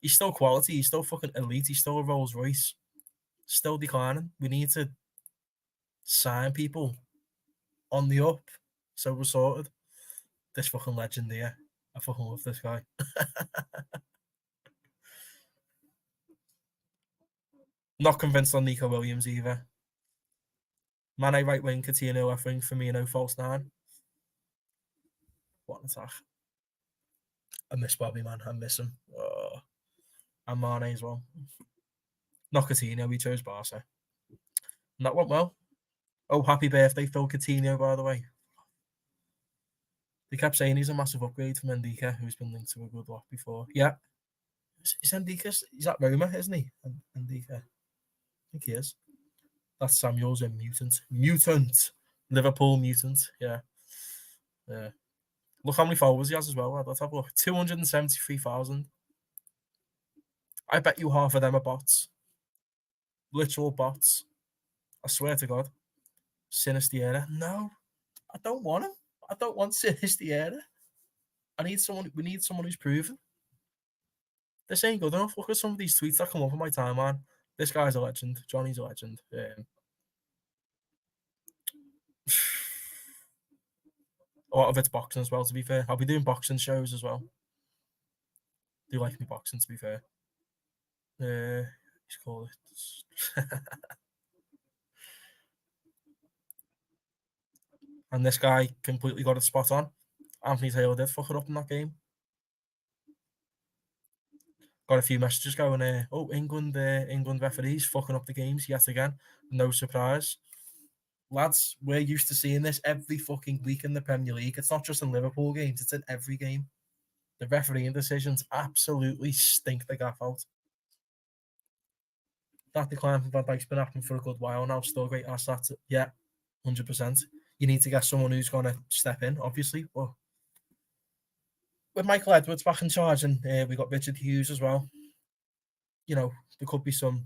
He's still quality. He's still fucking elite. He's still a Rolls Royce. Still declining. We need to sign people on the up, so we're sorted. This fucking legend here. I fucking love this guy. Not convinced on Nico Williams either. Mane right wing, Coutinho left wing, Firmino false 9. What an attack. I miss Bobby, man. I miss him. Oh. And Mane as well. Not Coutinho, we chose Barca. And that went well. Oh, happy birthday, Phil Coutinho, by the way. They kept saying he's a massive upgrade from Ndika, who's been linked to a good lot before. Yeah. Is Ndika, he's at Roma, isn't he? Ndika. I think he is. That's Samuel's a mutant. Mutant. Liverpool mutant. Yeah. Yeah. Look how many followers he has as well. Let's have a look. 273,000. I bet you half of them are bots. Literal bots. I swear to God. Sinisterra. No. I don't want him. I don't want Sinisterra. We need someone who's proven. This ain't good enough. Look at some of these tweets that come up on my timeline. This guy's a legend. Johnny's a legend. A lot of it's boxing as well, to be fair. I'll be doing boxing shows as well. Do you like me boxing, to be fair? He's called it. And this guy completely got it spot on. Anthony Taylor did fuck it up in that game. Got a few messages going, England referees fucking up the games yet again. No surprise. Lads, we're used to seeing this every fucking week in the Premier League. It's not just in Liverpool games, it's in every game. The refereeing decisions absolutely stink the gaff out. That decline from Van Dijk's been happening for a good while now. Still great assets. Yeah, 100%. You need to get someone who's going to step in, obviously. But with Michael Edwards back in charge, and we got Richard Hughes as well, there could be some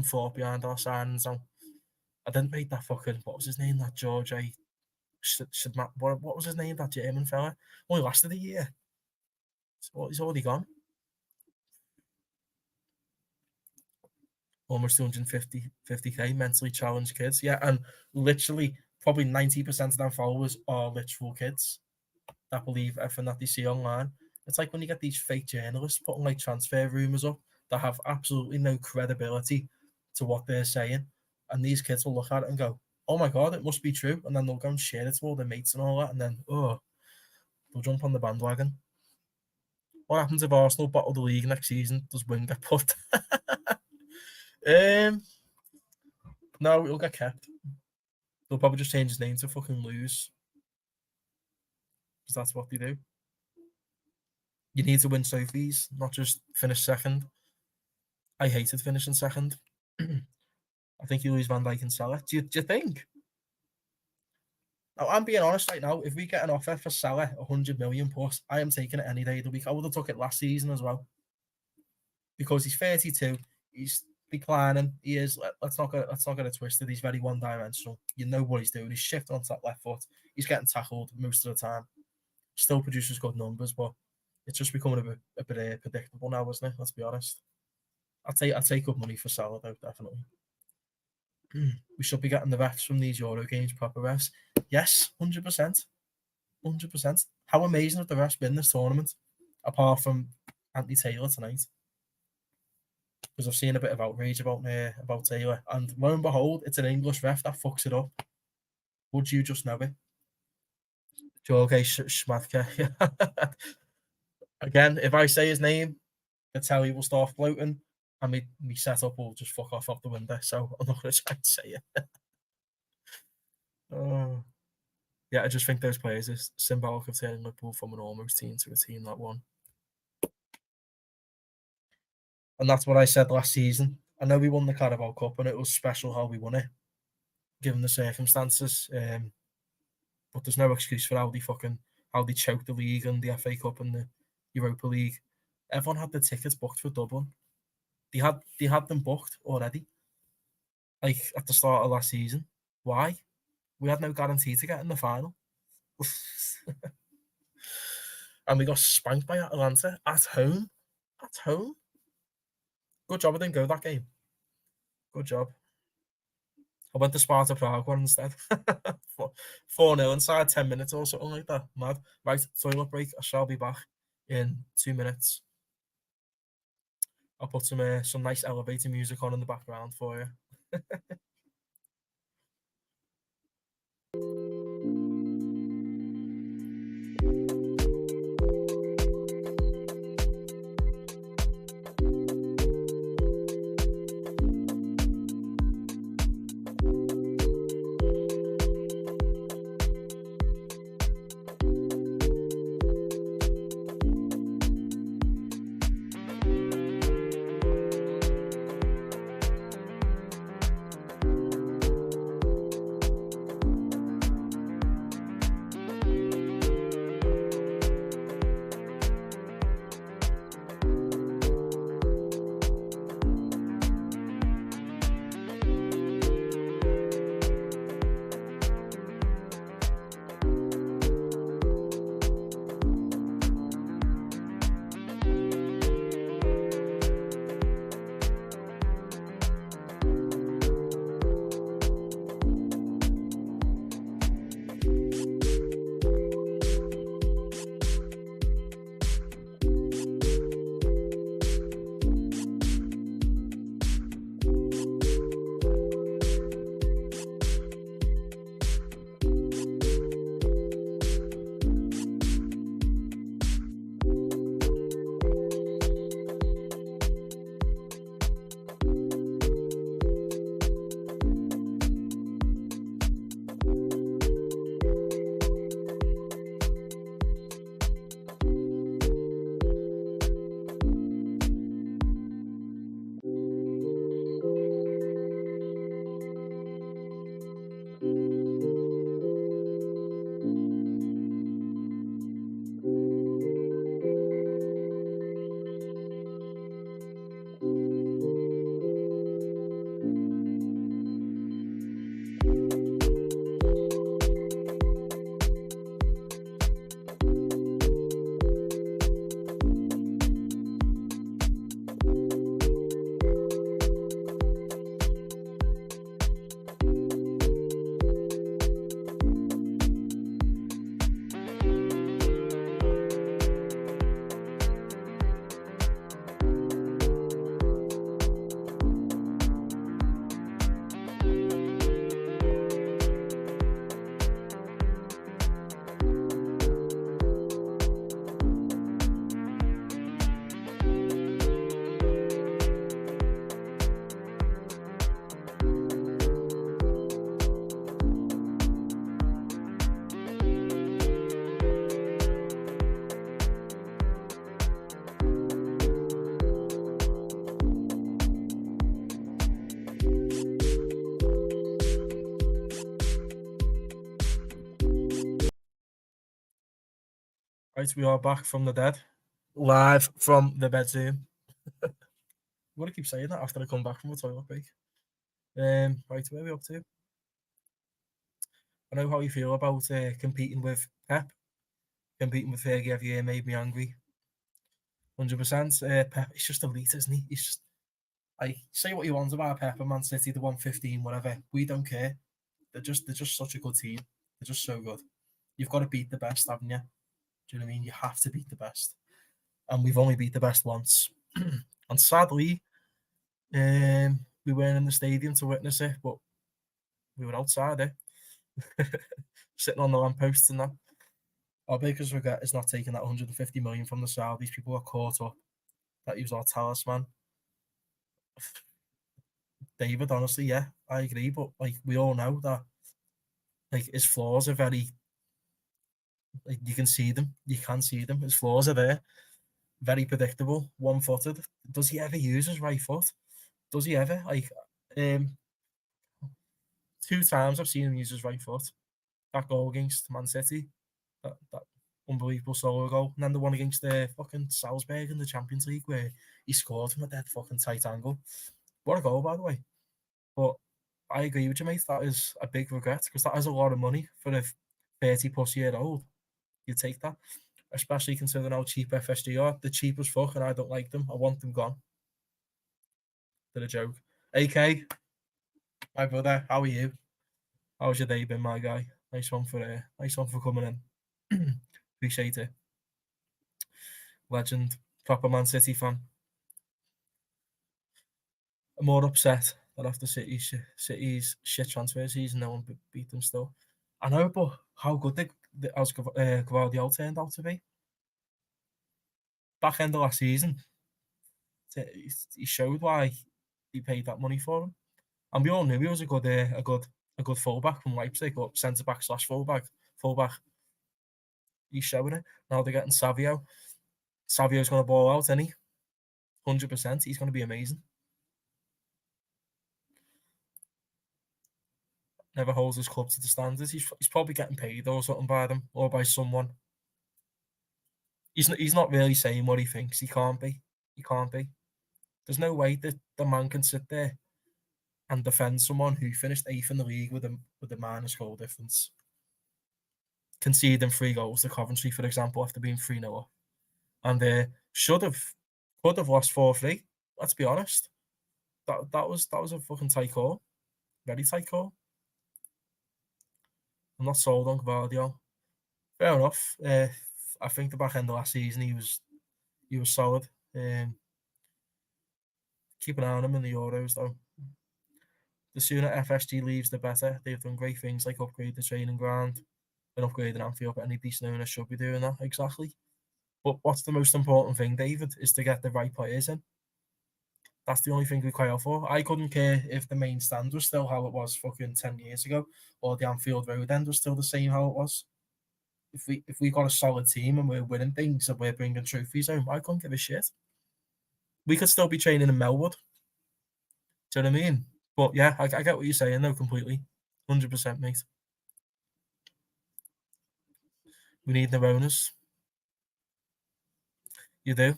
thought behind our signings. Now, I didn't rate that fucking, what was his name? That George should what was his name? That German fella. Only lasted a year. So he's already gone. Almost 250k mentally challenged kids. Yeah, and literally probably 90% of their followers are literal kids that believe everything that they see online. It's like when you get these fake journalists putting like transfer rumors up that have absolutely no credibility to what they're saying, and these kids will look at it and go, "Oh my god, it must be true," and then they'll go and share it to all their mates and all that, and then they'll jump on the bandwagon. What happens if Arsenal bottle the league next season? Does Wing get put? No, it'll get kept. They'll probably just change his name to fucking Lose, because that's what they do. You need to win trophies, not just finish second. I hated finishing second. I think you lose Van Dijk and Salah. Do you think? Now, I'm being honest right now. If we get an offer for Salah, 100 million plus, I am taking it any day of the week. I would have took it last season as well, because he's 32. He's declining. He is. Let's not get it twisted. He's very one-dimensional. You know what he's doing. He's shifting onto that left foot. He's getting tackled most of the time. Still produces good numbers, but it's just becoming a bit predictable now, isn't it? Let's be honest. I'd take good money for Salah though, definitely. We should be getting the refs from these Euro games, proper refs. Yes, 100%. 100%. How amazing have the refs been this tournament, apart from Anthony Taylor tonight? Because I've seen a bit of outrage about Taylor, and lo and behold, it's an English ref that fucks it up. Would you just know it? Jorge Schmadtke. Again, if I say his name, the telly will start floating, and me setup will just fuck off the window. So I'm not going to try to say it. Yeah, I just think those players are symbolic of turning Liverpool from an almost team to a team that won. And that's what I said last season. I know we won the Carabao Cup, and it was special how we won it, given the circumstances. But there's no excuse for how they choked the league and the FA Cup and the Europa League. Everyone had the tickets booked for Dublin. They had them booked already, like at the start of last season. Why? We had no guarantee to get in the final. And we got spanked by Atalanta at home. At home. Good job I didn't go that game. Good job. I went to Sparta Prague one instead. 4-0 inside 10 minutes or something like that. Mad. Right, toilet break. I shall be back in 2 minutes. I'll put some nice elevator music on in the background for you. Right, we are back from the dead, live from the bedroom. I'm gonna keep saying that after I come back from the toilet break. Right, where are we up to? I know how you feel about competing with Pep. Competing with Fergie every year made me angry. 100%. Pep, he's just elite, isn't he? He's just like say what you want about Pep and Man City, the 115, whatever. We don't care. They're just such a good team. They're just so good. You've got to beat the best, haven't you? Do you know what I mean? You have to beat the best. And we've only beat the best once. And sadly, we weren't in the stadium to witness it, but we were outside it, sitting on the lampposts and that. Our biggest regret is not taking that 150 million from the Saudis. People are caught up that he was our talisman. David, honestly, yeah, I agree, but like we all know that like his flaws are very like you can see them. You can see them. His flaws are there. Very predictable, one-footed. Does he ever use his right foot? Does he ever? Like um 2 times I've seen him use his right foot. That goal against Man City, that unbelievable solo goal, and then the one against the fucking Salzburg in the Champions League where he scored from a dead fucking tight angle. What a goal, by the way. But I agree with you, mate. That is a big regret because that is a lot of money for a 30 plus year old. You take that, especially considering how cheap FSG are. The cheap as fuck, and I don't like them. I want them gone. They're a joke. AK, my brother, how are you? How's your day been, my guy? Nice one for coming in. Appreciate it. Legend, proper Man City fan. I'm more upset that after City's shit transfer season, no one beat them still. I know, but how good as Guardiola turned out to be. Back end of last season, he showed why he paid that money for him. And we all knew he was a good fullback from Leipzig, or centre back slash fullback. Fullback. He's showing it. Now they're getting Savio. Savio's going to ball out, isn't he? 100%. He's going to be amazing. Never holds his club to the standards. He's probably getting paid or something by them or by someone. He's not really saying what he thinks. He can't be. He can't be. There's no way that the man can sit there and defend someone who finished 8th in the league with a minus goal difference, conceding 3 goals to Coventry, for example, after being 3-0 up, and could have lost 4-3. Let's be honest. That was a fucking tight call, very tight call. I'm not sold on Guardiola. Fair enough. I think the back end of last season he was solid. Keep an eye on him in the Euros though. The sooner FSG leaves, the better. They've done great things like upgrade the training ground and upgrade an Anfield, but any decent owner should be doing that, exactly. But what's the most important thing, David, is to get the right players in. That's the only thing we cry out for. I couldn't care if the main stand was still how it was fucking 10 years ago, or the Anfield Road end was still the same how it was. If we got a solid team and we're winning things and we're bringing trophies home, I couldn't give a shit. We could still be training in Melwood. Do you know what I mean? But yeah, I get what you're saying though, completely. 100%, mate. We need new owners. You do.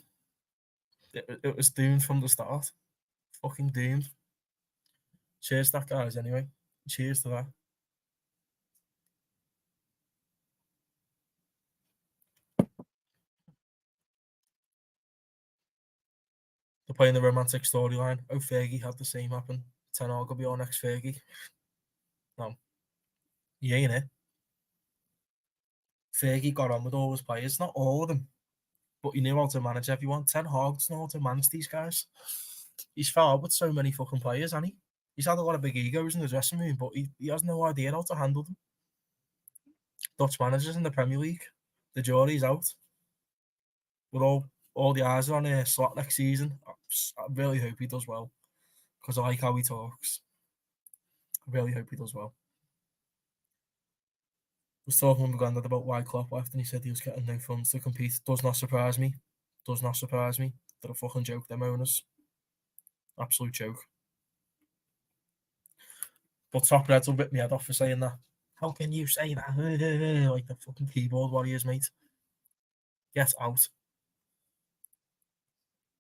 It was doomed from the start. Fucking doomed. Cheers to that, guys, anyway. Cheers to that. They're playing the romantic storyline. Oh, Fergie had the same happen. Ten Hag will be our next Fergie. No, he ain't it. Fergie got on with all his players, not all of them, but he knew how to manage everyone. Ten Hag doesn't know how to manage these guys. He's fell out with so many fucking players, hasn't he? He's had a lot of big egos in the dressing room, but he has no idea how to handle them. Dutch managers in the Premier League, the jury's out. With all the eyes on Slot next season, I really hope he does well because I like how he talks. I really hope he does well. Was talking with my granddad about why Klopp left, and he said he was getting no funds to compete. Does not surprise me. Does not surprise me. They're a fucking joke, them owners. Absolute joke. But Top Reds will rip me head off for saying that. How can you say that? Like the fucking keyboard warriors, mate. Get out.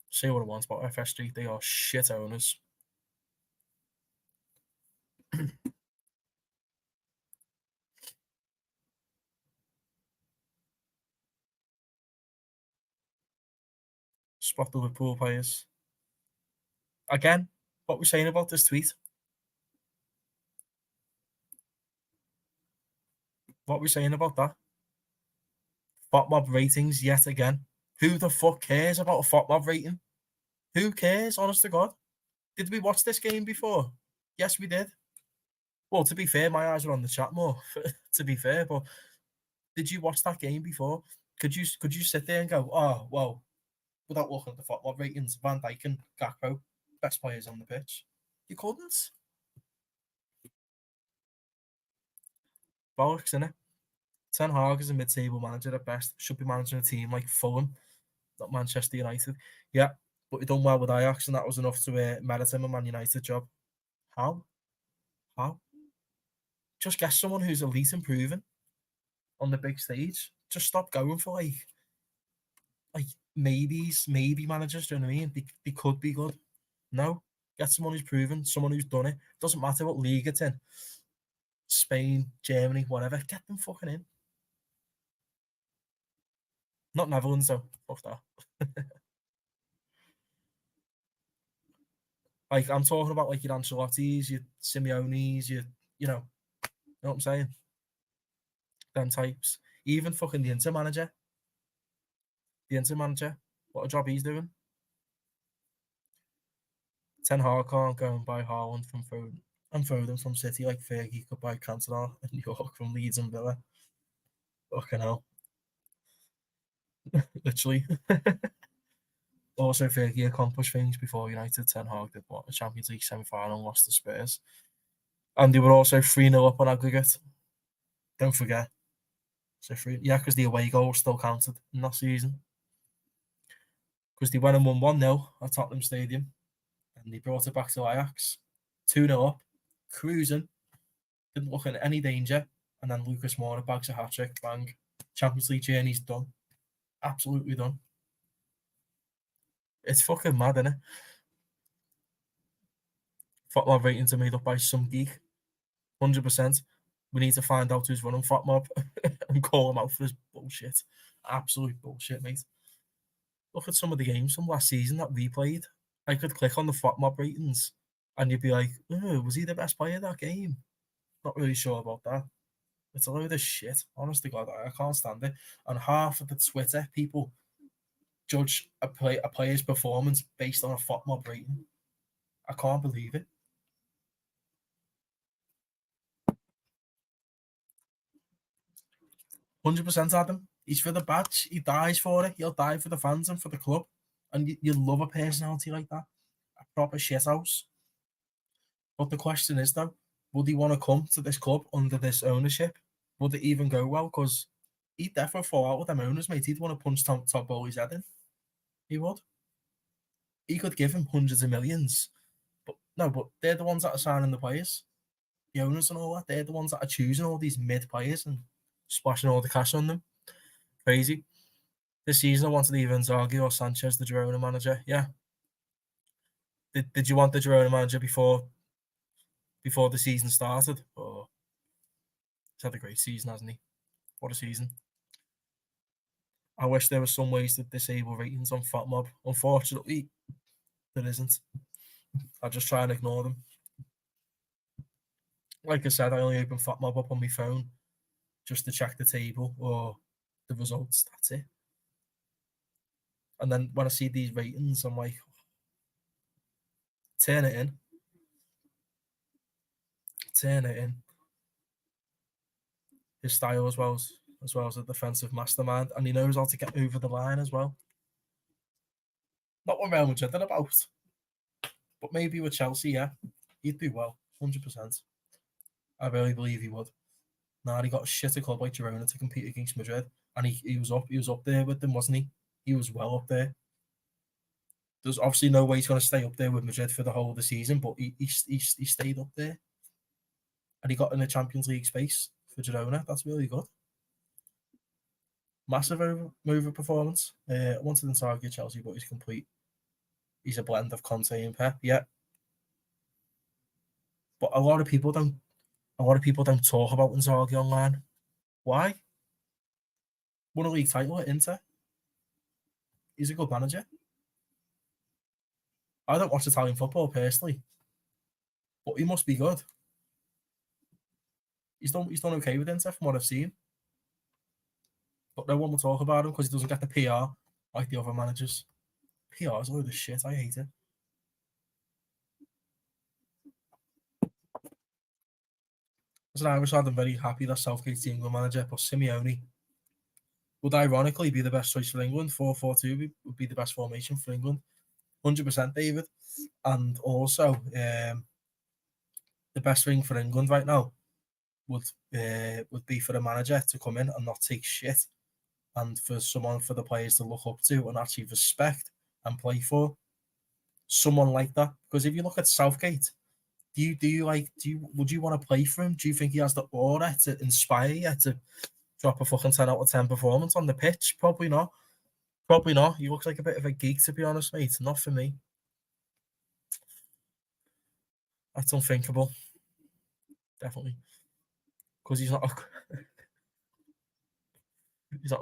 Say what I want about FSG. They are shit owners. Spot the Liverpool players. Again, what we're saying about this tweet. What we're saying about that. FOTMob ratings yet again. Who the fuck cares about a FOTMob rating? Who cares, honest to God? Did we watch this game before? Yes, we did. Well, to be fair, my eyes were on the chat more, to be fair, but did you watch that game before? Could you sit there and go, oh, well, without looking at the FOTMob ratings, Van Dijk and Gakpo, best players on the pitch? You couldn't. Bollocks, innit? Ten Hag is a mid-table manager at best. Should be managing a team like Fulham, not Manchester United. Yeah, but he done well with Ajax, and that was enough to merit him a Man United job. How? How? Just get someone who's elite and proven on the big stage. Just stop going for like maybe managers. Do you know what I mean? They could be good. No, get someone who's proven, someone who's done it. Doesn't matter what league it's in. Spain, Germany, whatever. Get them fucking in. Not Netherlands though. Fuck that. Like I'm talking about like your Ancelottis, your Simeones, you know what I'm saying? Them types. Even fucking the Inter manager. The Inter manager. What a job he's doing. Ten Hag can't go and buy Holland from Foden. And Foden from City like Fergie could buy Cantona and York from Leeds and Villa. Fucking hell. Literally. Also, Fergie accomplished things before United. Ten Hag did what? A Champions League semi-final, lost to Spurs. And they were also 3-0 up on aggregate. Don't forget. So yeah, because the away goal still counted in that season. Because they went and won 1-0 at Tottenham Stadium. And they brought it back to Ajax. 2-0 up. Cruising. Didn't look in any danger. And then Lucas Moura bags a hat-trick. Bang. Champions League journey's done. Absolutely done. It's fucking mad, isn't it? FOTMob ratings are made up by some geek. 100%. We need to find out who's running FOTMob and call him out for his bullshit. Absolute bullshit, mate. Look at some of the games from last season that we played. I could click on the FOTMob ratings and you'd be like, oh, was he the best player that game? Not really sure about that. It's a load of shit. Honest to God, I can't stand it. And half of the Twitter people judge a player's performance based on a FOTMob rating. I can't believe it. 100% Adam. He's for the badge. He dies for it. He'll die for the fans and for the club. And you love a personality like that. A proper shithouse. But the question is, though, would he want to come to this club under this ownership? Would it even go well? Because he'd definitely fall out with them owners, mate. He'd want to punch Tom Bowley's head in. He would. He could give him hundreds of millions. But no, but they're the ones that are signing the players. The owners and all that. They're the ones that are choosing all these mid players and splashing all the cash on them. Crazy. This season, I wanted either Inzaghi or Sanchez, the Girona manager. Yeah. Did you want the Girona manager before the season started? Oh, he's had a great season, hasn't he? What a season. I wish there were some ways to disable ratings on FOTMob. Unfortunately, there isn't. I just try and ignore them. Like I said, I only open FOTMob up on my phone just to check the table or the results. That's it. And then when I see these ratings, I'm like, turn it in. Turn it in. His style as well as a defensive mastermind, and he knows how to get over the line as well. Not what Real Madrid are about, but maybe with Chelsea, yeah, he'd do well, 100%. I really believe he would. Nah, he got a shit club like Girona to compete against Madrid, and he was up there with them, wasn't he? He was well up there. There's obviously no way he's going to stay up there with Madrid for the whole of the season, but he stayed up there, and he got in the Champions League space for Girona. That's really good. Massive over performance. I wanted him to target Chelsea, but he's complete. He's a blend of Conte and Pep. Yeah, but a lot of people don't. A lot of people don't talk about Inzaghi online. Why? Won a league title at Inter. He's a good manager. I don't watch Italian football personally, but he must be good. He's done okay with Inter from what I've seen, but no one will talk about him because he doesn't get the PR like the other managers. PR is a load of shit. I hate it. As an Irish lad, I'm very happy that Southgate's the England manager, but Simeone would ironically be the best choice for England. 4-4-2 would be the best formation for England. 100%, David. And also, the best thing for England right now would be for a manager to come in and not take shit, and for the players to look up to and actually respect and play for someone like that. Because if you look at Southgate, would you want to play for him? Do you think he has the aura to inspire you to drop a fucking 10 out of 10 performance on the pitch? Probably not. Probably not. He looks like a bit of a geek, to be honest, mate. Not for me. That's unthinkable. Definitely. Because he's not a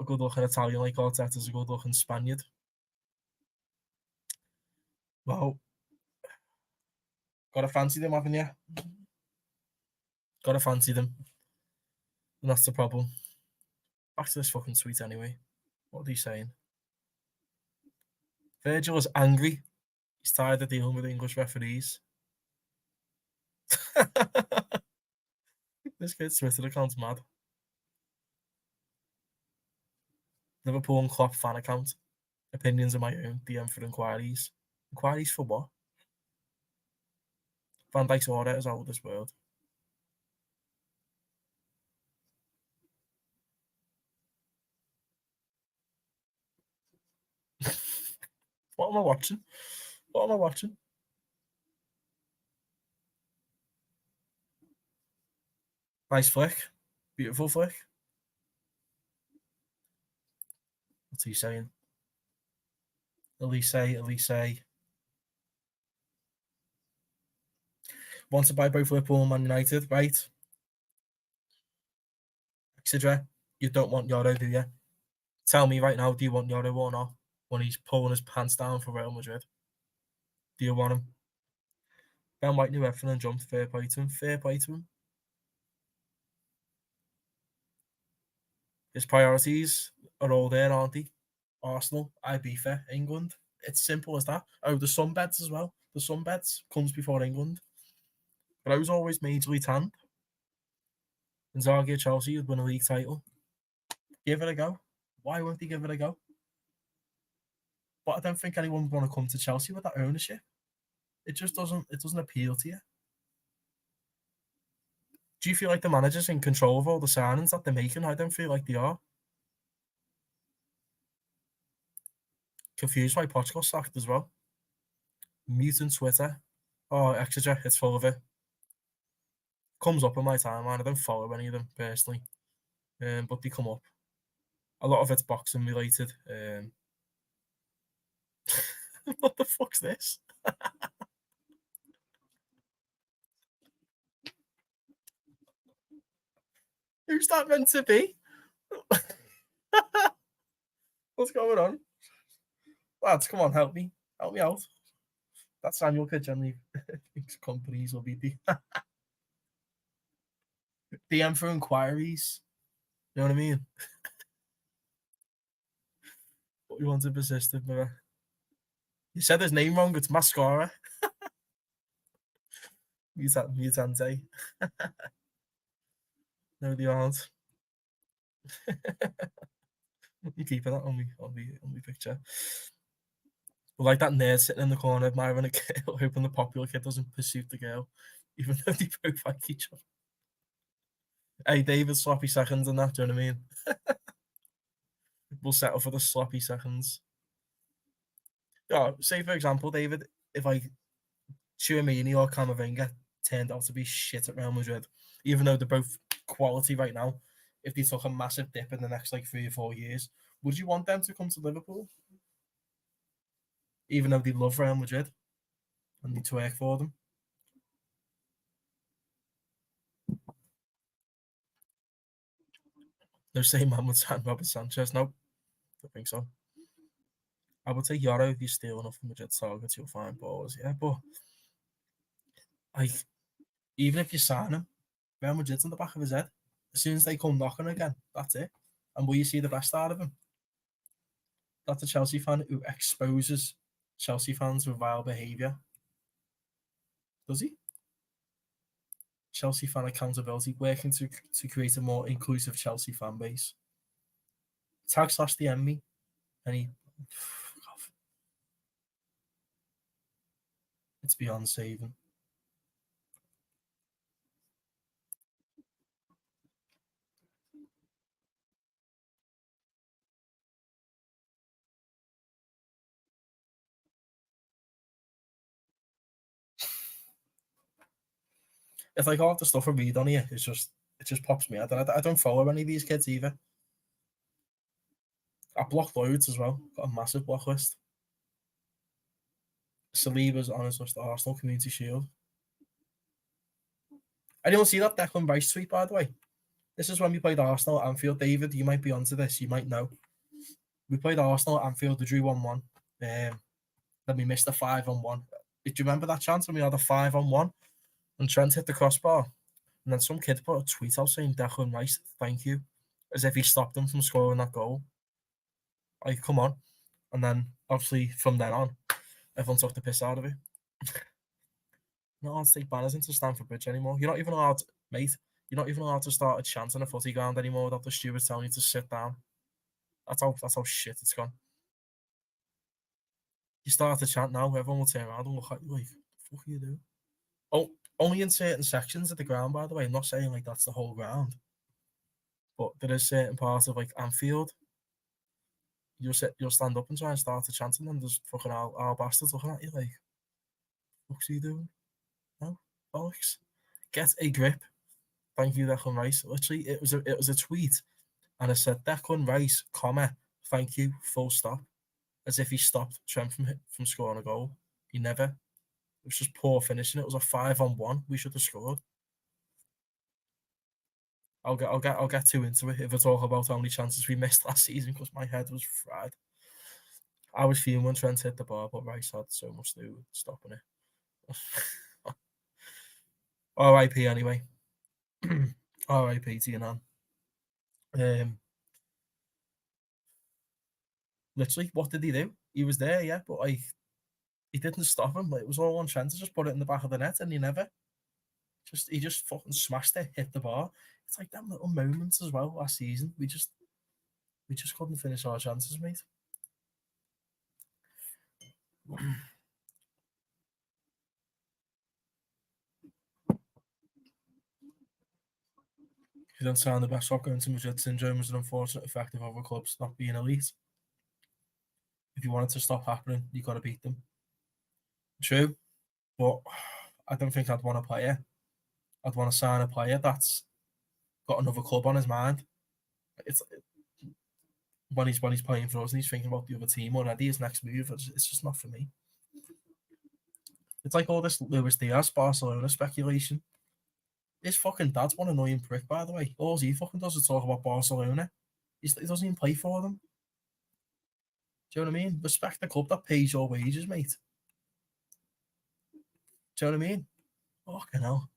good looking Italian like Arteta's a good looking Spaniard. Well, gotta fancy them, haven't you? Gotta fancy them. And that's the problem. Back to this fucking tweet anyway. What are they saying? Virgil is angry. He's tired of dealing with English referees. This kid's Twitter account's mad. Liverpool and Klopp fan account. Opinions of my own. DM for inquiries. Inquiries for what? Van Dijk's order is out of this world. What am I watching? What am I watching? Nice flick. Beautiful flick. What's he saying? Elise. Want to buy both Liverpool and Man United, right? Sidra, you don't want Yoro, do you? Tell me right now, do you want Yoro or not? When he's pulling his pants down for Real Madrid. Do you want him? Ben White knew everything and jumped. Fair play to him. Fair play to him. His priorities are all there, aren't they? Arsenal, Ibiza, England. It's simple as that. Oh, the sunbeds as well. The sunbeds comes before England. But I was always majorly tanned. Inzaghi at Chelsea would win a league title. Give it a go. Why won't he give it a go? But I don't think anyone would want to come to Chelsea with that ownership. It just doesn't appeal to you. Do you feel like the manager's in control of all the signings that they're making? I don't feel like they are. Confused why Poch got sacked as well. Mutant Twitter. Oh, Exeter, it's full of it. Comes up on my timeline. I don't follow any of them personally, but they come up. A lot of it's boxing related. What the fuck's this? Who's that meant to be? What's going on? Lads, come on, help me. Help me out. That Samuel kid generally thinks companies will be DM for inquiries. You know what I mean? What you want to persist with, brother? You said his name wrong. It's Mascara. Mutante. No, they aren't. You keeping that on me picture. But like that nerd sitting in the corner admiring a girl, hoping the popular kid doesn't pursue the girl, even though they both like each other. Hey, David, sloppy seconds and that, do you know what I mean? We'll settle for the sloppy seconds. Yeah, say for example, David, if like Tchouaméni or Camavinga turned out to be shit at Real Madrid, even though they're both quality right now, if they took a massive dip in the next like 3 or 4 years, would you want them to come to Liverpool, even though they love Real Madrid and they work for them? No, same man with Robert Sanchez. No, don't think so. I would say Yoro, if you steal enough from Madrid targets, you'll find balls. Yeah, but like, even if you sign him, Real Madrid's on the back of his head. As soon as they come knocking again, that's it. And will you see the best out of him? That's a Chelsea fan who exposes Chelsea fans with vile behaviour. Does he? Chelsea fan accountability, working to create a more inclusive Chelsea fan base. Tag slash DM me, and he, it's beyond saving. It's like all the stuff I read on here, it just pops me out. I don't follow any of these kids either. I blocked loads as well. Got a massive block list. Saliba's on his list. Arsenal Community Shield. Anyone see that Declan Rice tweet, by the way? This is when we played Arsenal at Anfield. David, you might be onto this. You might know. We played Arsenal at Anfield. We drew 1-1. Then we missed a 5-on-1. Did you remember that chance when we had a 5-on-1? And Trent hit the crossbar. And then some kid put a tweet out saying, Declan Rice, thank you. As if he stopped him from scoring that goal. Like, come on. And then, obviously, from then on, everyone took the piss out of it. You're not allowed to take banners into Stamford Bridge anymore. You're not even allowed, mate, you're not even allowed to start a chant on a footy ground anymore without the stewards telling you to sit down. That's how shit it's gone. You start a chant now, everyone will turn around and look at you like, what the fuck are you doing? Oh, only in certain sections of the ground, by the way. I'm not saying like that's the whole ground. But there is certain parts of like Anfield. You'll stand up and try and start a chant, and then there's fucking our bastards looking at you like, what's he doing? No, Alex, get a grip. Thank you, Declan Rice. Literally, it was a tweet, and it said Declan Rice, comma, thank you, full stop, as if he stopped Trent from scoring a goal. He never. It was just poor finishing. It was a 5-on-1. We should have scored. I'll get too into it if I talk about how many chances we missed last season because my head was fried. I was feeling when Trent hit the bar, but Rice had so much to do with stopping it. R.I.P. anyway. R.I.P. to you, man. Literally, what did he do? He was there, yeah, but like he didn't stop him. Like, it was all on Trent to just put it in the back of the net, and he just fucking smashed it, hit the bar. It's like them little moments as well last season. We just couldn't finish our chances, mate. You don't sound the best. Soccer into Madrid syndrome is an unfortunate effect of other clubs not being elite. If you want it to stop happening, you got to beat them. True, but I don't think I'd want to play it. I'd want to sign a player that's got another club on his mind. It's when he's playing for us and he's thinking about the other team already. His next move, it's just not for me. It's like all this Luis Diaz Barcelona speculation. His fucking dad's one annoying prick, by the way. All he fucking does is talk about Barcelona. He doesn't even play for them. Do you know what I mean? Respect the club that pays your wages, mate. Do you know what I mean? Fucking hell.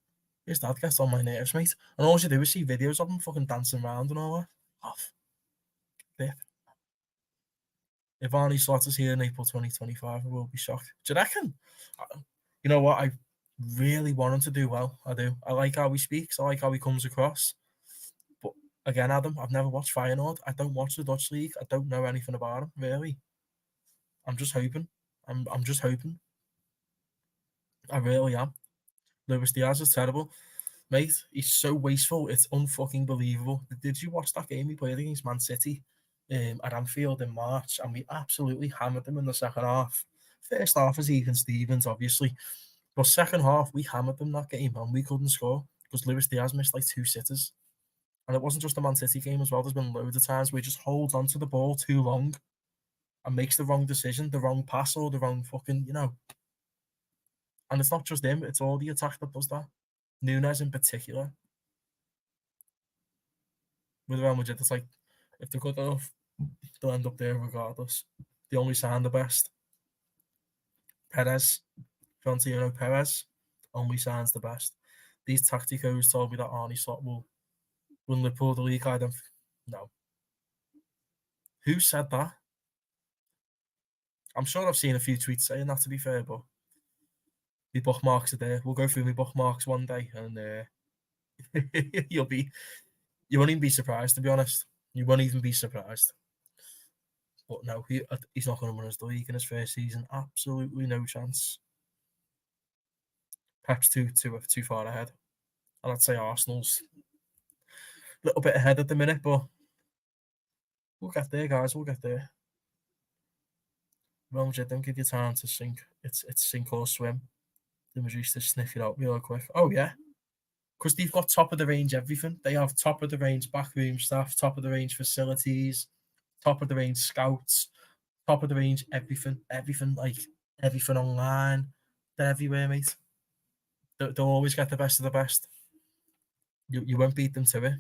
His dad gets on my nerves, mate. And all you do is see videos of him fucking dancing around and all that. Off. If Arnie Slot is here in April 2025, I will be shocked. Do you reckon? You know what? I really want him to do well. I do. I like how he speaks. I like how he comes across. But again, Adam, I've never watched Feyenoord. I don't watch the Dutch league. I don't know anything about him, really. I'm just hoping. I'm just hoping. I really am. Luis Diaz is terrible. Mate, he's so wasteful. It's unfucking believable. Did you watch that game he played against Man City at Anfield in March? And we absolutely hammered them in the second half. First half was even Stevens, obviously. But second half, we hammered them that game and we couldn't score because Luis Diaz missed like 2 sitters. And it wasn't just the Man City game as well. There's been loads of times where he just holds onto the ball too long and makes the wrong decision, the wrong pass, or the wrong fucking, And it's not just him; it's all the attack that does that. Nunes in particular, with Real Madrid, it's like if they're good enough, they'll end up there regardless. They only sign the best. Perez, Florentino Perez, only signs the best. These tacticos told me that Arnie Slot will win Liverpool the league. I don't. No. Who said that? I'm sure I've seen a few tweets saying that, to be fair, but the bookmarks are there. We'll go through my bookmarks one day, and you won't even be surprised, to be honest. You won't even be surprised. But no, he's not going to win us the league in his first season. Absolutely no chance. Pep's too far ahead. And I'd say Arsenal's a little bit ahead at the minute, but we'll get there, guys. We'll get there. Real Madrid don't give you time to sink. It's sink or swim. They used to sniff it out real quick. Oh, yeah. Because they've got top of the range everything. They have top of the range backroom staff, top of the range facilities, top of the range scouts, top of the range everything, like everything online. They're everywhere, mate. They'll always get the best of the best. You won't beat them to it.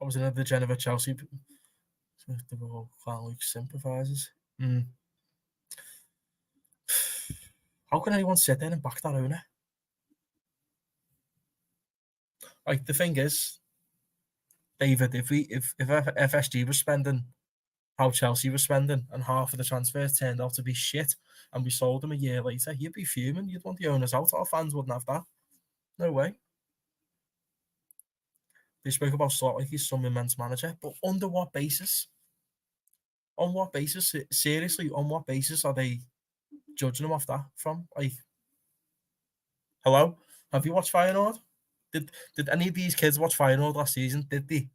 I was another gen of a Chelsea. They were all kind of like sympathisers. How can anyone sit there and back that owner? Like, the thing is, David, if FSG was spending how Chelsea was spending and half of the transfers turned out to be shit and we sold them a year later, you'd be fuming. You'd want the owners out. Our fans wouldn't have that. No way. They spoke about Slot like he's some immense manager, but under what basis? On what basis? Seriously, on what basis are they judging him off that from? Like, hello? Have you watched Feyenoord? Did any of these kids watch Feyenoord last season? Did they?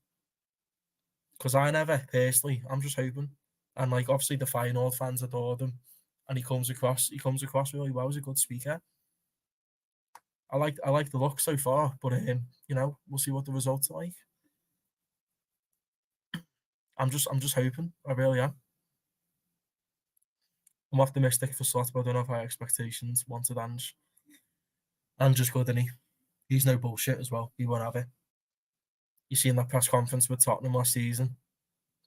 Because I never, personally. I'm just hoping. And, like, obviously the Feyenoord fans adore them. And he comes across really well. He's a good speaker. I like the look so far, but we'll see what the results are like. I'm just hoping. I really am. I'm optimistic for Slot, but I don't have high expectations. Wanted Ange. Ange is good, isn't he? He's no bullshit as well. He won't have it. You seen that press conference with Tottenham last season,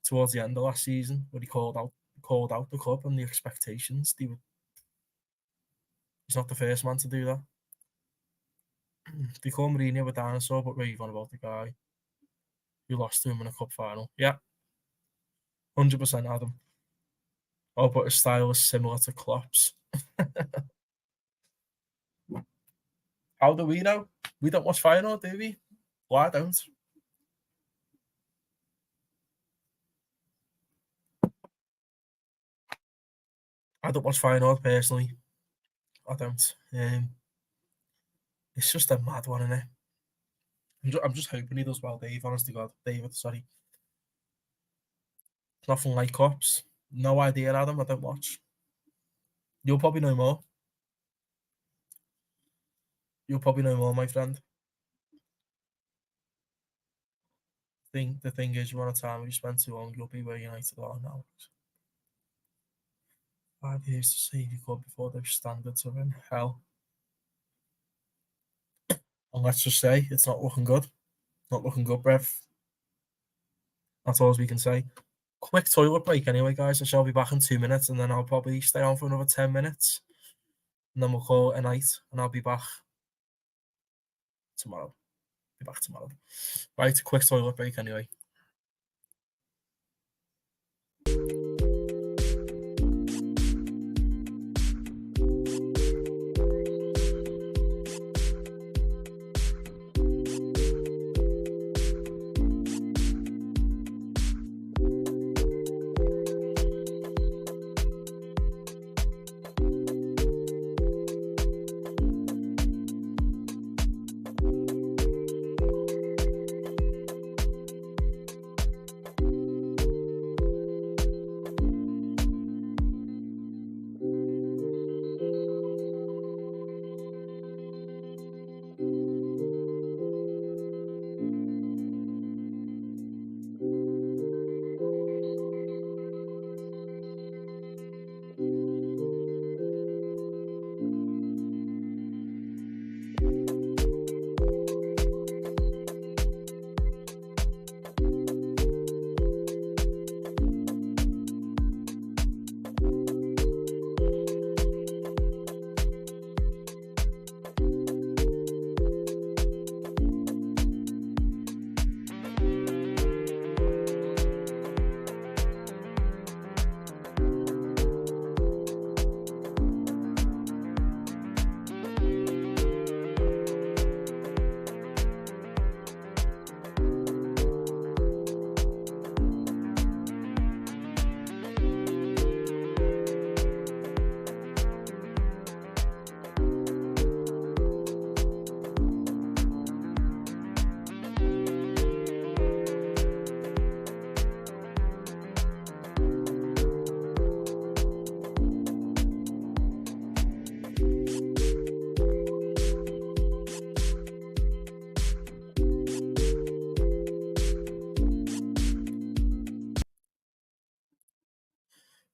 towards the end of last season, where he called out the club and the expectations. He's not the first man to do that. They call Mourinho a dinosaur, but rave on about the guy who lost to him in a cup final. Yeah, 100% Adam. Oh, but his style is similar to Klopp's. How do we know? We don't watch Feyenoord, do we? Well, I don't. I don't watch Feyenoord personally. I don't. It's just a mad one, isn't it? I'm just hoping he does well, Dave. Honest to God, David. Sorry. Nothing like Cops. No idea, Adam. I don't watch. You'll probably know more. My friend. The thing is, you want a time you spend too long, you'll be where United are now. 5 years to save your club before those standards are in hell. And let's just say it's not looking good. Not looking good, Brev. That's all we can say. Quick toilet break anyway, guys. I shall be back in 2 minutes, and then I'll probably stay on for another 10 minutes. And then we'll call it a night, and I'll be back tomorrow. Right, quick toilet break anyway.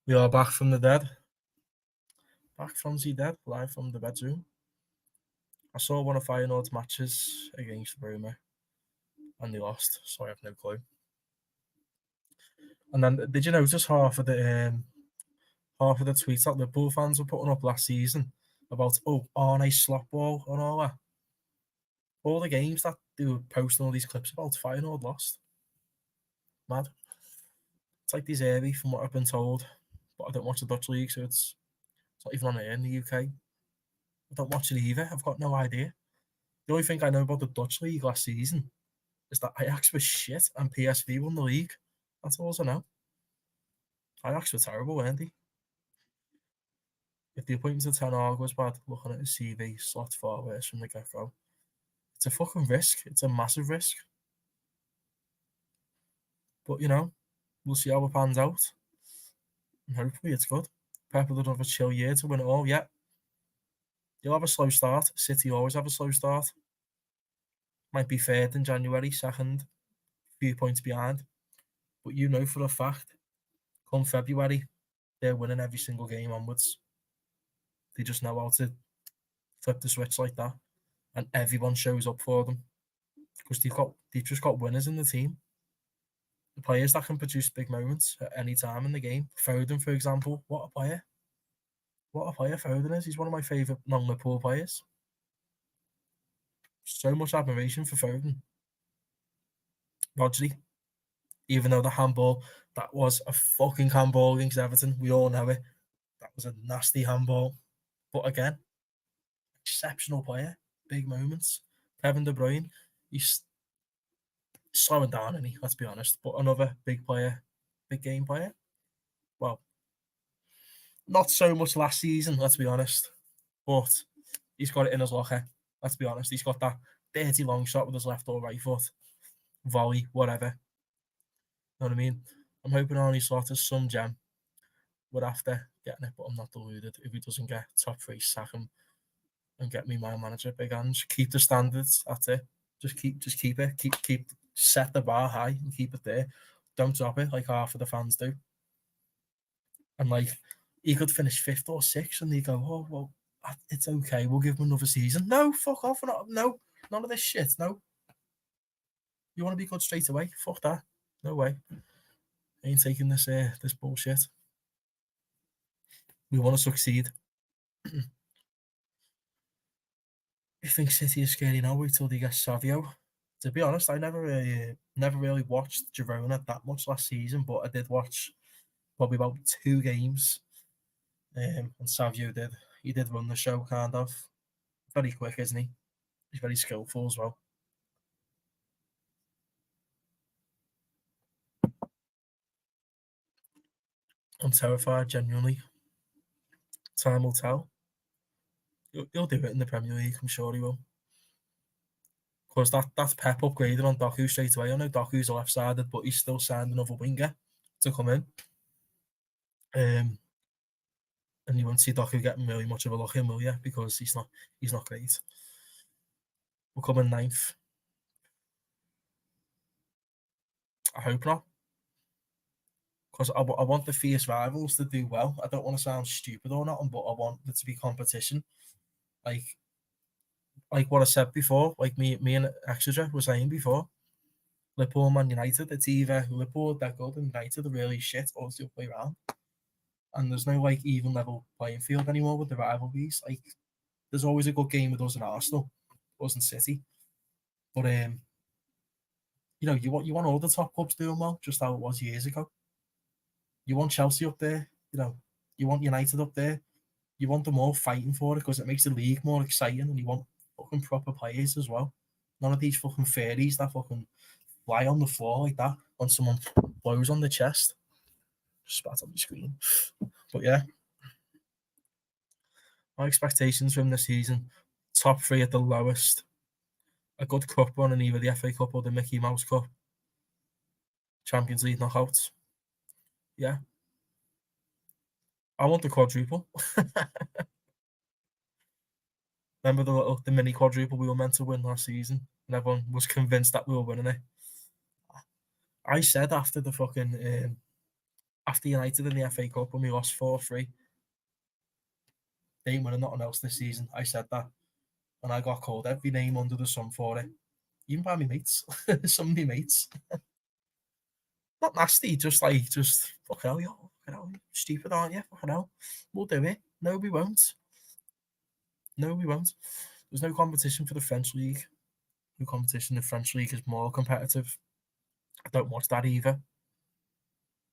We are back from the dead. Back from the dead, live from the bedroom. I saw one of Feyenoord's matches against Roma and they lost, so I have no clue. And then, did you notice half of the tweets that Liverpool fans were putting up last season about Arne slop ball and all that? All the games that they were posting all these clips about, Feyenoord lost. Mad. It's like these early, from what I've been told, but I don't watch the Dutch league, so it's not even on air in the UK. I don't watch it either. I've got no idea. The only thing I know about the Dutch league last season is that Ajax was shit and PSV won the league. That's all I know. Ajax were terrible, weren't they? If the appointment of Ten Hag was bad, looking at his CV, slot far worse from the get-go. It's a fucking risk. It's a massive risk. But, we'll see how it pans out. And hopefully it's good. Pep will have a chill year to win it all. Yeah. You'll have a slow start. City always have a slow start. Might be third in January, second, few points behind. But you know for a fact, come February, they're winning every single game onwards. They just know how to flip the switch like that. And everyone shows up for them. Because they've just got winners in the team. The players that can produce big moments at any time in the game. Foden, for example, what a player. What a player Foden is. He's one of my favourite non-Liverpool players. So much admiration for Foden. Rodri, even though the handball, that was a fucking handball against Everton. We all know it. That was a nasty handball. But again, exceptional player. Big moments. Kevin De Bruyne, he's slowing down, and let's be honest. But another big player, big game player. Well, not so much last season, let's be honest. But he's got it in his locker. Let's be honest. He's got that dirty long shot with his left or right foot. Volley, whatever. You know what I mean? I'm hoping Arnie Slot is some gem. We're after getting it, but I'm not deluded. If he doesn't get top three, sack him and get me my manager, big hands. Keep the standards. That's it. Just keep it. Keep set the bar high and keep it there. Don't drop it like half of the fans do. And like he could finish fifth or sixth, and they go, "Oh well, it's okay. We'll give him another season." No, fuck off. No, none of this shit. No. You want to be good straight away? Fuck that. No way. Ain't taking this bullshit. We want to succeed. I think City is scary now. Wait till they get Savio. To be honest, I never really watched Girona that much last season, but I did watch probably about 2 games. And Savio did run the show, kind of. Very quick, isn't he? He's very skillful as well. I'm terrified, genuinely. Time will tell. He'll do it in the Premier League, I'm sure he will. Because that's Pep upgraded on Doku straight away. I know Doku's a left-sided, but he's still signed another winger to come in. And you won't see Doku getting really much of a look in, will you? Because he's not great. We're coming 9th. I hope not. Because I want the fierce rivals to do well. I don't want to sound stupid or not, but I want there to be competition. Like what I said before, like me and Exeter were saying before, Liverpool and Man United, it's either Liverpool, they're good, and United are really shit, or it's the other way around. And there's no like even level playing field anymore with the rivalries. Like there's always a good game with us and Arsenal, us and City. But you want all the top clubs doing well, just how it was years ago. You want Chelsea up there, you want United up there. You want them all fighting for it because it makes the league more exciting, and you want fucking proper players as well. None of these fucking fairies that fucking fly on the floor like that when someone blows on the chest. Just spat on the screen. But yeah, my expectations from this season: top 3 at the lowest, a good cup run in either the FA Cup or the Mickey Mouse Cup, Champions League knockouts. Yeah, I want the quadruple. Remember the mini quadruple we were meant to win last season, and everyone was convinced that we were winning it. I said after the fucking after United in the FA Cup when we lost 4-3. They ain't winning nothing else this season. I said that. And I got called every name under the sun for it. Even by my mates. Some of my mates. Not nasty, just fucking hell, yo. Fucking hell. Stupid, aren't you? Fucking hell. We'll do it. No, we won't. No, we won't. There's no competition for the French League. No competition. The French League is more competitive. I don't watch that either.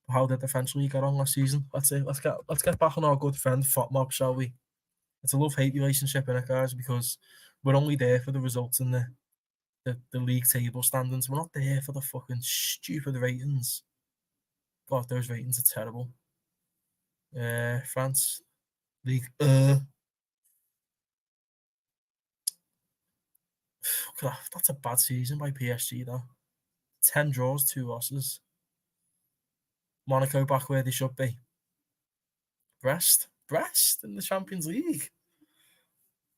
How did the French League get on last season? Let's get back on our good friend FOTMOB, shall we? It's a love-hate relationship in it, guys, because we're only there for the results in the league table standings. We're not there for the fucking stupid ratings. God, those ratings are terrible. France League. That's a bad season by PSG, though. 10 draws, 2 losses. Monaco back where they should be. Brest in the Champions League.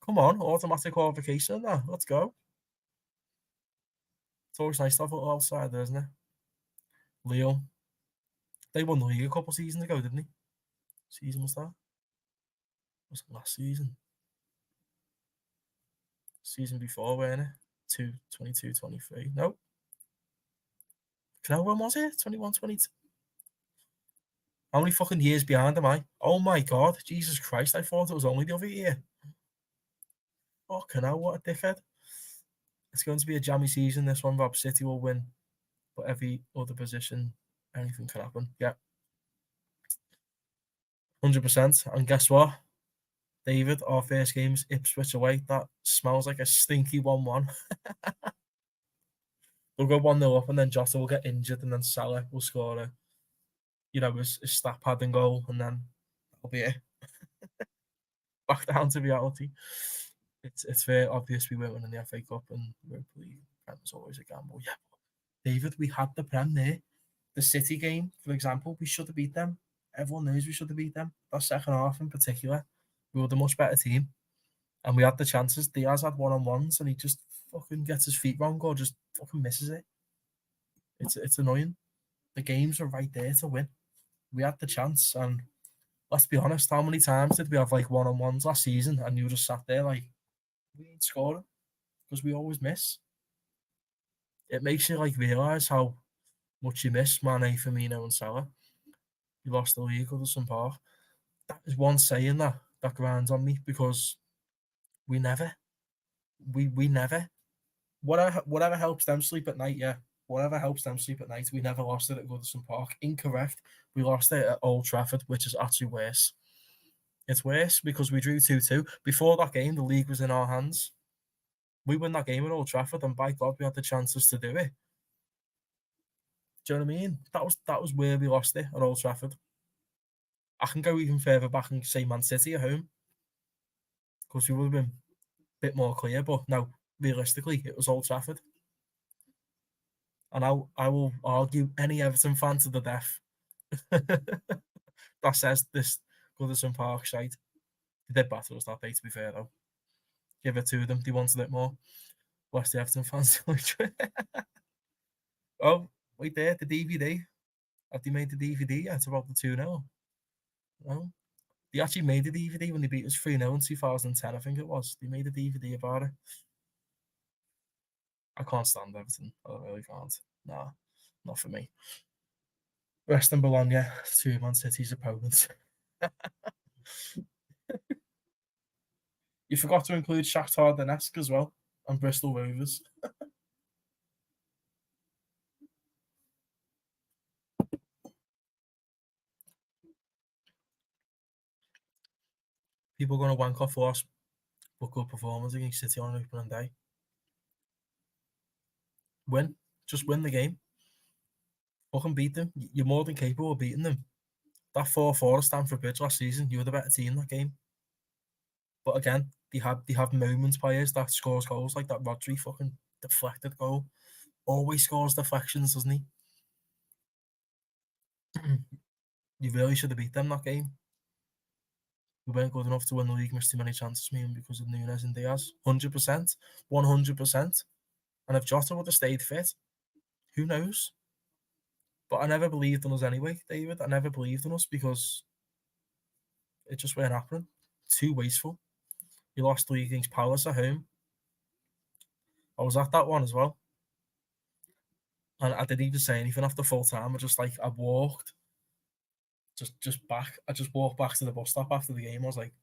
Come on, automatic qualification now. Let's go. It's always nice to have a little outsider, isn't it? Lyon. They won the league a couple of seasons ago, didn't they? Season was that? Was it last season? Season before, weren't it? 22-23. Nope. When was it? 21-22. How many fucking years behind am I? Oh my god, Jesus Christ, I thought it was only the other year. Fucking hell, what a dickhead. It's going to be a jammy season, this one. Rob City will win. But every other position, anything can happen. Yeah. 100%. And guess what? David, our first game's Ipswich away. That smells like a stinky 1-1. We'll go 1-0 up and then Jota will get injured and then Salah will score his stat padding goal and then that'll be it. Back down to reality. It's very obvious we weren't winning the FA Cup and Europa League. Prem was always a gamble. Yeah, David, we had the Prem there. The City game, for example, we should have beat them. Everyone knows we should have beat them. That second half in particular, we were the much better team. And we had the chances. Diaz had one-on-ones and he just fucking gets his feet wrong or just fucking misses it. It's annoying. The games are right there to win. We had the chance and let's be honest, how many times did we have like one-on-ones last season and you just sat there like, we ain't scoring because we always miss. It makes you like realise how much you miss Mane, Firmino and Salah. You lost the league with some Park. That is one saying that grinds on me because we never, whatever helps them sleep at night, yeah. Whatever helps them sleep at night, we never lost it at Goodison Park. Incorrect. We lost it at Old Trafford, which is actually worse. It's worse because we drew 2-2. Before that game, the league was in our hands. We win that game at Old Trafford, and by God, we had the chances to do it. Do you know what I mean? That was where we lost it at Old Trafford. I can go even further back and say Man City at home because we would have been a bit more clear, but no, realistically, it was Old Trafford. And I will argue any Everton fan to the death that says this Goodison Park site. They did batter us that day, to be fair, though. Give it to them. They wanted it more. Bless the Everton fans. Oh, wait there, the DVD. Have they made the DVD yet? It's about the 2-0. No. They actually made the DVD when they beat us 3-0 in 2010, I think it was. They made a DVD about it. I can't stand Everton. I really can't. Nah, not for me. Rest and Bologna to Man City's opponents. You forgot to include Shakhtar Donetsk as well and Bristol Rovers. People are going to wank off us, but good performance against City on opening day. Win. Just win the game. Fucking beat them. You're more than capable of beating them. That 4-4 at Stamford Bridge last season, you were the better team that game. But again, they have moments, players that scores goals like that Rodri fucking deflected goal. Always scores deflections, doesn't he? You really should have beat them that game. We weren't good enough to win the league, missed too many chances, because of Nunes and Diaz. 100%. 100%. And if Jota would have stayed fit, who knows? But I never believed in us anyway, David. I never believed in us because it just weren't happening. Too wasteful. You lost 3 against Palace at home. I was at that one as well. And I didn't even say anything after full time. I walked just back. I just walked back to the bus stop after the game. I was like,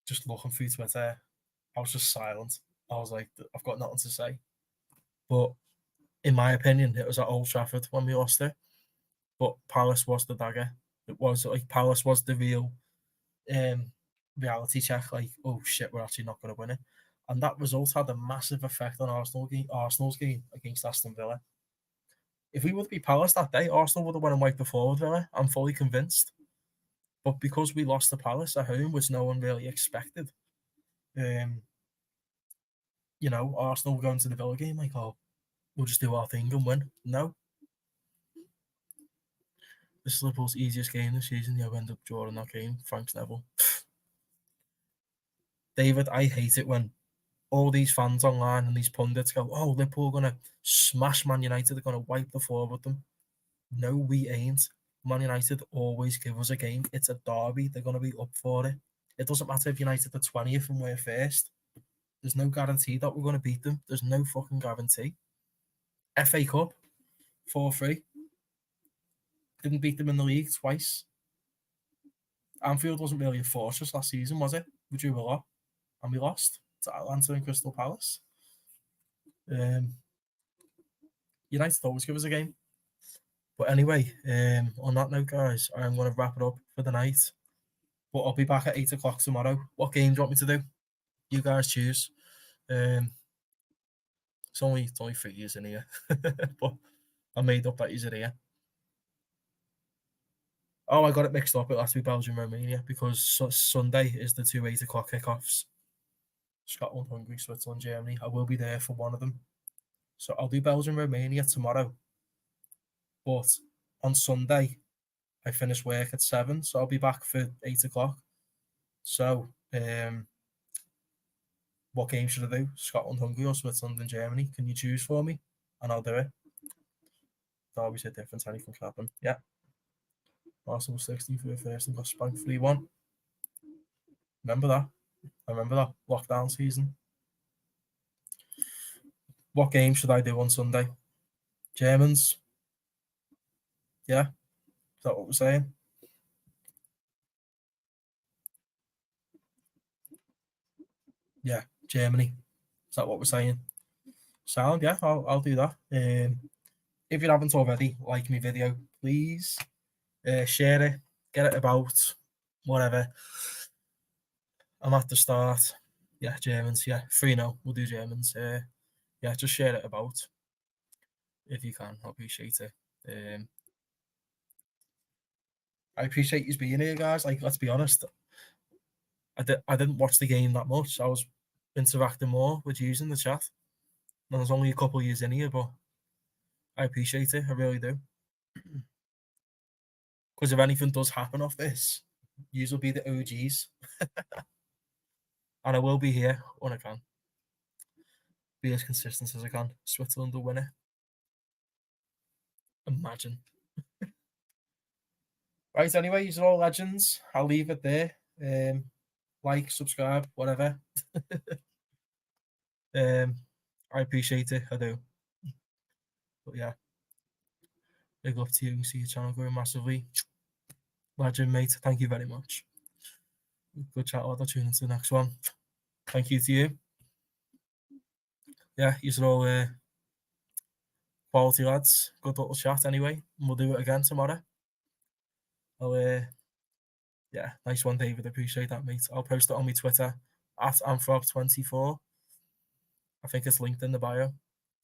just looking through Twitter. I was just silent. I was like, I've got nothing to say. But in my opinion, it was at Old Trafford when we lost it. But Palace was the dagger. It was like Palace was the real reality check. Like, oh shit, we're actually not going to win it. And that result had a massive effect on Arsenal's game against Aston Villa. If we would have beat Palace that day, Arsenal would have won and wiped the floor with Villa. I'm fully convinced. But because we lost to Palace at home, which no one really expected, Arsenal were going to the Villa game like, oh, we'll just do our thing and win. No. This is Liverpool's easiest game this season. Yeah, we end up drawing that game. Thanks, Neville. David, I hate it when all these fans online and these pundits go, oh, Liverpool are going to smash Man United. They're going to wipe the floor with them. No, we ain't. Man United always give us a game. It's a derby. They're going to be up for it. It doesn't matter if United are 20th and we're first. There's no guarantee that we're going to beat them. There's no fucking guarantee. FA Cup, 4-3. Didn't beat them in the league twice. Anfield wasn't really a fortress last season, was it? We drew a lot. And we lost to Atlanta and Crystal Palace. United always give us a game. But anyway, on that note, guys, I'm going to wrap it up for the night. But I'll be back at 8 o'clock tomorrow. What game do you want me to do? You guys choose. It's only 3 years in here. But I made up that he's in here. Oh, I got it mixed up. It'll have to be Belgium, Romania, because Sunday is the 2 8 o'clock kickoffs. Scotland, Hungary, Switzerland, Germany. I will be there for one of them. So I'll do Belgium, Romania tomorrow. But on Sunday, I finish work at 7, so I'll be back for 8 o'clock. So, what game should I do? Scotland, Hungary, or Switzerland and Germany? Can you choose for me? And I'll do it. Derby's a difference, anything can happen. Yeah. Arsenal 16 for the first and got spanked 3-1. Remember that? I remember that lockdown season. What game should I do on Sunday? Germans? Yeah? Is that what we're saying? Yeah, Germany. Is that what we're saying? Sound, yeah, I'll do that. If you haven't already, like my video, please share it, get it about, whatever. I'm at the start. Yeah, Germans, yeah, 3-0, we'll do Germans. Yeah, just share it about if you can. I appreciate it. I appreciate you being here, guys. Like, let's be honest, I didn't watch the game that much. I was interacting more with you in the chat. And there's only a couple of years in here, but I appreciate it. I really do. Because if anything does happen off this, you will be the OGs. And I will be here when I can. Be as consistent as I can. Switzerland will win it. Imagine. Right, anyway, these are all legends. I'll leave it there. Like, subscribe, whatever. I appreciate it. I do. But yeah. Big love to you. You see your channel growing massively. Legend, mate. Thank you very much. Good chat. I'll tune into the next one. Thank you to you. Yeah, you're all quality lads. Good little chat anyway. And we'll do it again tomorrow. Yeah, nice one, David. Appreciate that, mate. I'll post it on my Twitter at Amphrob24. I think it's linked in the bio.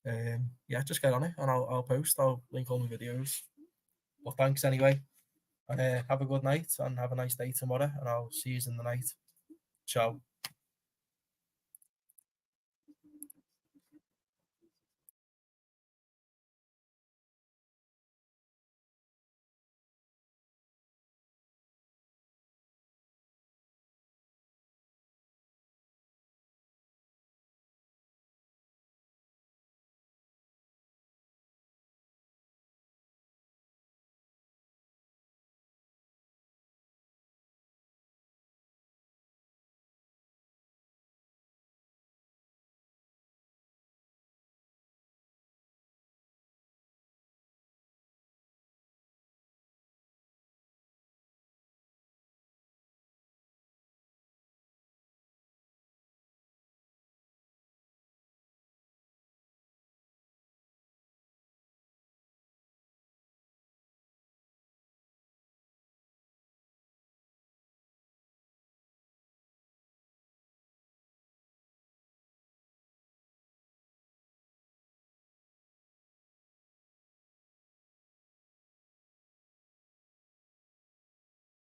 Yeah, just get on it and I'll post. I'll link all my videos. Well, thanks anyway. And have a good night and have a nice day tomorrow. And I'll see you in the night. Ciao.